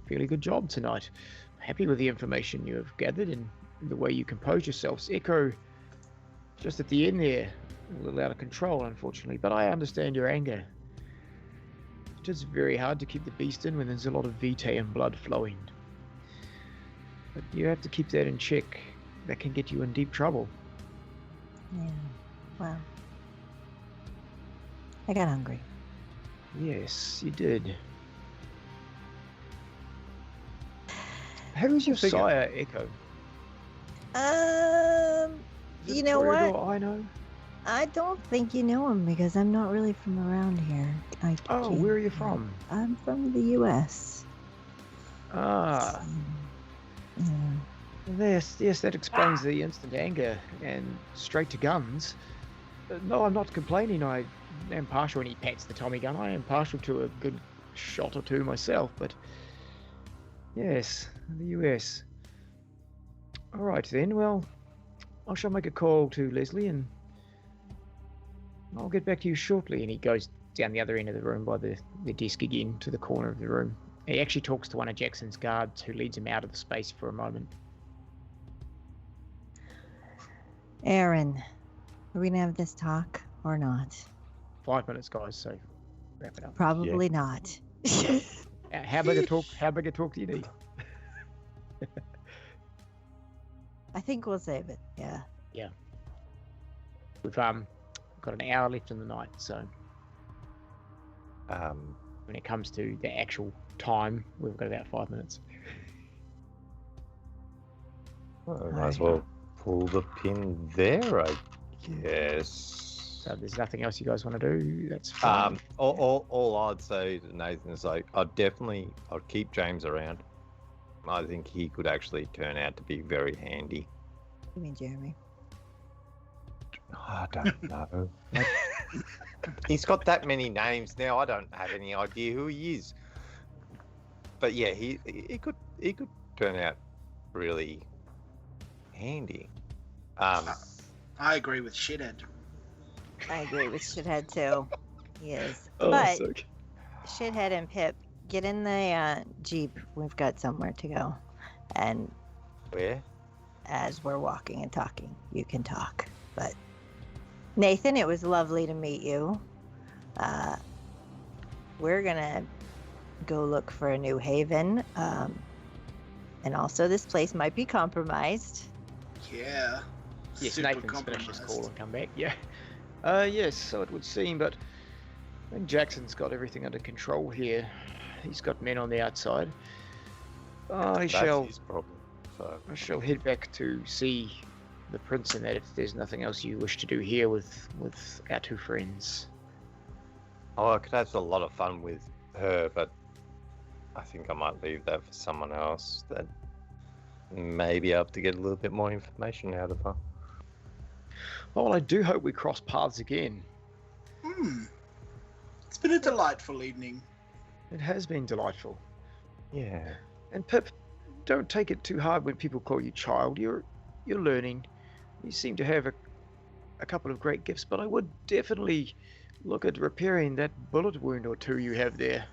fairly good job tonight. Happy with the information you have gathered and the way you compose yourselves. Echo, just at the end there, a little out of control, unfortunately, but I understand your anger. It is very hard to keep the beast in when there's a lot of vitae and blood flowing. But you have to keep that in check. That can get you in deep trouble. Yeah, well, I got hungry. Yes, you did. Who's your sire, Echo? You know what? I know. I don't think you know him because I'm not really from around here. Oh, where are you from? I'm from the U.S. Ah. Yeah. Yes, that explains the instant anger and straight to guns. No, I'm not complaining. I am partial, and he pats the Tommy gun. I am partial to a good shot or two myself, but yes, the US. All right then. Well, I shall make a call to Leslie, and I'll get back to you shortly. And he goes down the other end of the room by the desk again to the corner of the room. He actually talks to one of Jackson's guards, who leads him out of the space for a moment. Aaron, are we gonna have this talk or not? 5 minutes, guys. So wrap it up. Probably not. How big a talk? How big a talk do you need? I think we'll save it. Yeah. Yeah. We've got an hour left in the night, so when it comes to the actual time, we've got about 5 minutes. Well, might as well pull the pin there, I guess. So if there's nothing else you guys want to do, that's fine. All I'd say to Nathan is I'd keep James around. I think he could actually turn out to be very handy. You mean Jeremy? I don't know. He's got that many names now. I don't have any idea who he is. But yeah, he could turn out really handy. I agree with Shithead. I agree with Shithead too. He is. Oh, but so... Shithead and Pip, get in the Jeep. We've got somewhere to go. And Where? as we're walking and talking, you can talk. But Nathan, it was lovely to meet you. We're gonna go look for a new haven. And also this place might be compromised. Yeah. Yes, Super Nathan's finished his compromised. call and come back. Yeah. Yes, so it would seem, but I think Jackson's got everything under control here. He's got men on the outside. I That's shall his problem. So I shall head back to see the prince, and that if there's nothing else you wish to do here with our two friends. oh, I could have a lot of fun with her, but I think I might leave that for someone else that may be able to get a little bit more information out of her. Well, I do hope we cross paths again. It's been a delightful evening. It has been delightful. Yeah. And Pip, don't take it too hard when people call you child. You're learning. You seem to have a couple of great gifts, but I would definitely look at repairing that bullet wound or two you have there.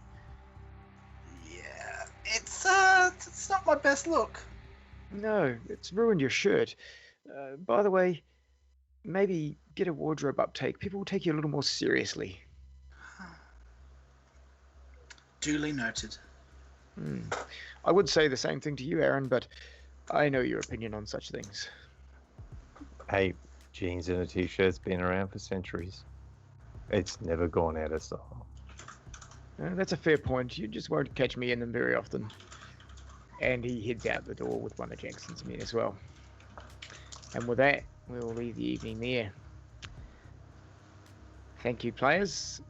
Yeah, it's not my best look. No, it's ruined your shirt. By the way, maybe get a wardrobe uptake. People will take you a little more seriously. Duly noted. I would say the same thing to you, Aaron, but I know your opinion on such things. Hey, jeans and a t-shirt's been around for centuries. It's never gone out of style. That's a fair point. You just won't catch me in them very often. And he heads out the door with one of Jackson's men as well. And with that, we'll leave the evening there. Thank you, players.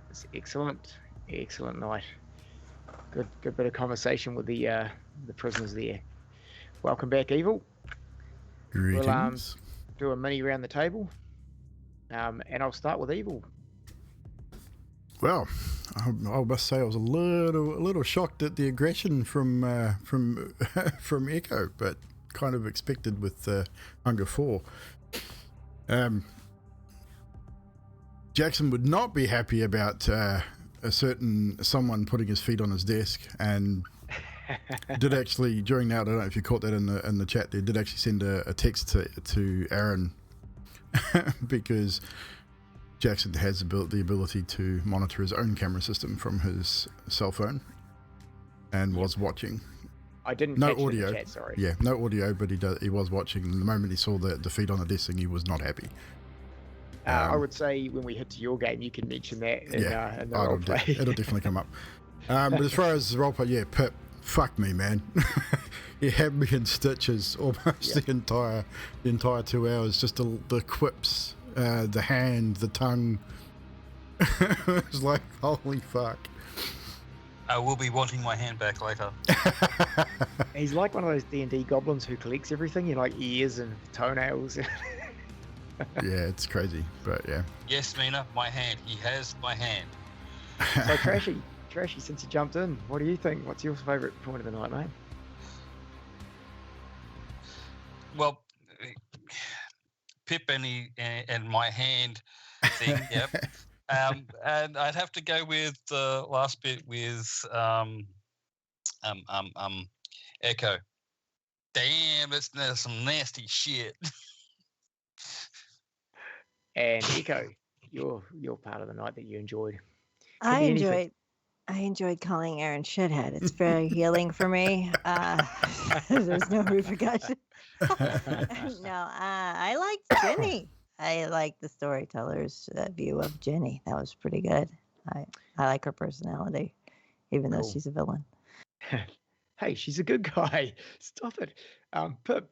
It's excellent night. Good bit of conversation with the prisoners there. Welcome back, Evil. Greetings. We'll do a mini round the table, and I'll start with Evil. Well, I must say I was a little shocked at the aggression from Echo, but kind of expected with Hunger 4. Jaxon would not be happy about someone putting his feet on his desk, and did actually during that, I don't know if you caught that in the chat, they did actually send a text to Aaron because Jaxon has the ability to monitor his own camera system from his cell phone and was watching. I didn't no catch audio. It in the chat, sorry. Yeah, no audio, but he was watching. And the moment he saw the feet on the desk, he was not happy. I would say when we hit to your game, you can mention that in the roleplay. It'll definitely come up. But as far as the roleplay, yeah, Pip, fuck me, man. You had me in stitches almost the entire 2 hours. Just the quips, the hand, the tongue. It was like, holy fuck. I will be wanting my hand back later. He's like one of those D&D goblins who collects everything, like ears and toenails. Yeah, it's crazy, but yeah. Yes, Mina, my hand. He has my hand. So Trashy, since you jumped in, what do you think? What's your favourite point of the night, mate? Well, Pip and my hand thing, yep. And I'd have to go with the last bit with Echo. Damn, that's some nasty shit. And Echo, your part of the night that you enjoyed. I enjoyed calling Aaron shithead. It's very healing for me. There's no repercussion. No, I liked Jenny. I like the storyteller's view of Jenny. That was pretty good. I like her personality, even though she's a villain. Hey, she's a good guy. Stop it. Pip.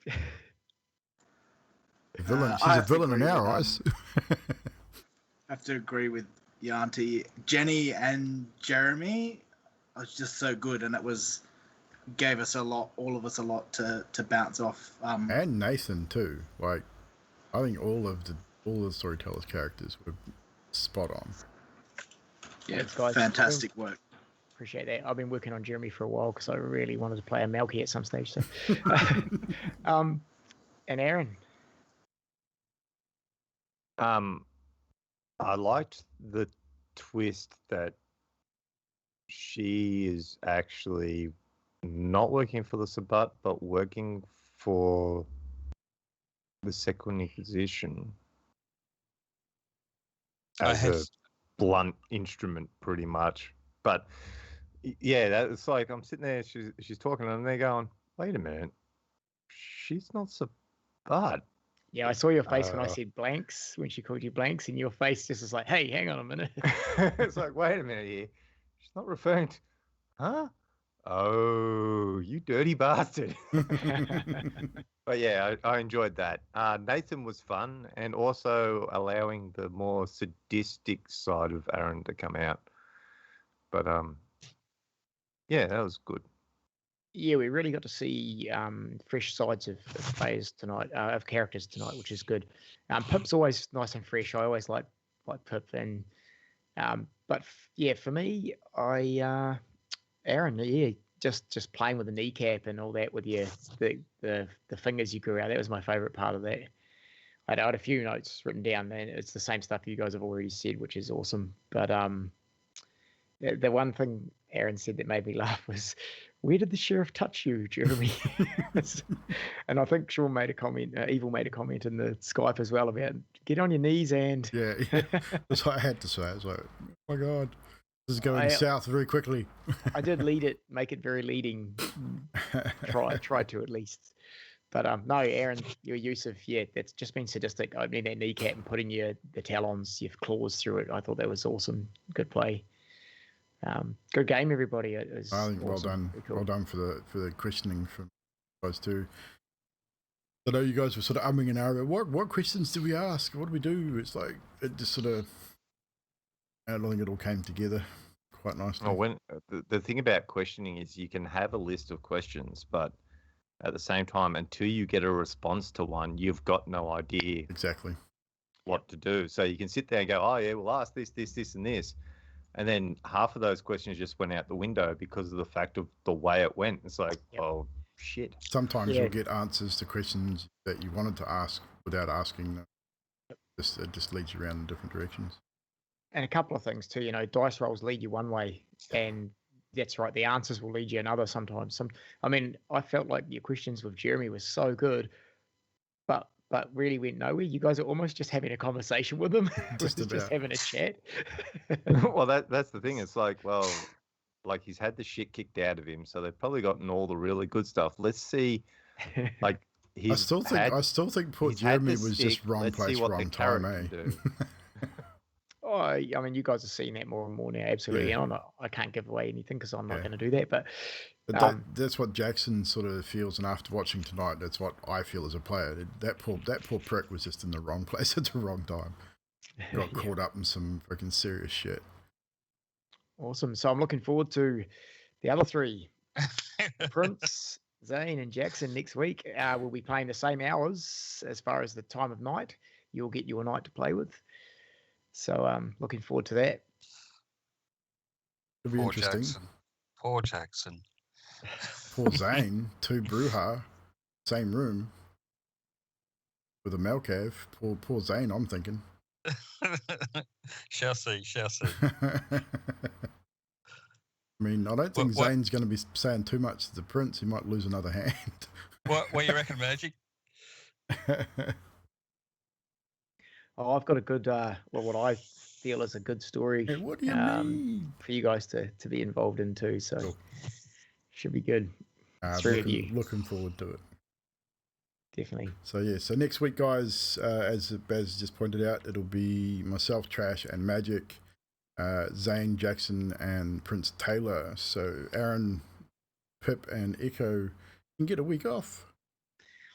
Villain. She's a villain in our eyes. I have to agree with the auntie. Jenny and Jeremy was just so good, and gave us all of us a lot to bounce off. And Nathan too. Like, I think all the storytellers' characters were spot on. Yeah, guys, fantastic work. Appreciate that. I've been working on Jeremy for a while because I really wanted to play a Melky at some stage. So. And Aaron. I liked the twist that she is actually not working for the Sabbat, but working for the Second Inquisition as a blunt instrument, pretty much. But yeah, that's like I'm sitting there, she's talking, and they're going, "Wait a minute, she's not Sabbat." Yeah, I saw your face when I said blanks, when she called you blanks, and your face just was like, hey, hang on a minute. It's like, wait a minute here. She's not referring to, huh? Oh, you dirty bastard. But yeah, I enjoyed that. Nathan was fun, and also allowing the more sadistic side of Aaron to come out. But yeah, that was good. Yeah, we really got to see fresh sides of players tonight, of characters tonight, which is good. Pip's always nice and fresh. I always like Pip, and but yeah, for me, Aaron, yeah, just playing with the kneecap and all that with the fingers you grew out. That was my favourite part of that. I had a few notes written down, and it's the same stuff you guys have already said, which is awesome. But the one thing Aaron said that made me laugh was, "Where did the sheriff touch you, Jeremy?" And I think Sean made a comment, Evil made a comment in the Skype as well about get on your knees and. Yeah. That's what I had to say. I was like, oh my God, this is going south very quickly. I did make it very leading. Try to at least. But no, Aaron, your use of that's just been sadistic. Opening that kneecap and putting the talons, your claws through it. I thought that was awesome. Good play. Good game, everybody. It was I think awesome. Cool. Well done for the questioning from you guys too. I know you guys were sort of umming and ahhing. What questions do we ask? What do we do? It's like it just sort of. I don't think it all came together quite nicely. Oh, when the thing about questioning is you can have a list of questions, but at the same time, until you get a response to one, you've got no idea exactly what to do. So you can sit there and go, "Oh yeah, we'll ask this, and this," and then half of those questions just went out the window because of the fact of the way it went. It's like, oh shit. Sometimes you'll get answers to questions that you wanted to ask without asking them. It just leads you around in different directions. And a couple of things too, dice rolls lead you one way, and that's right, the answers will lead you another sometimes. I felt like your questions with Jeremy were so good, but really went nowhere. You guys are almost just having a conversation with him, just having a chat. Well, that's the thing. It's like, well, like he's had the shit kicked out of him, so they've probably gotten all the really good stuff. Let's see, like I still think poor Jeremy was just wrong place, wrong time, eh? Oh, you guys are seeing that more and more now, absolutely. And I can't give away anything because I'm not going to do that. But that's what Jaxon sort of feels, and after watching tonight, that's what I feel as a player. That poor prick was just in the wrong place at the wrong time. Got caught up in some freaking serious shit. Awesome. So I'm looking forward to the other three, Prince, Zane, and Jaxon next week. We'll be playing the same hours as far as the time of night. You'll get your night to play with. So I'm looking forward to that. It'll be interesting. Poor Jaxon. Poor Zane, 2 Bruja, same room with a Malcav. Poor Zane, I'm thinking. Shall see. I mean, I don't think Zane's going to be saying too much to the Prince. He might lose another hand. What you reckon, Magic? Oh, I've got a good, what I feel is a good story. Hey, what do you mean? For you guys to be involved in too. So cool. Should be good. Looking forward to it. Definitely. So next week, guys, as Baz just pointed out, it'll be myself, Trash, and Magic, Zane, Jaxon, and Prince Taylor. So Aaron, Pip, and Echo can get a week off.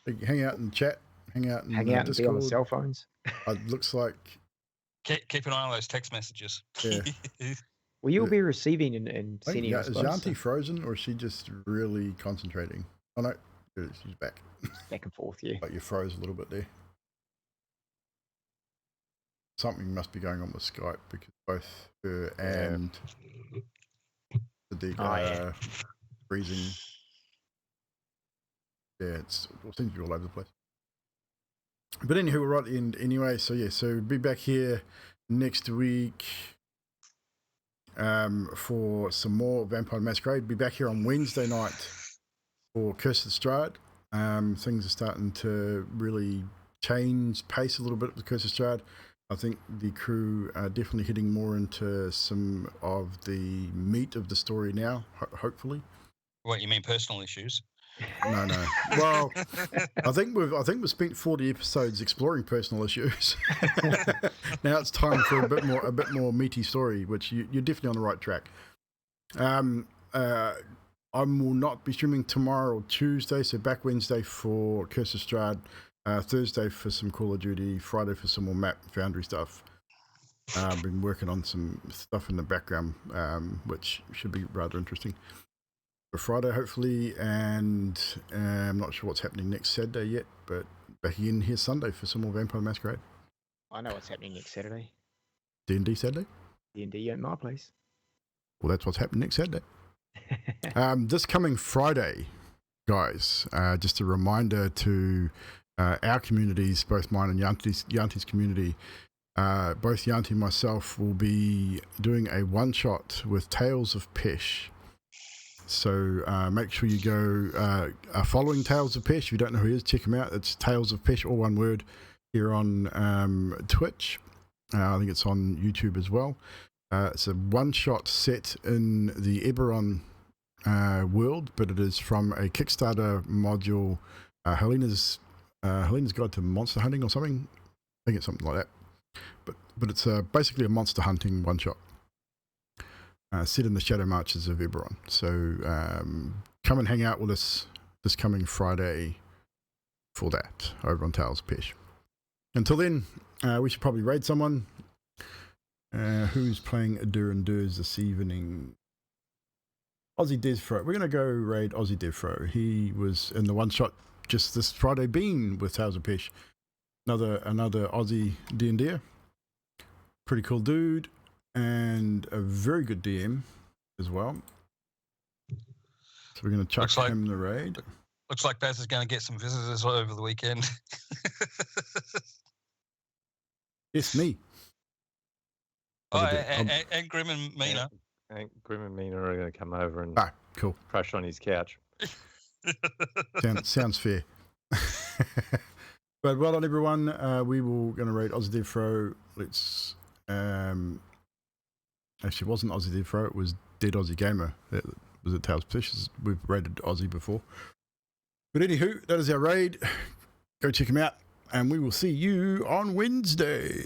They can hang out and chat. Hang out and be on the cell phones. It looks like. Keep an eye on those text messages. Yeah. Well, you'll be receiving and sending us. Is Yanti frozen, or is she just really concentrating? Oh no, she's back. Back and forth, yeah. Like you froze a little bit there. Something must be going on with Skype because both her and the are freezing. Yeah, it seems to be all over the place. But anywho, we're right at the end anyway. So we'll be back here next week for some more Vampire Masquerade. Be back here on Wednesday night for Curse of the Strahd. Things are starting to really change pace a little bit with Curse of Strahd. I think the crew are definitely hitting more into some of the meat of the story now, hopefully. What, you mean personal issues? No. Well, I think we've spent 40 episodes exploring personal issues. Now it's time for a bit more meaty story, which you're definitely on the right track. I will not be streaming tomorrow or Tuesday, so back Wednesday for Curse of Strahd, Thursday for some Call of Duty, Friday for some more map Foundry stuff. I've been working on some stuff in the background, which should be rather interesting for Friday, hopefully, and I'm not sure what's happening next Saturday yet, but back again here Sunday for some more Vampire Masquerade. I know what's happening next Saturday. D&D Saturday? D&D at my place. Well, that's what's happening next Saturday. This coming Friday, guys, just a reminder to our communities, both mine and Yanti's community. Both Yanti and myself will be doing a one-shot with Tales of Pesh. So make sure you go following Tales of Pesh. If you don't know who he is, check him out. It's Tales of Pesh, all one word, here on Twitch. I think it's on YouTube as well. It's a one-shot set in the Eberron world, but it is from a Kickstarter module, Helena's Guide to Monster Hunting or something. I think it's something like that. But it's basically a monster hunting one-shot set in the Shadow Marches of Eberron. So come and hang out with us this coming Friday for that over on Tales of Pesh. Until then, we should probably raid someone. Who's playing Adurandurs this evening? Aussie Devfro. We're going to go raid Aussie Devfro. He was in the one-shot just this Friday being with Tales of Pesh. Another Aussie D&D'er. Pretty cool dude. And a very good DM as well. So we're going to chuck him the raid. Looks like Baz is going to get some visitors over the weekend. Yes, me. Oh, and Grim and Mina. And Grim and Mina are going to come over and cool. crash on his couch. Sounds fair. But well done, everyone. We will going to raid Aussie Devfro. Let's actually, it wasn't Aussie Devfro. It was Dead Aussie Gamer. It was at Tales of Pesh. We've raided Aussie before. But anywho, that is our raid. Go check him out, and we will see you on Wednesday.